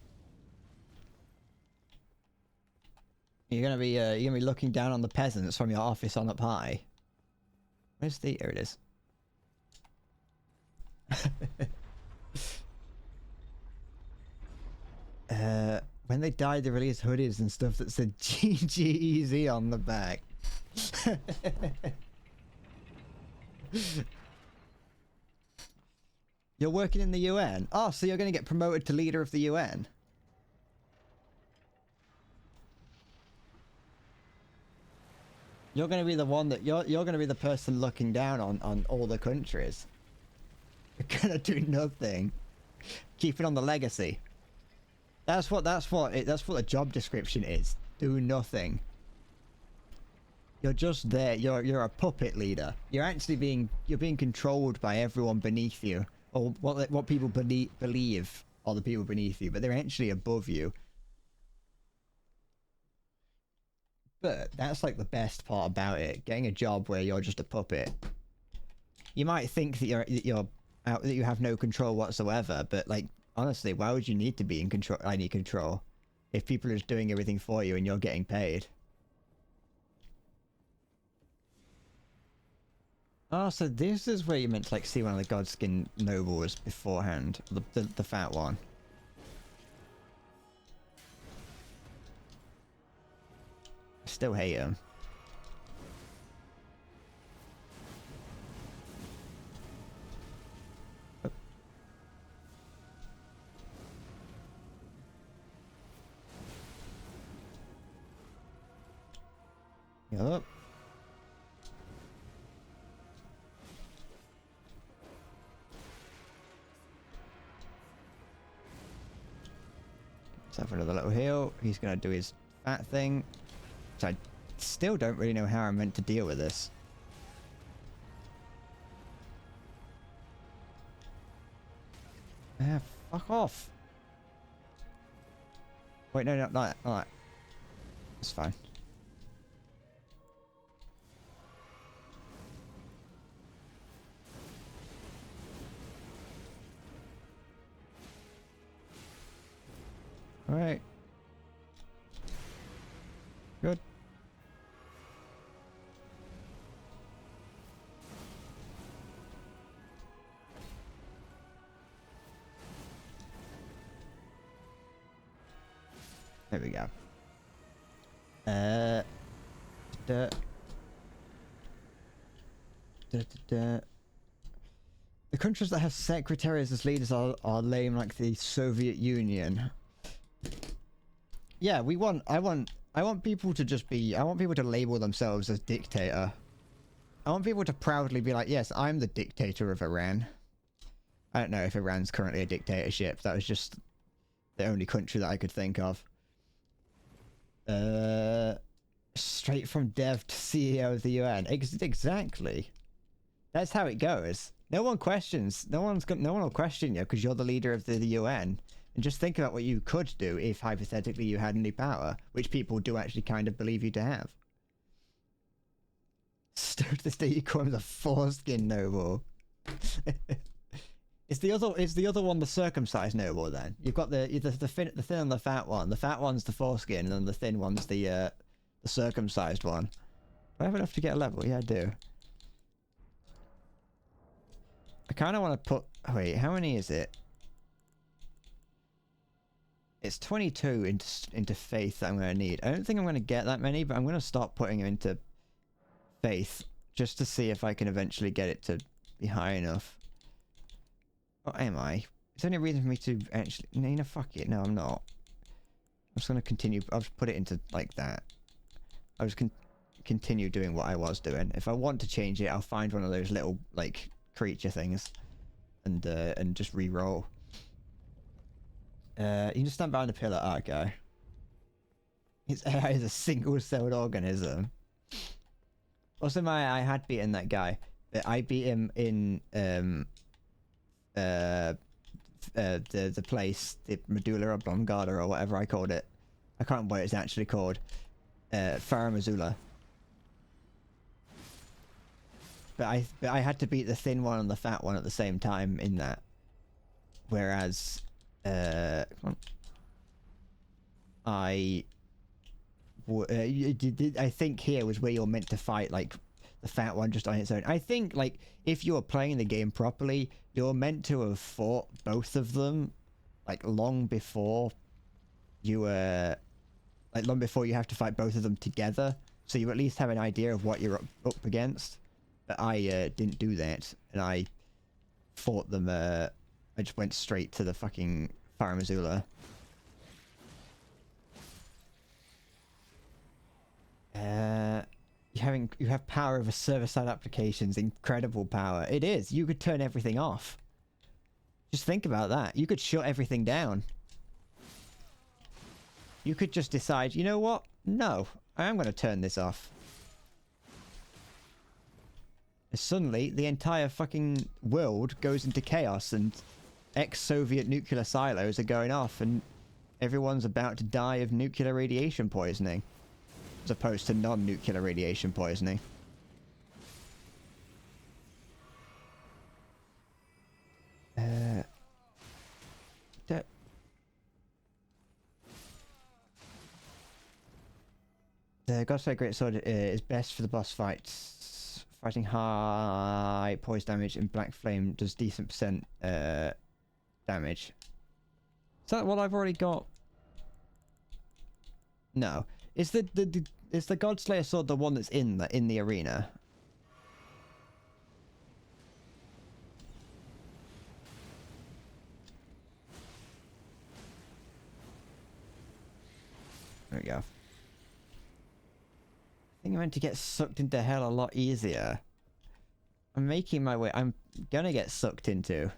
you're gonna be looking down on the peasants from your office on up high. Where's the? Here it is. When they died, they released hoodies and stuff that said GG on the back. You're working in the UN? Oh, so you're going to get promoted to leader of the UN? You're going to be the one that you're going to be the person looking down on all the countries. You're going to do nothing. Keeping on the legacy. That's what the job description is. Do nothing. You're just there. You're a puppet leader. You're actually being controlled by everyone beneath you, or what people believe are the people beneath you, but they're actually above you. But that's like the best part about it, getting a job where you're just a puppet. You might think that you're out, that you have no control whatsoever, but like honestly, why would you need to be in control? I need control if people are just doing everything for you and you're getting paid. Oh, so this is where you meant to like see one of the Godskin nobles beforehand, the fat one. I still hate him. Yup. Let's have another little heal. He's gonna do his fat thing. So I still don't really know how I'm meant to deal with this. Ah, fuck off. Wait, no, not that. Not that. It's fine. Alright. Good. There we go. The countries that have secretaries as leaders are lame, like the Soviet Union. Yeah, I want people to just be, I want people to label themselves as dictator. I want people to proudly be like, yes, I'm the dictator of Iran. I don't know if Iran's currently a dictatorship. That was just the only country that I could think of. Straight from dev to CEO of the UN. Exactly. That's how it goes. No one questions. No one will question you because you're the leader of the UN. And just think about what you could do if, hypothetically, you had any power, which people do actually kind of believe you to have. Still to this day, you call him the foreskin noble. Is the other one the circumcised noble? Then you've got the thin and the fat one. The fat one's the foreskin, and then the thin one's the circumcised one. Do I have enough to get a level? Yeah, I do. I kind of want to put. Oh, wait, how many is it? It's 22 into faith that I'm going to need. I don't think I'm going to get that many, but I'm going to start putting them into faith just to see if I can eventually get it to be high enough. What am I? Is there any reason for me to actually... No, fuck it. No, I'm not. I'm just going to continue. I'll just put it into like that. I'll just continue doing what I was doing. If I want to change it, I'll find one of those little, like, creature things and just re-roll. You can just stand behind the pillar. Oh, okay. His AI is a single-celled organism. Also, I had beaten that guy, but I beat him in the place, the medulla oblongata or whatever I called it. I can't remember what it's actually called. Farah Missoula. But I had to beat the thin one and the fat one at the same time in that. Whereas come on. I I think here was where you're meant to fight like the fat one just on its own. I think like if you were playing the game properly, you're meant to have fought both of them like long before you long before you have to fight both of them together, so you at least have an idea of what you're up against. But I didn't do that, and I fought them. I just went straight to the fucking Faramazula. You have power over server-side applications. Incredible power. It is. You could turn everything off. Just think about that. You could shut everything down. You could just decide, you know what? No, I am going to turn this off. And suddenly, the entire fucking world goes into chaos, and ex-Soviet nuclear silos are going off, and everyone's about to die of nuclear radiation poisoning. As opposed to non-nuclear radiation poisoning. The Godslave Great Sword is best for the boss fights. Fighting high poise damage and Black Flame does decent percent damage. Is that what I've already got? No. Is the Godslayer sword the one that's in the arena? There we go. I think I'm meant to get sucked into hell a lot easier. I'm making my way. I'm gonna get sucked into.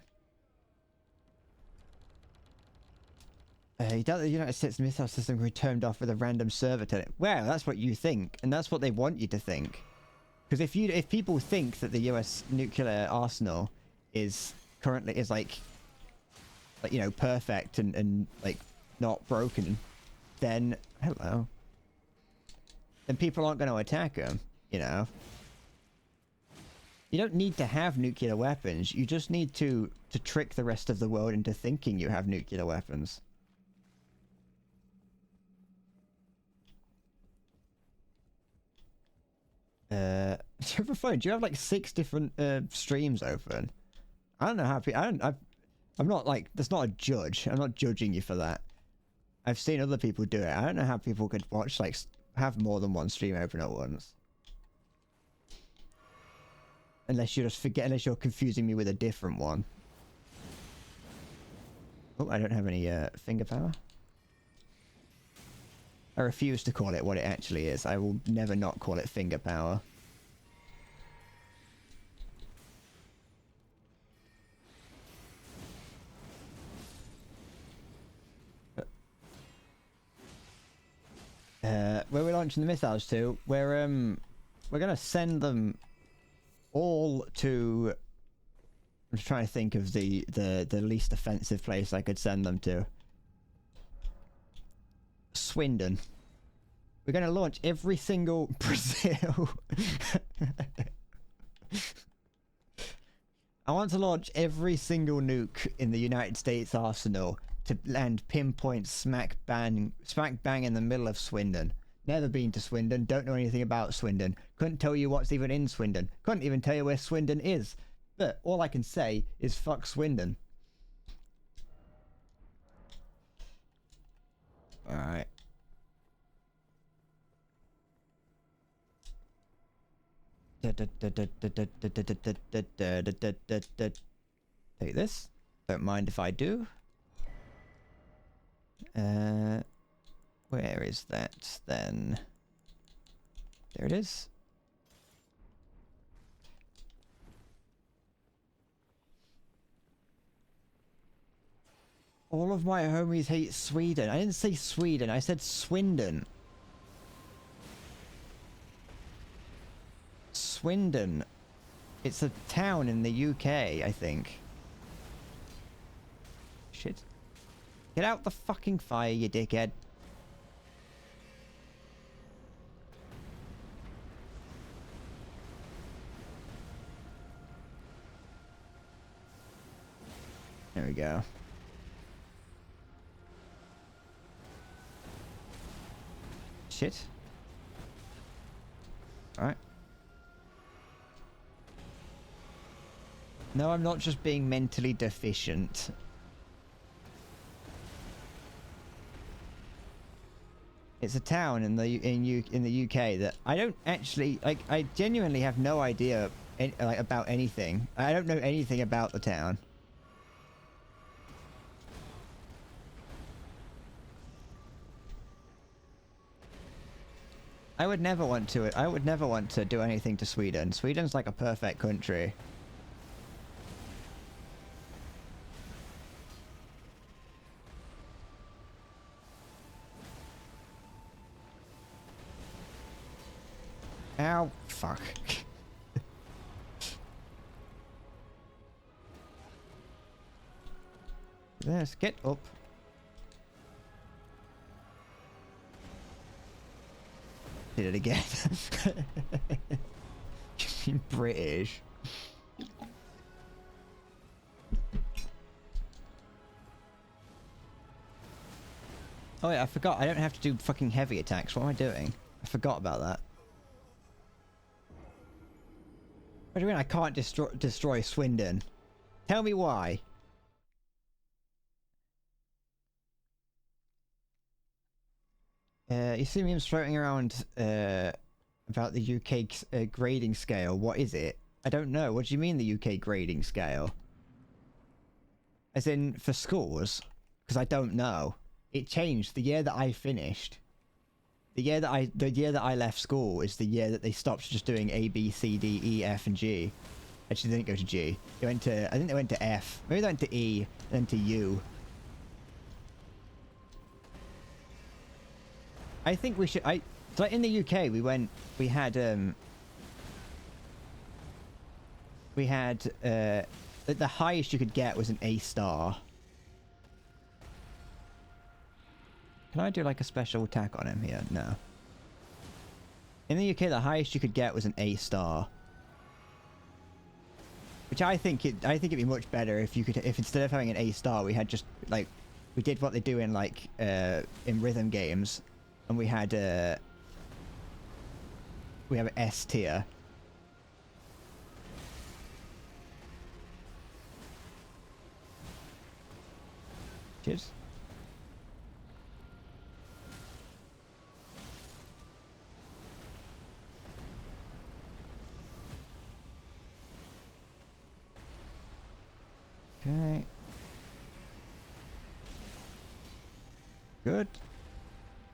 You doubt the United States missile system can be turned off with a random server telling. Well, that's what you think, and that's what they want you to think. Because if people think that the U.S. nuclear arsenal is currently like you know, perfect and like not broken, then hello. Then people aren't going to attack them. You know. You don't need to have nuclear weapons. You just need to trick the rest of the world into thinking you have nuclear weapons. Do you have a phone? Do you have like 6 different streams open? I don't know how people. I'm not like. That's not a judge. I'm not judging you for that. I've seen other people do it. I don't know how people could watch like have more than one stream open at once. Unless you just forget. Unless you're confusing me with a different one. Oh, I don't have any finger power. I refuse to call it what it actually is. I will never not call it finger power. Where we're launching the missiles to, we're gonna send them all to. I'm just trying to think of the least offensive place I could send them to. Swindon. We're going to launch every single Brazil. I want to launch every single nuke in the United States arsenal to land pinpoint smack bang in the middle of Swindon. Never been to Swindon, don't know anything about Swindon. Couldn't tell you what's even in Swindon. Couldn't even tell you where Swindon is. But all I can say is fuck Swindon. Alright. Take this. Don't mind if I do. Where is that then? There it is. All of my homies hate Sweden. I didn't say Sweden, I said Swindon. Swindon. It's a town in the UK, I think. Shit. Get out the fucking fire, you dickhead. There we go. Shit. Alright. No, I'm not just being mentally deficient. It's a town in the UK that I don't actually like. I genuinely have no idea like about anything. I don't know anything about the town. I would never want to. I would never want to do anything to Sweden. Sweden's like a perfect country. Ow, fuck. Let's get up. Did it again. You mean British? Oh yeah, I forgot. I don't have to do fucking heavy attacks. What am I doing? I forgot about that. What do you mean I can't destroy Swindon? Tell me why. You see memes floating around about the UK grading scale. What is it? I don't know. What do you mean the UK grading scale? As in for scores? Because I don't know. It changed the year that I finished. The year that I left school is the year that they stopped just doing A, B, C, D, E, F, and G. Actually, they didn't go to G. They went to, I think they went to F. Maybe they went to E, then to U. I think we should, so in the UK, we had, the highest you could get was an A star. Can I do like a special attack on him here? No. In the UK, the highest you could get was an A star. Which I think it'd be much better if you could, if instead of having an A star, we had just like, we did what they do in like, in rhythm games. And we have an S tier. Cheers. Okay. Good.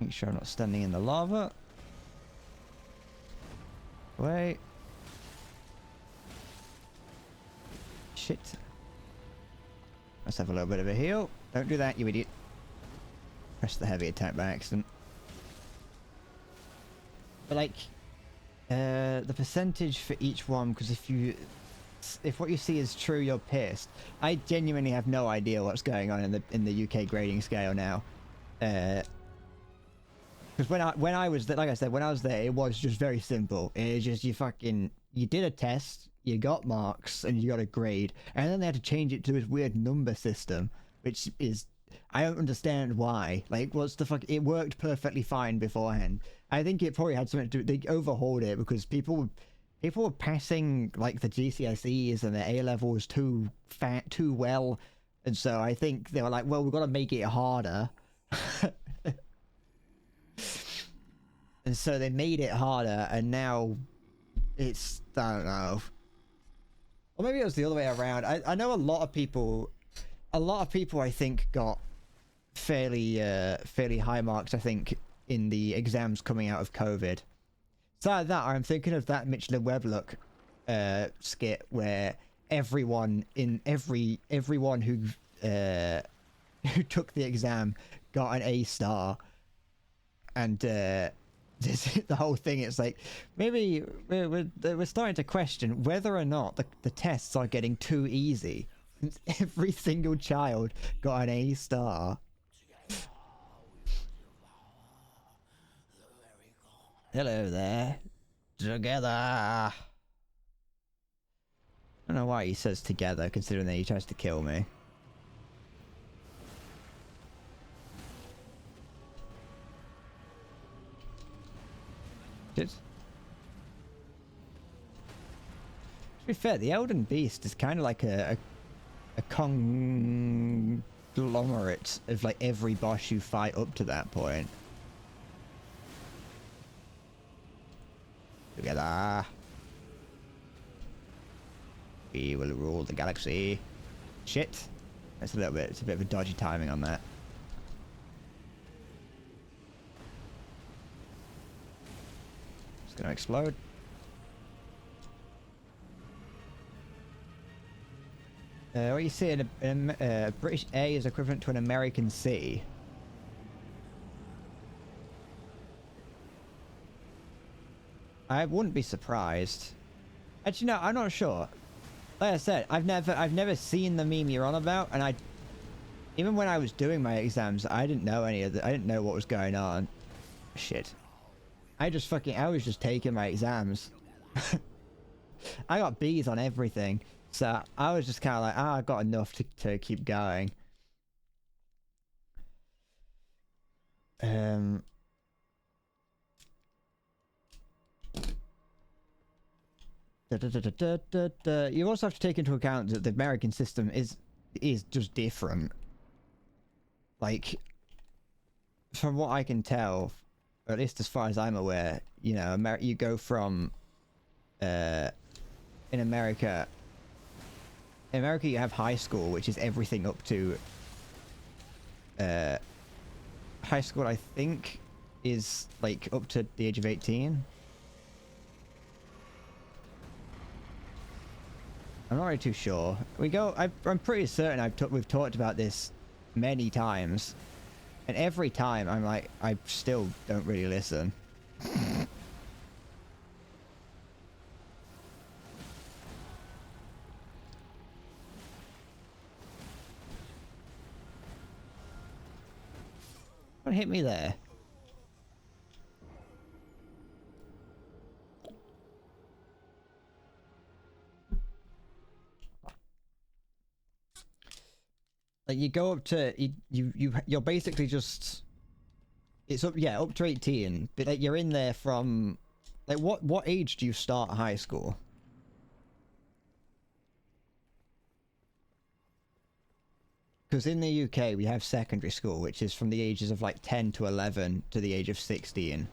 Make sure I'm not standing in the lava. Wait. Shit. Let's have a little bit of a heal. Don't do that, you idiot. Press the heavy attack by accident. But like, the percentage for each one, because if what you see is true, you're pissed. I genuinely have no idea what's going on in the UK grading scale now. Because when I was there, like I said, when I was there, it was just very simple. It was just you did a test, you got marks, and you got a grade, and then they had to change it to this weird number system, which is, I don't understand why. Like, what's the fuck? It worked perfectly fine beforehand. I think it probably had something to do. They overhauled it because people were passing like the GCSEs and the A levels too well, and so I think they were like, well, we've got to make it harder. And so they made it harder, and now it's, I don't know. Or maybe it was the other way around. I know a lot of people I think got fairly high marks, I think, in the exams coming out of COVID. So like that, I'm thinking of that Michelin Web look skit where everyone who took the exam got an A star, and the whole thing, it's like, maybe we're starting to question whether or not the tests are getting too easy. Every single child got an A star. Hello there. Together. I don't know why he says together, considering that he tries to kill me. Good. To be fair, the Elden Beast is kind of like a conglomerate of like every boss you fight up to that point. Together, we will rule the galaxy. Shit. That's a little bit, it's a bit of a dodgy timing on that. It's gonna explode. What you see in a British A is equivalent to an American C. I wouldn't be surprised. Actually, no, I'm not sure. Like I said, I've never seen the meme you're on about, and even when I was doing my exams, I didn't know any of I didn't know what was going on. Shit. I was just taking my exams. I got B's on everything, so I was just kind of like, I got enough to keep going. You also have to take into account that the American system is just different. Like, from what I can tell, or at least as far as I'm aware, you know, you go from in America you have high school, which is everything up to high school, I think, is like up to the age of 18. I'm not really too sure. I'm pretty certain we've talked about this many times, and every time I'm like, I still don't really listen. What hit me there? Like, you go up to you're basically just, it's up to 18, but like you're in there from like what age do you start high school? Because in the UK we have secondary school, which is from the ages of like 10 to 11 to the age of 16,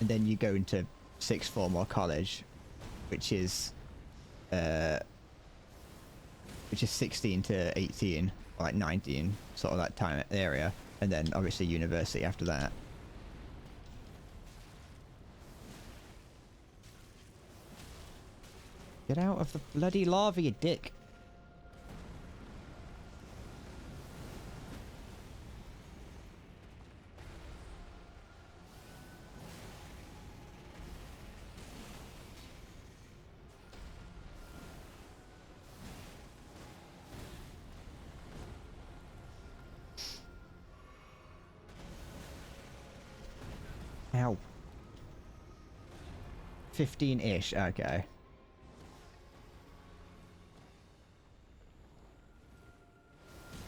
and then you go into sixth form or college, which is 16 to 18, or like 19, sort of that time area, and then obviously university after that. Get out of the bloody lava, you dick. Ow. 15-ish, okay.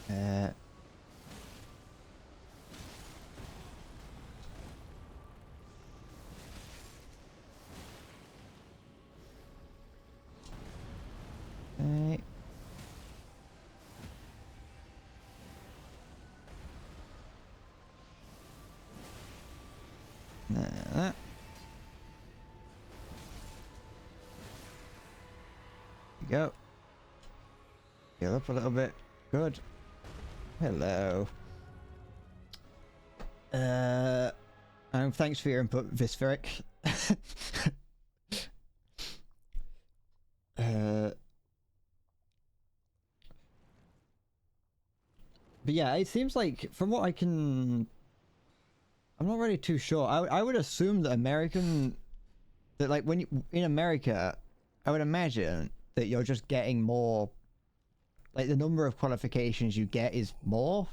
Okay. Go. Heal up a little bit. Good. Hello. And thanks for your input, Visferic. But yeah, it seems like, from what I'm not really too sure. I would assume that like when in America, I would imagine that you're just getting more, like the number of qualifications you get is more,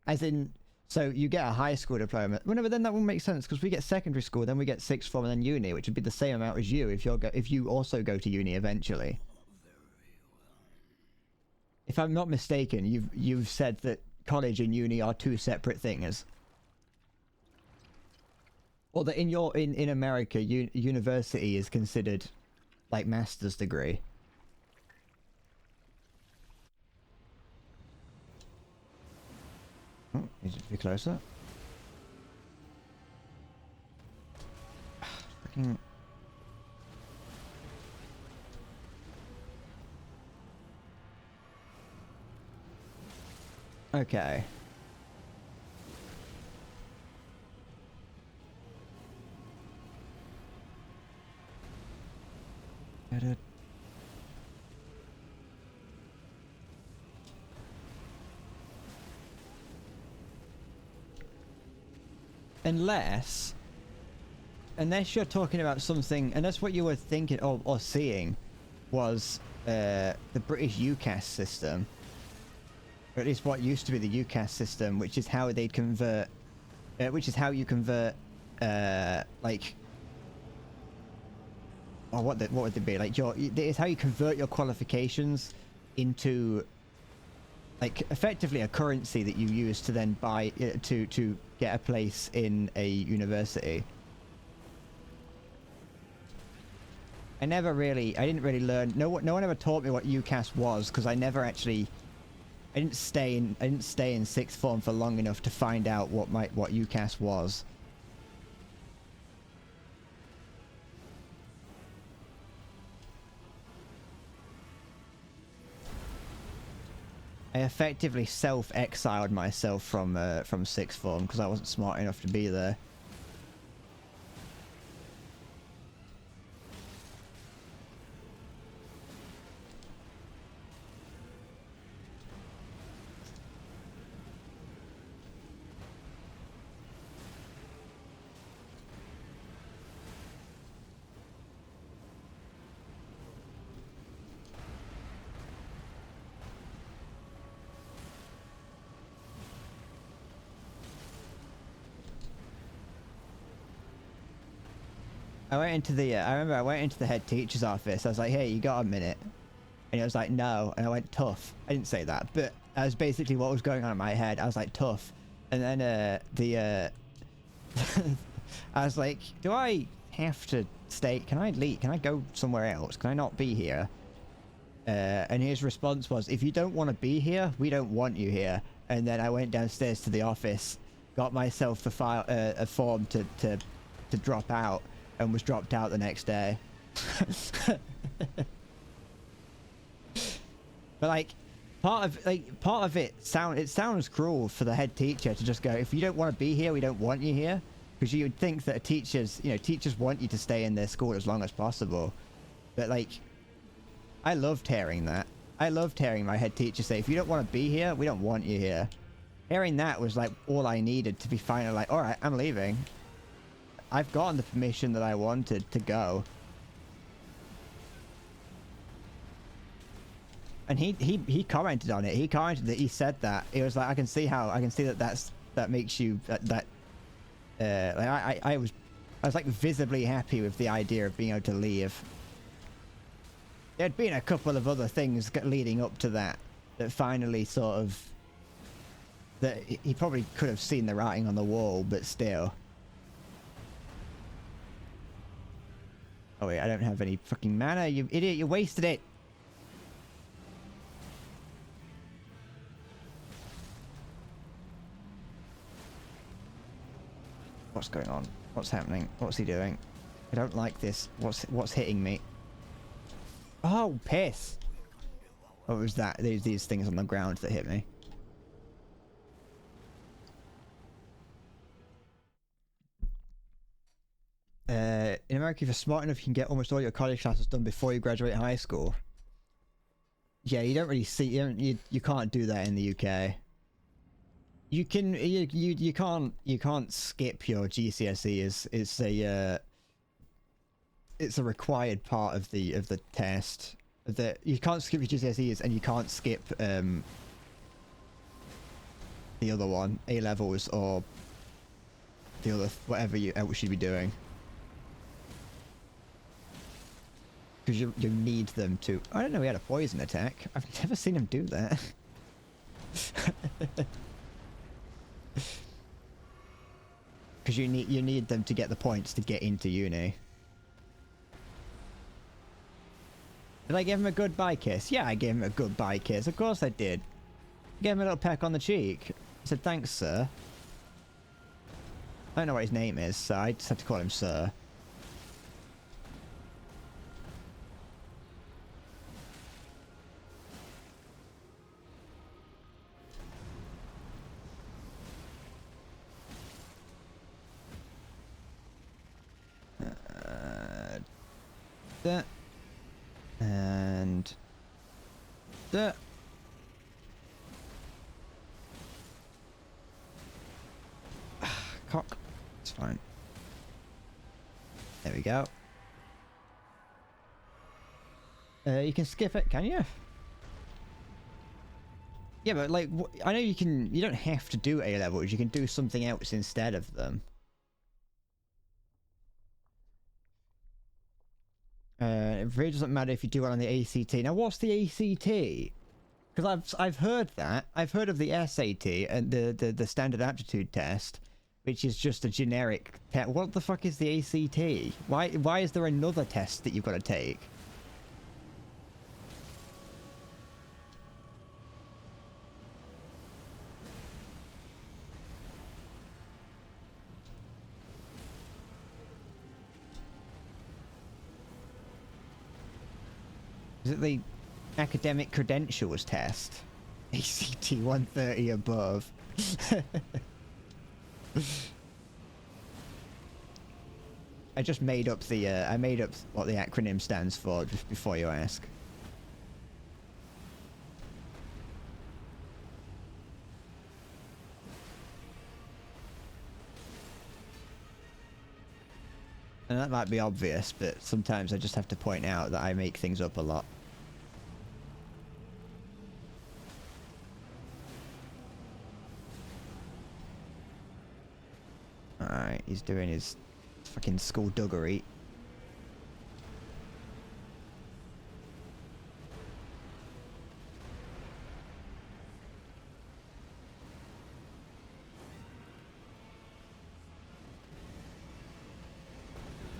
as in, so you get a high school diploma. Well, no, but then that wouldn't make sense, because we get secondary school, then we get sixth form, and then uni, which would be the same amount as you if you also go to uni eventually. If I'm not mistaken, you've said that college and uni are two separate things. Or that in America, university is considered like master's degree. Oh, need to be closer. Freaking. Okay. Edit. Unless you're talking about something, unless what you were thinking or seeing was the British UCAS system, or at least what used to be the UCAS system, which is how they'd convert, which is how you convert, like, or what would they be? Like it's how you convert your qualifications into, like, effectively a currency that you use to then buy to get a place in a university. I didn't really learn. No one ever taught me what UCAS was, because I didn't stay in sixth form for long enough to find out what UCAS was. I effectively self-exiled myself from sixth form because I wasn't smart enough to be there. I went into the, I remember I went into the head teacher's office. I was like, hey, you got a minute? And he was like, no. And I went, tough. I didn't say that, but that was basically what was going on in my head. I was like, tough. And then I was like, do I have to stay? Can I leave? Can I go somewhere else? Can I not be here? And his response was, if you don't want to be here, we don't want you here. And then I went downstairs to the office, got myself a form to drop out, and was dropped out the next day. But like, part of it sounds cruel for the head teacher to just go, if you don't want to be here, we don't want you here, because you would think that teachers want you to stay in their school as long as possible. But like, I loved hearing that. I loved hearing my head teacher say, if you don't want to be here, we don't want you here. Hearing that was like all I needed to be finally like, all right, I'm leaving. I've gotten the permission that I wanted to go. And he commented on it. He commented that he said that. It was like, I can see that makes you like I was like visibly happy with the idea of being able to leave. There'd been a couple of other things leading up to that finally sort of, that he probably could have seen the writing on the wall, but still. Oh wait, I don't have any fucking mana, you idiot, you wasted it! What's going on? What's happening? What's he doing? I don't like this. What's hitting me? Oh, piss! What was that? These things on the ground that hit me. In America, if you're smart enough, you can get almost all your college classes done before you graduate high school. Yeah, you don't really see, you can't do that in the UK. You can, you can't skip your GCSE. It's a required part of the test. That you can't skip your GCSEs, and you can't skip the other one, A levels, or the other whatever else you'd be doing. Because you need them to. I don't know. He had a poison attack. I've never seen him do that. Because you need them to get the points to get into uni. Did I give him a goodbye kiss? Yeah, I gave him a goodbye kiss. Of course I did. Gave him a little peck on the cheek. I said, thanks, sir. I don't know what his name is, so I just have to call him sir. That. And... that. Cock. It's fine. There we go. You can skip it, can you? Yeah, but like, I know you can. You don't have to do A levels. You can do something else instead of them. It really doesn't matter if you do it on the ACT. Now, what's the ACT? Because I've heard that. I've heard of the SAT and the standard aptitude test, which is just a generic test. What the fuck is the ACT? Why is there another test that you've got to take? Is it the academic credentials test? ACT 130 above. I just made up the I made up what the acronym stands for just before you ask. And that might be obvious, but sometimes I just have to point out that I make things up a lot. Alright, he's doing his fucking skullduggery.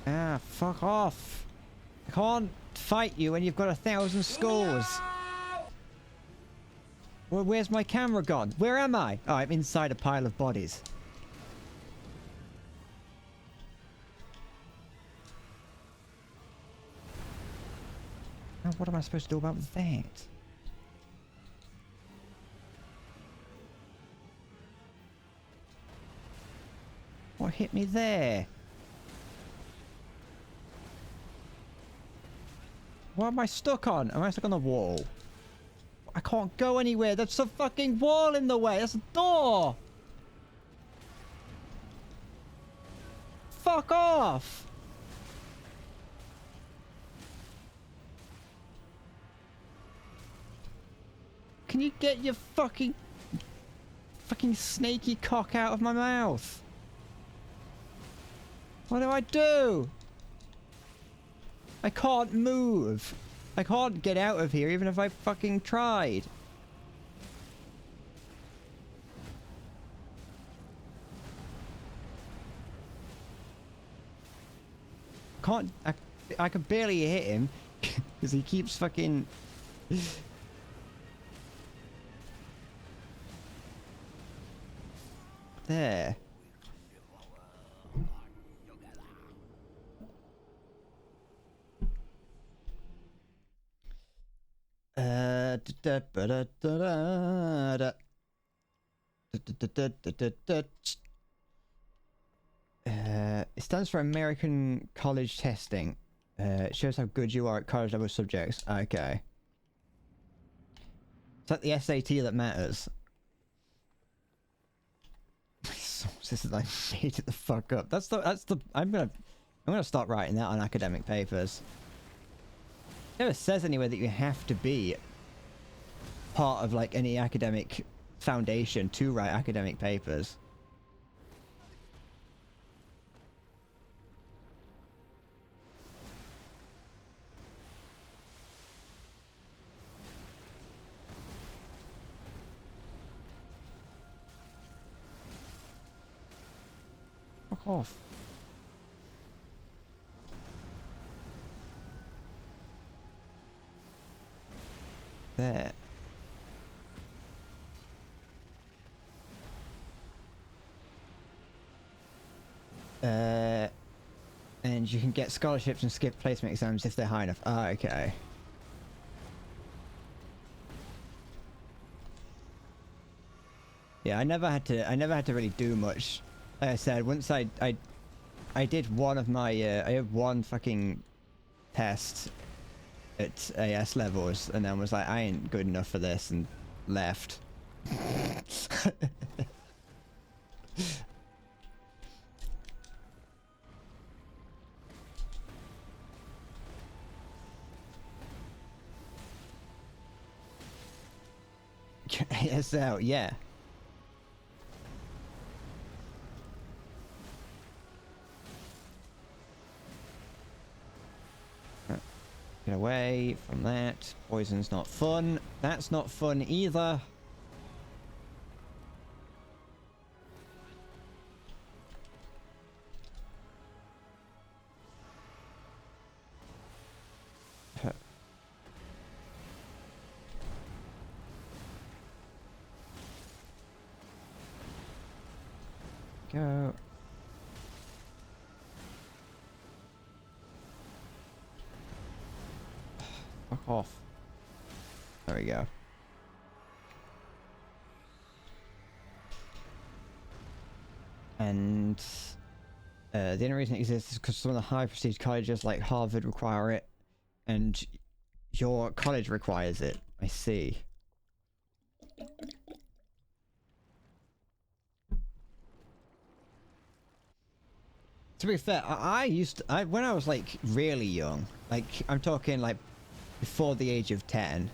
Ah, fuck off. I can't fight you when you've got 1,000 skulls. Well, where's my camera gone? Where am I? Oh, I'm inside a pile of bodies. Now, what am I supposed to do about that? What hit me there? What am I stuck on? Am I stuck on the wall? I can't go anywhere. That's a fucking wall in the way. That's a door. Fuck off. Can you get your fucking snaky cock out of my mouth? What do I do? I can't move. I can't get out of here even if I fucking tried. I could barely hit him because he keeps fucking... There. It stands for American College Testing. It shows how good you are at college level subjects. Okay. It's like the SAT that matters. This is like made it the fuck up. I'm gonna start writing that on academic papers. It never says anywhere that you have to be part of like any academic foundation to write academic papers. Fuck off. there. And you can get scholarships and skip placement exams if they're high enough. Ah, okay. Yeah, I never had to really do much. Like I said, once I did one of my I had one fucking test at AS levels, and then was like, I ain't good enough for this, and left. ASL, yeah. Get away from that. Poison's not fun. That's not fun either. Go. Fuck off. There we go. And the only reason it exists is because some of the high prestige colleges like Harvard require it, and your college requires it. I see. To be fair, when I was like really young, like I'm talking like before the age of 10,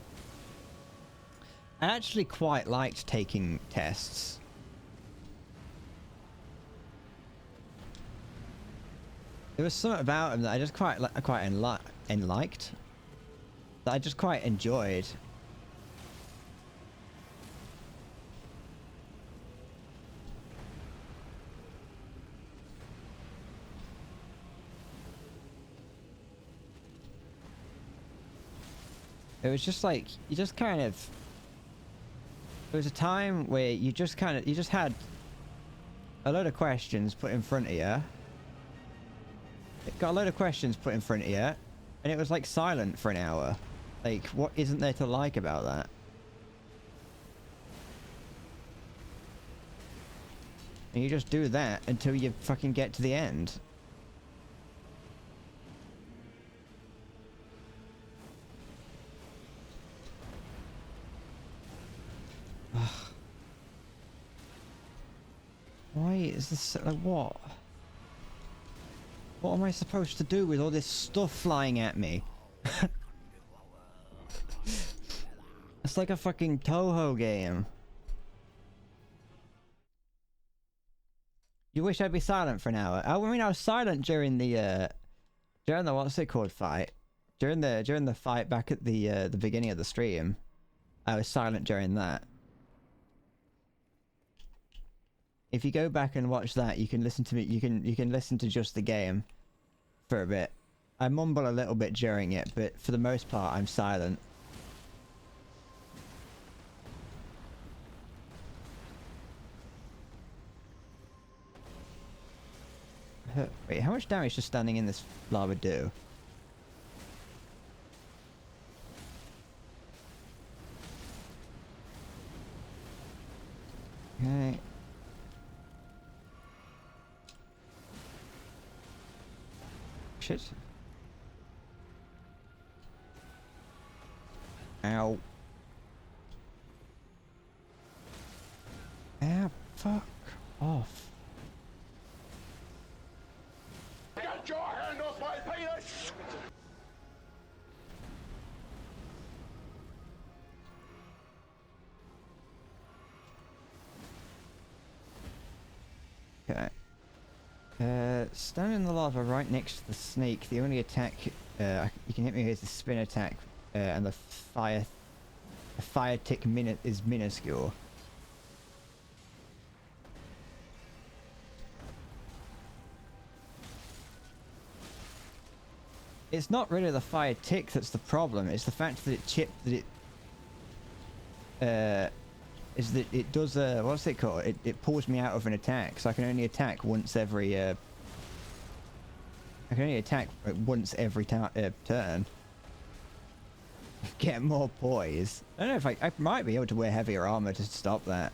I actually quite liked taking tests. There was something about them that I just quite liked. That I just quite enjoyed. It was just like, you just kind of... There was a time where you just had a load of questions put in front of you. It got a load of questions put in front of you, and it was like silent for an hour. Like, what isn't there to like about that? And you just do that until you fucking get to the end. Why is this like what? What am I supposed to do with all this stuff flying at me? It's like a fucking Toho game. You wish I'd be silent for an hour. I mean, I was silent during the what's it called fight. During the fight back at the beginning of the stream. I was silent during that. If you go back and watch that, you can listen to me. You can listen to just the game for a bit. I mumble a little bit during it, but for the most part, I'm silent. Wait, how much damage does standing in this lava do? Okay. Shit. Ow. Ah, fuck off.
Get your hand off my penis!
Okay. Stand in the lava right next to the snake. The only attack you can hit me with is the spin attack, and the fire tick is minuscule. It's not really the fire tick that's the problem. It's the fact that it is that it does what's it called? It pulls me out of an attack, so I can only attack once every turn. Get more poise. I don't know if I might be able to wear heavier armor to stop that.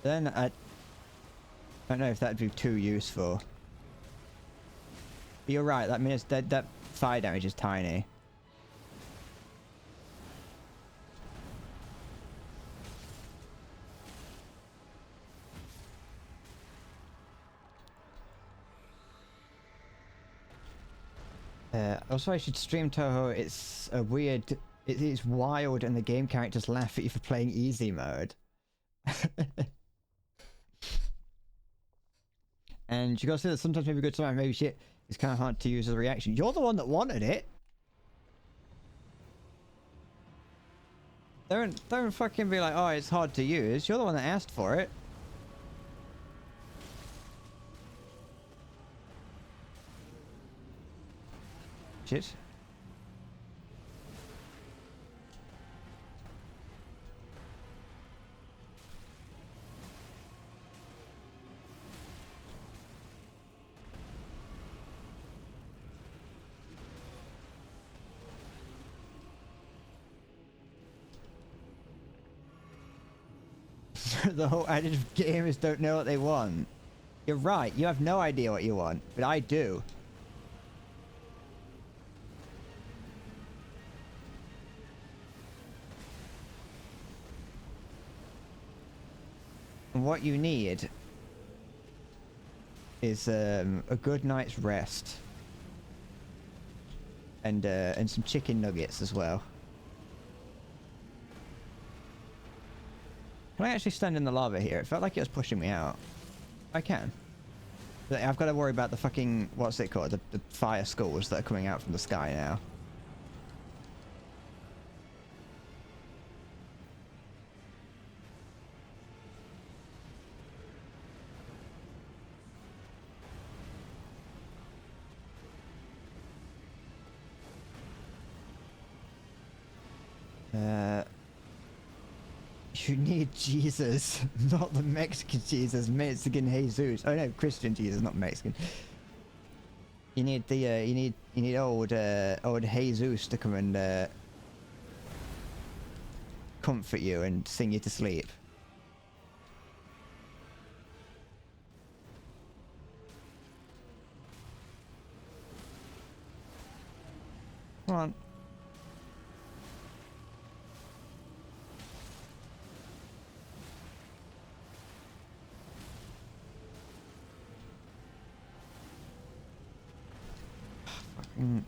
Then I don't know if that'd be too useful. But you're right. That means that fire damage is tiny. Also, I should stream Toho. It's a weird. It's wild, and the game characters laugh at you for playing easy mode. And you gotta say that sometimes maybe good, sometimes maybe shit. It's kind of hard to use as a reaction. You're the one that wanted it. Don't fucking be like, oh, it's hard to use. You're the one that asked for it. Shit. The whole adage of gamers don't know what they want. You're right, you have no idea what you want, but I do. And what you need is a good night's rest. And some chicken nuggets as well. Can I actually stand in the lava here? It felt like it was pushing me out. I can. But I've got to worry about the fucking... what's it called? The fire skulls that are coming out from the sky now. You need Jesus, not the Mexican Jesus, Mexican Jesus. Oh no, Christian Jesus, not Mexican. You need the you need old Jesus to come and comfort you and sing you to sleep. Come on. Mm.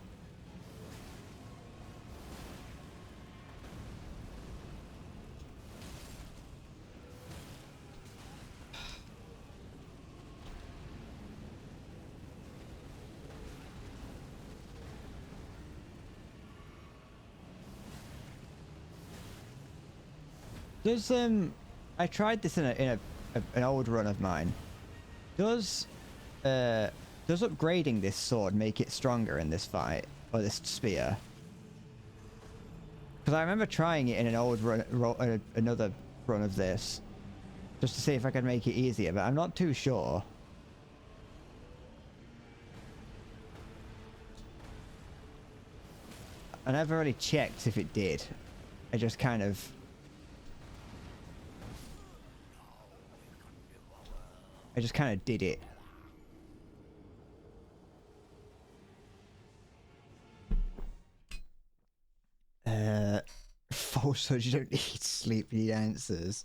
Does I tried this in an old run of mine. Does upgrading this sword make it stronger in this fight, or this spear? Because I remember trying it in an old run, another run of this, just to see if I could make it easier, but I'm not too sure. I never really checked if it did. I just kind of... did it. Falsehood, you don't need sleep, you need answers.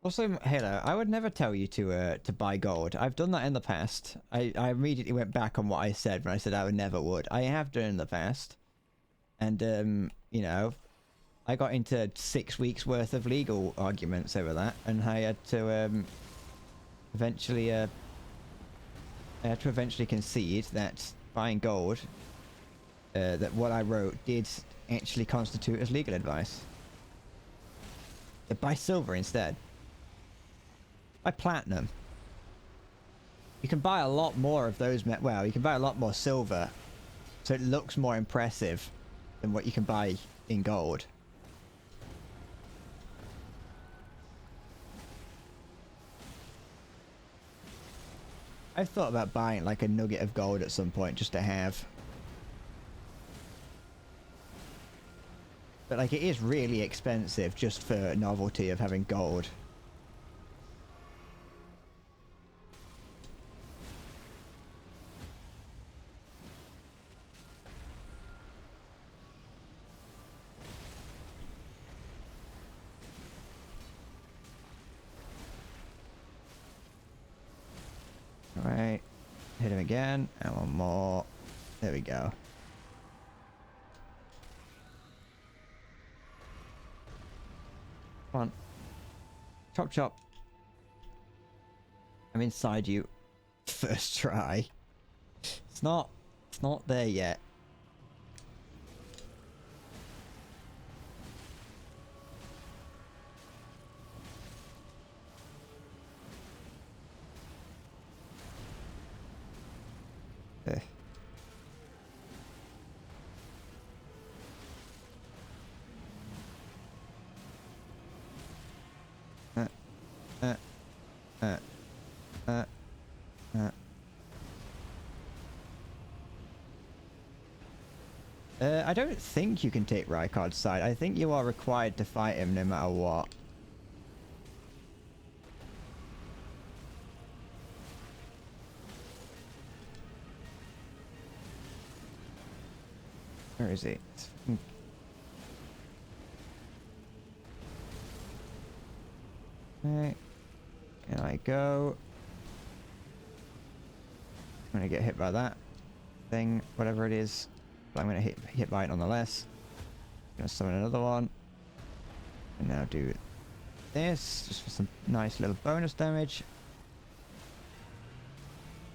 Also, Halo, I would never tell you to buy gold. I've done that in the past. I immediately went back on what I said when I said I would never would. I have done in the past. And, you know, I got into 6 weeks worth of legal arguments over that, and I had to eventually concede that buying gold, that what I wrote did actually constitute as legal advice. Buy silver instead. Buy platinum. You can buy a lot more of those. Well, you can buy a lot more silver So it looks more impressive than what you can buy in gold. I've thought about buying like a nugget of gold at some point just to have. But like it is really expensive just for novelty of having gold. Alright. Hit him again. And one more. There we go. Come on. Chop chop. I'm inside you. First try. It's not there yet. Eh. Uh, uh, uh, uh, uh. I don't think you can take Rykard's side. I think you are required to fight him no matter what. Where is it? Okay. Here I go. I'm gonna get hit by that thing, whatever it is. But I'm gonna hit by it nonetheless. Gonna summon another one. And now do this, just for some nice little bonus damage.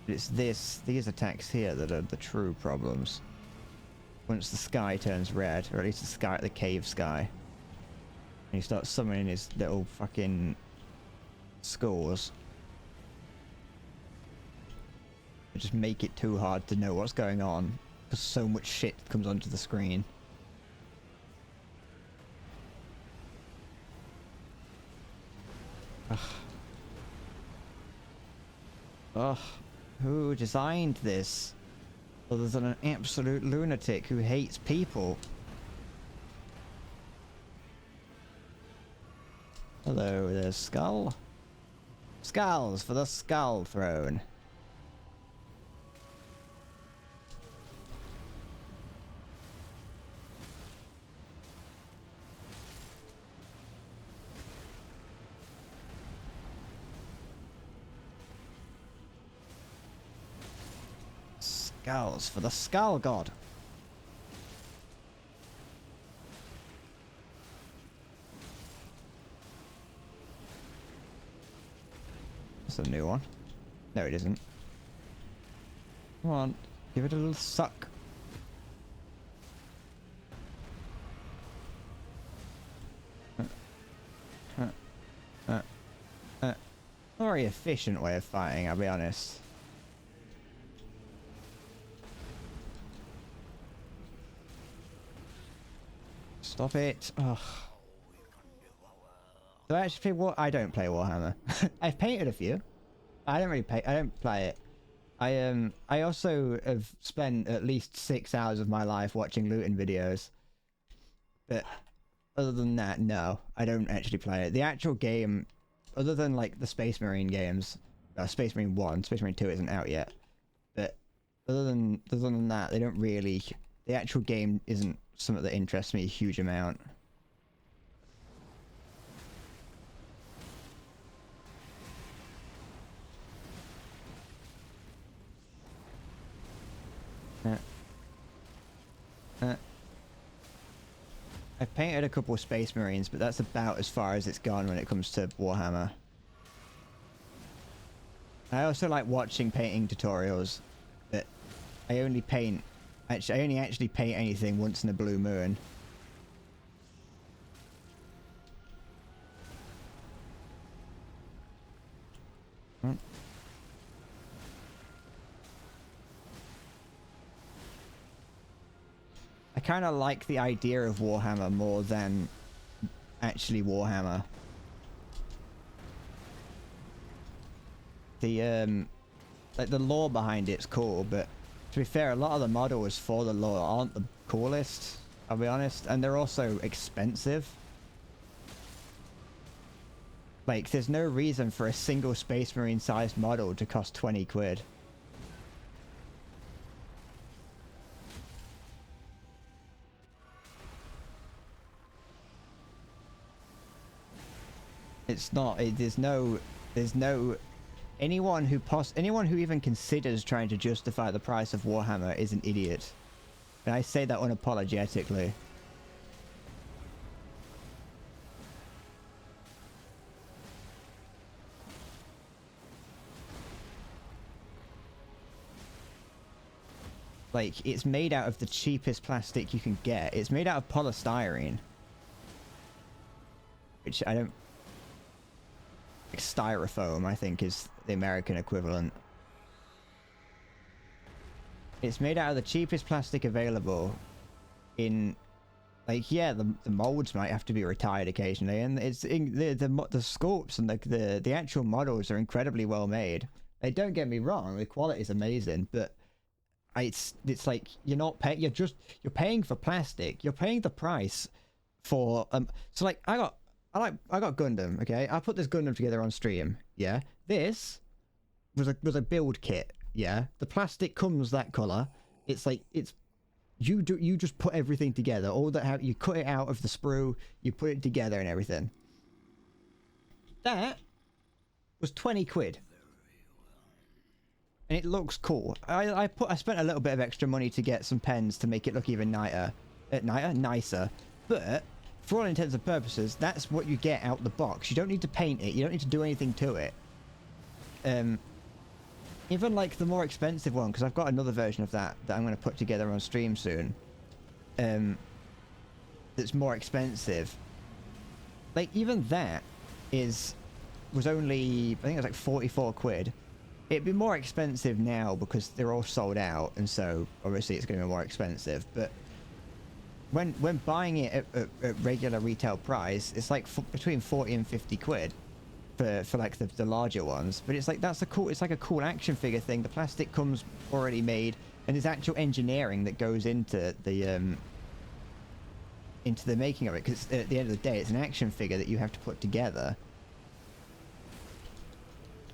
But it's these attacks here that are the true problems. Once the sky turns red, or at least the cave sky, and you start summoning his little fucking scores, it just make it too hard to know what's going on, because so much shit comes onto the screen. Ugh. Ugh. Who designed this? Other than an absolute lunatic who hates people. Hello there, Skull. Skulls for the Skull Throne. Skulls for the Skull God. That's a new one. No, it isn't. Come on, give it a little suck. Very efficient way of fighting, I'll be honest. Stop it. Ugh. Do I actually play I don't play Warhammer. I've painted a few. I don't play it. I also have spent at least 6 hours of my life watching looting videos. But other than that, no. I don't actually play it. The actual game, other than like the Space Marine games, Space Marine 1, Space Marine 2 isn't out yet. But other than that, they don't really, the actual game isn't something that interests me a huge amount. I've painted a couple of Space Marines, but that's about as far as it's gone when it comes to Warhammer. I also like watching painting tutorials, but I only actually paint anything once in a blue moon. I kind of like the idea of Warhammer more than actually Warhammer. The like the lore behind it's cool, but to be fair, a lot of the models for the lore aren't the coolest, I'll be honest, and they're also expensive. Like, there's no reason for a single Space Marine sized model to cost 20 quid. It's not, there's no, anyone who even considers trying to justify the price of Warhammer is an idiot. And I say that unapologetically. Like, it's made out of the cheapest plastic you can get. It's made out of polystyrene. Which I don't... Like, styrofoam, I think, is the American equivalent. It's made out of the cheapest plastic available in... Like, yeah, the molds might have to be retired occasionally, and it's in the sculpts and the actual models are incredibly well made. Like, don't get me wrong, the quality is amazing, but it's like you're not paying. You're paying for plastic. You're paying the price for So like I got Gundam. Okay, I put this Gundam together on stream. Yeah, this was a build kit. Yeah, the plastic comes that color. It's like you just put everything together. All that you cut it out of the sprue. You put it together and everything. That was 20 quid. And it looks cool. I spent a little bit of extra money to get some pens to make it look even nicer. But for all intents and purposes, that's what you get out the box. You don't need to paint it. You don't need to do anything to it. Even like the more expensive one, because I've got another version of that I'm going to put together on stream soon. That's more expensive. Like even that was only, I think it was like 44 quid. It'd be more expensive now because they're all sold out, and so obviously it's going to be more expensive. But when buying it at regular retail price, it's like between 40 and 50 quid for like the larger ones. But it's like it's like a cool action figure thing. The plastic comes already made, and there's actual engineering that goes into the making of it. Because at the end of the day, it's an action figure that you have to put together.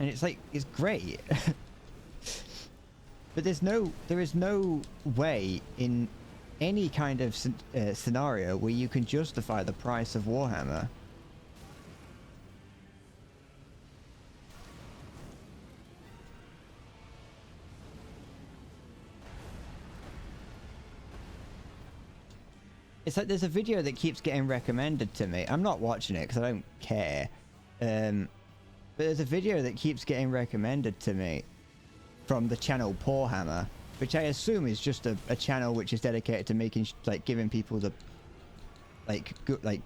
And it's like, it's great. But there is no way in any kind of scenario where you can justify the price of Warhammer. It's like there's a video that keeps getting recommended to me. I'm not watching it because I don't care. But there's a video that keeps getting recommended to me from the channel Poorhammer, which I assume is just a channel which is dedicated to making like giving people the good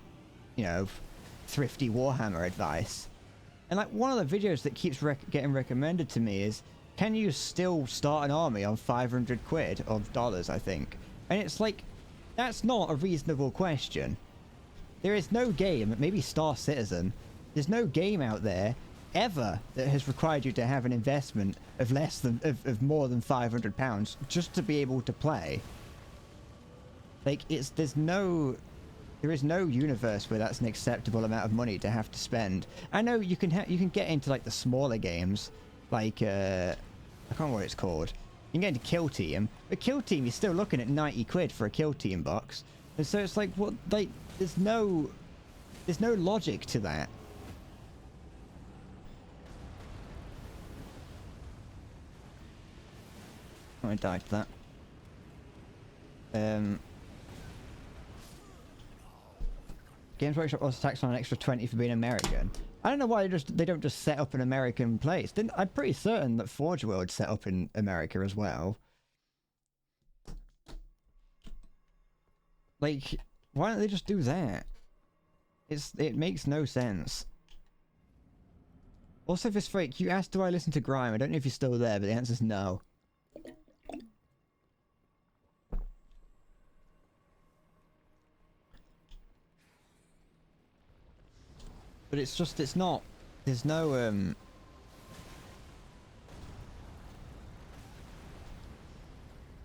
thrifty Warhammer advice. And like one of the videos that keeps getting recommended to me is, can you still start an army on 500 quid of dollars, I think? And it's like, that's not a reasonable question. There is no game, maybe Star Citizen, there's no game out there ever that has required you to have an investment of more than £500 just to be able to play. Like there is no universe where that's an acceptable amount of money to have to spend. I know you can get into like the smaller games, like I can't remember what it's called. You can get into Kill Team, but Kill Team you're still looking at 90 quid for a Kill Team box, and so it's like, what, like there's no logic to that. I died to that. Games Workshop also taxed on an extra 20 for being American. I don't know why they don't just set up an American place. I'm pretty certain that Forge World set up in America as well. Like, why don't they just do that? It makes no sense. Also, this freak, you asked, do I listen to grime? I don't know if you're still there, but the answer's no. But it's just, it's not, there's no,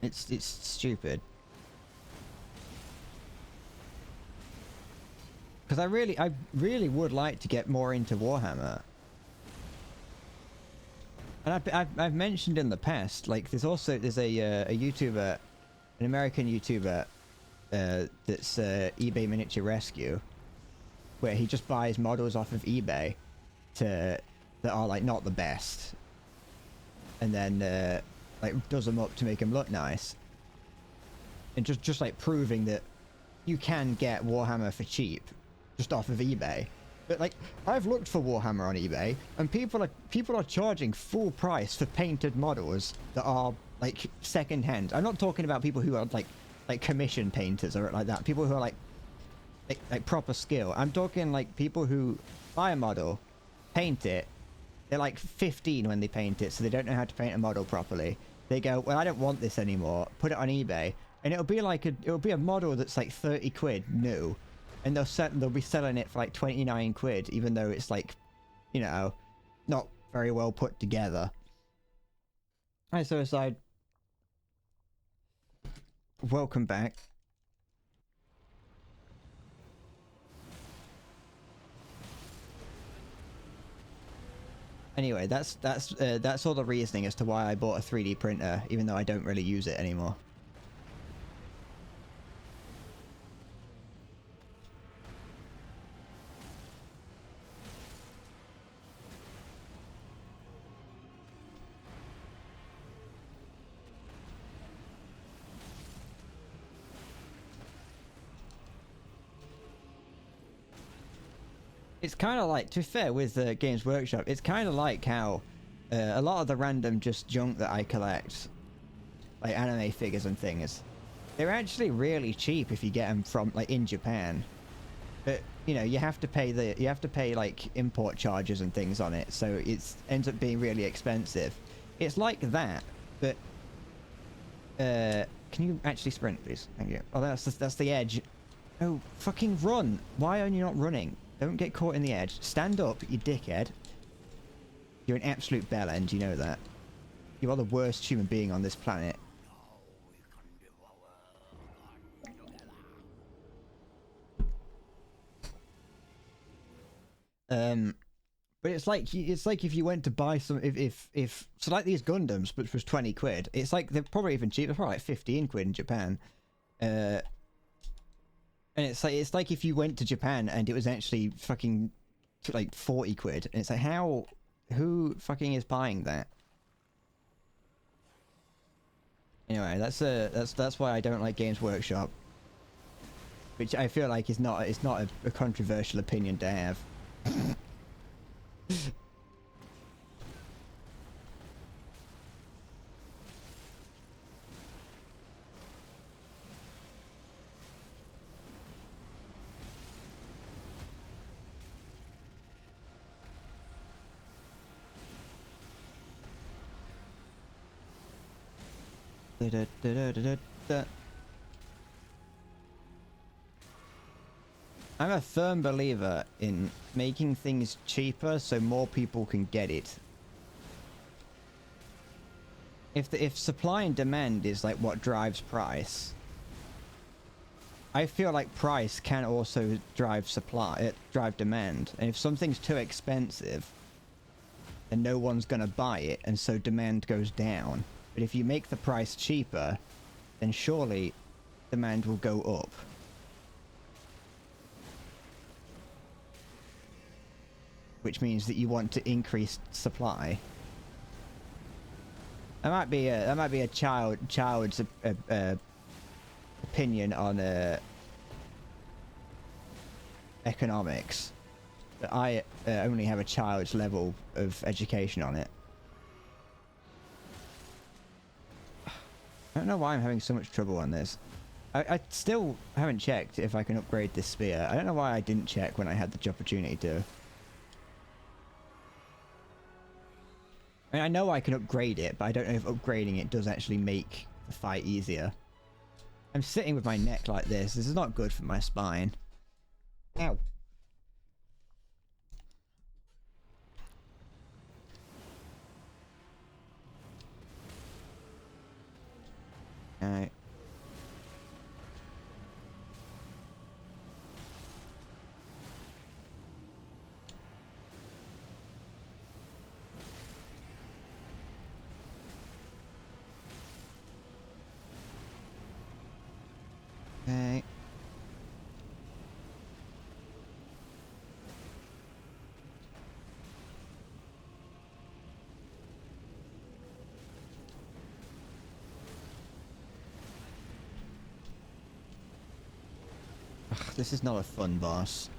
it's stupid. Because I really would like to get more into Warhammer. And I've mentioned in the past, like, there's a YouTuber, an American YouTuber, that's eBay Miniature Rescue, where he just buys models off of eBay that are like not the best, and then like does them up to make them look nice, and just like proving that you can get Warhammer for cheap just off of eBay. But like, I've looked for Warhammer on eBay, and people are charging full price for painted models that are like second hand. I'm not talking about people who are like commission painters or like that. People who are like proper skill. I'm talking like people who buy a model, paint it. They're like 15 when they paint it, so they don't know how to paint a model properly. They go, well, I don't want this anymore. Put it on eBay, and it'll be a model that's like 30 quid new. And they'll be selling it for like 29 quid, even though it's like, you know, not very well put together. Hi, Suicide. Welcome back. Anyway, that's all the reasoning as to why I bought a 3D printer, even though I don't really use it anymore. It's kind of like, to be fair with Games Workshop, it's kind of like how a lot of the random just junk that I collect, like anime figures and things, they're actually really cheap if you get them from like in Japan. But you know, you have to pay like import charges and things on it, so it ends up being really expensive. It's like that, but can you actually sprint, please? Thank you. Oh, that's the edge. Oh, fucking run! Why are you not running? Don't get caught in the edge. Stand up, you dickhead. You're an absolute bellend, you know that. You are the worst human being on this planet. But it's like if you went to buy some, if so like these Gundams, which was 20 quid, it's like they're probably even cheaper, probably like 15 quid in Japan. And it's like if you went to Japan and it was actually fucking like 40 quid. And it's like, who fucking is buying that? Anyway, that's why I don't like Games Workshop. Which I feel like it's not a controversial opinion to have. I'm a firm believer in making things cheaper so more people can get it. If supply and demand is like what drives price, I feel like price can also drive drive demand. And if something's too expensive, then no one's gonna buy it, and so demand goes down. But if you make the price cheaper, then surely demand will go up. Which means that you want to increase supply. That might be a child's opinion on economics. But I only have a child's level of education on it. I don't know why I'm having so much trouble on this. I still haven't checked if I can upgrade this spear. I don't know why I didn't check when I had the opportunity to. I mean, I know I can upgrade it, but I don't know if upgrading it does actually make the fight easier. I'm sitting with my neck like this. This is not good for my spine. Ow. Alright. Okay. Ugh, this is not a fun boss.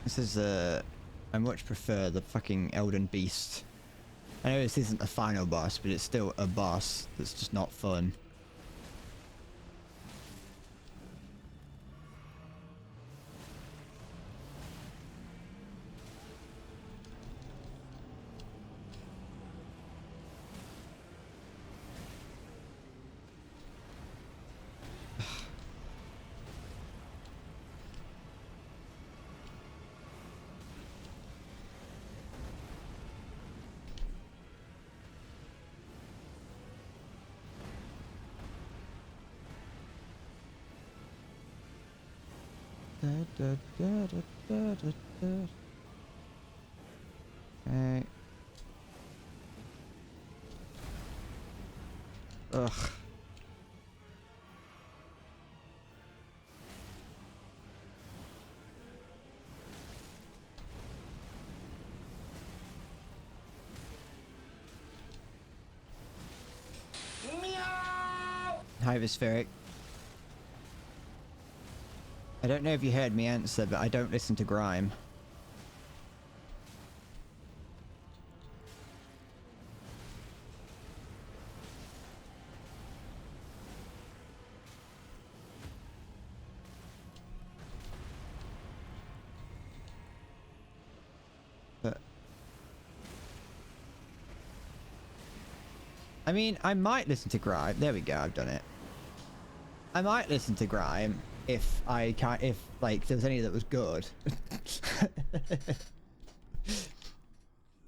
This is I much prefer the fucking Elden Beast. I know this isn't the final boss, but it's still a boss that's just not fun. Okay. Ugh. Hyperspheric. I don't know if you heard me answer, but I don't listen to grime. But I mean, I might listen to grime. There we go, I've done it. I might listen to grime if I can't, if like there was any that was good.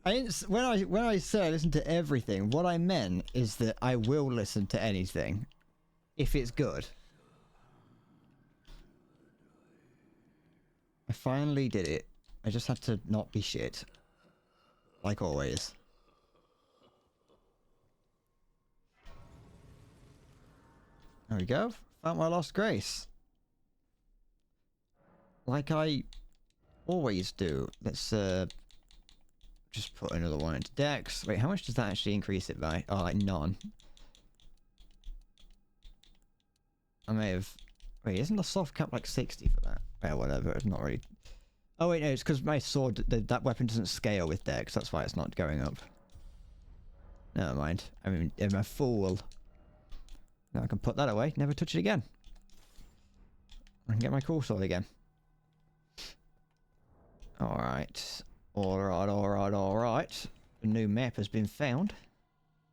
I didn't. When I said I listen to everything, what I meant is that I will listen to anything if it's good. I finally did it. I just had to not be shit, like always. There we go. Found my lost grace. Like I always do. Let's just put another one into Dex. Wait, how much does that actually increase it by? Oh, like none. I may have... Wait, isn't the soft cap like 60 for that? Yeah, whatever. It's not really... Oh wait, no, it's because my sword, that weapon doesn't scale with Dex. That's why it's not going up. Never mind. I mean, I'm a fool. Now I can put that away. Never touch it again. I can get my cool sword again. Alright. Alright, alright, alright. A new map has been found.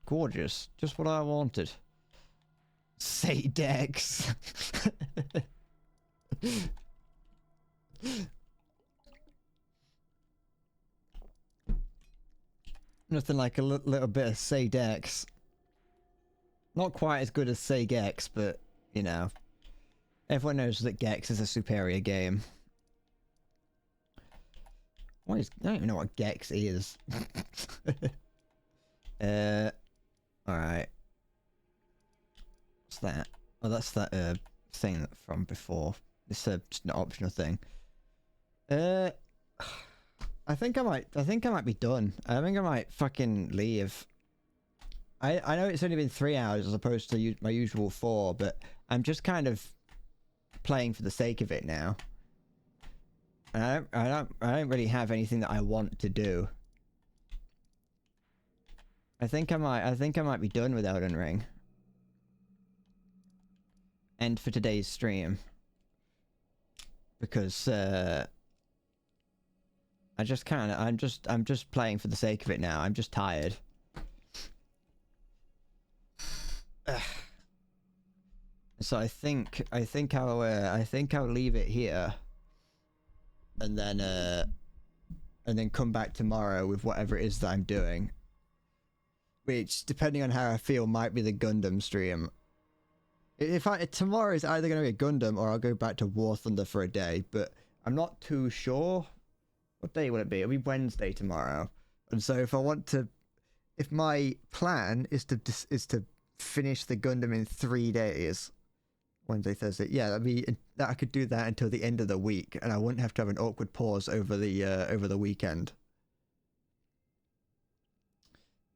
Gorgeous. Just what I wanted. Say Dex. Nothing like a little bit of Say Dex. Not quite as good as Say Gex, but, you know. Everyone knows that Gex is a superior game. What is... I don't even know what Gex is. Alright. What's that? Oh, that's that, thing from before. It's just an optional thing. I think I might be done. I think I might fucking leave. I know it's only been 3 hours as opposed to my usual 4, but I'm just kind of playing for the sake of it now. And I don't really have anything that I want to do. I think I might be done with Elden Ring. And for today's stream. Because I'm just playing for the sake of it now. I'm just tired. So I think I'll leave it here, and then and then come back tomorrow with whatever it is that I'm doing. Which, depending on how I feel, might be the Gundam stream. Tomorrow is either going to be a Gundam or I'll go back to War Thunder for a day, but I'm not too sure. What day will it be? It'll be Wednesday tomorrow. And so if my plan is to finish the Gundam in 3 days, Wednesday, Thursday, yeah, that I could do that until the end of the week, and I wouldn't have to have an awkward pause over the weekend.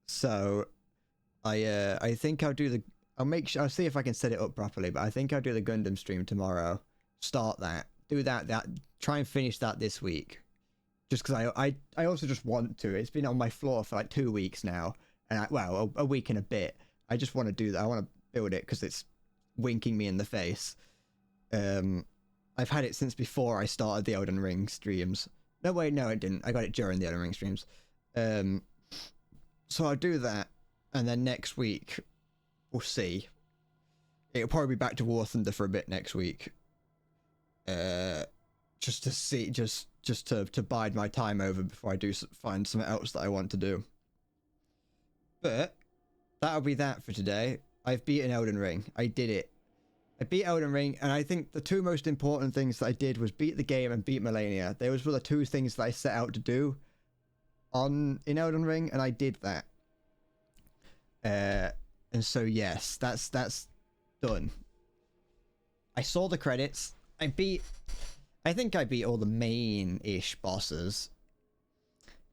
So, I think I'll see if I can set it up properly, but I think I'll do the Gundam stream tomorrow. Start that, do that, try and finish that this week. Just because I also just want to. It's been on my floor for like 2 weeks now, and a week and a bit. I just want to do that. I want to build it because it's winking me in the face. I've had it since before I started the Elden Ring streams. No, wait, no, it didn't. I got it during the Elden Ring streams. So I'll do that, and then next week we'll see. It'll probably be back to War Thunder for a bit next week. Just to see, just to bide my time over before I do find something else that I want to do. But that'll be that for today. I've beaten Elden Ring. I did it. I beat Elden Ring, and I think the two most important things that I did was beat the game and beat Millennia. Those were the two things that I set out to do in Elden Ring, and I did that. And so yes, that's done. I saw the credits. I think I beat all the main-ish bosses.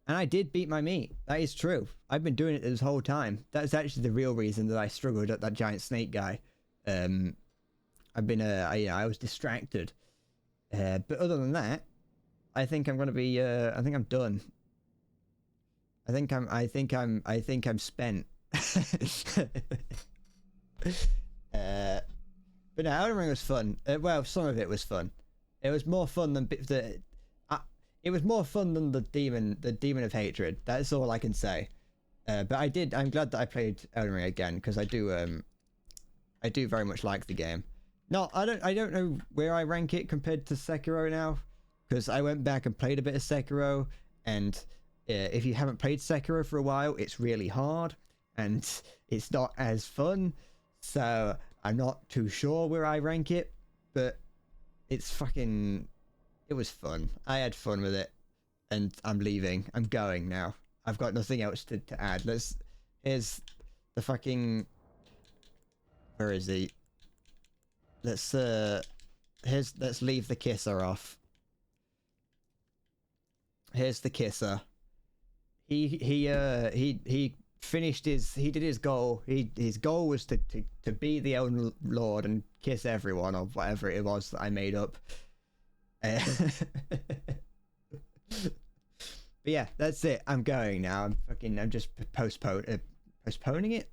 And I did beat my meat. That is true. I've been doing it this whole time. That's actually the real reason that I struggled at that giant snake guy. I've been, I was distracted. But other than that, I think I'm gonna be, I think I'm done. I think I'm spent. But no, Elden Ring was fun. Well, some of it was fun. It was more fun than it was more fun than the demon of hatred. That's all I can say. But I'm glad that I played Elden Ring again, because I do very much like the game. I don't know where I rank it compared to Sekiro now, because I went back and played a bit of Sekiro, and if you haven't played Sekiro for a while, it's really hard and it's not as fun. So I'm not too sure where I rank it, but it was fun. I had fun with it, and I'm leaving. I'm going now. I've got nothing else to add. Here's the fucking, where is he? Let's leave the kisser off. Here's the kisser. He finished he did his goal. His goal was to be the Elden Lord and kiss everyone, or whatever it was that I made up. But yeah, that's it. I'm going now. I'm just postponing it.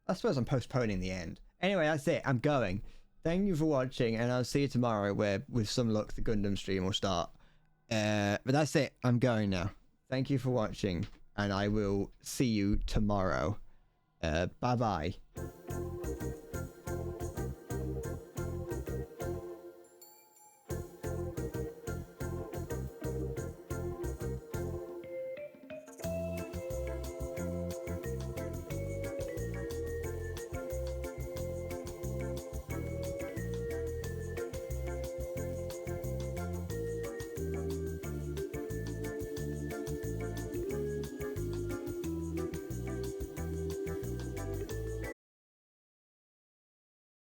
I suppose I'm postponing the end. Anyway, that's it. I'm going. Thank you for watching, and I'll see you tomorrow, where with some luck the Gundam stream will start. But that's it. I'm going now. Thank you for watching, and I will see you tomorrow. Bye bye.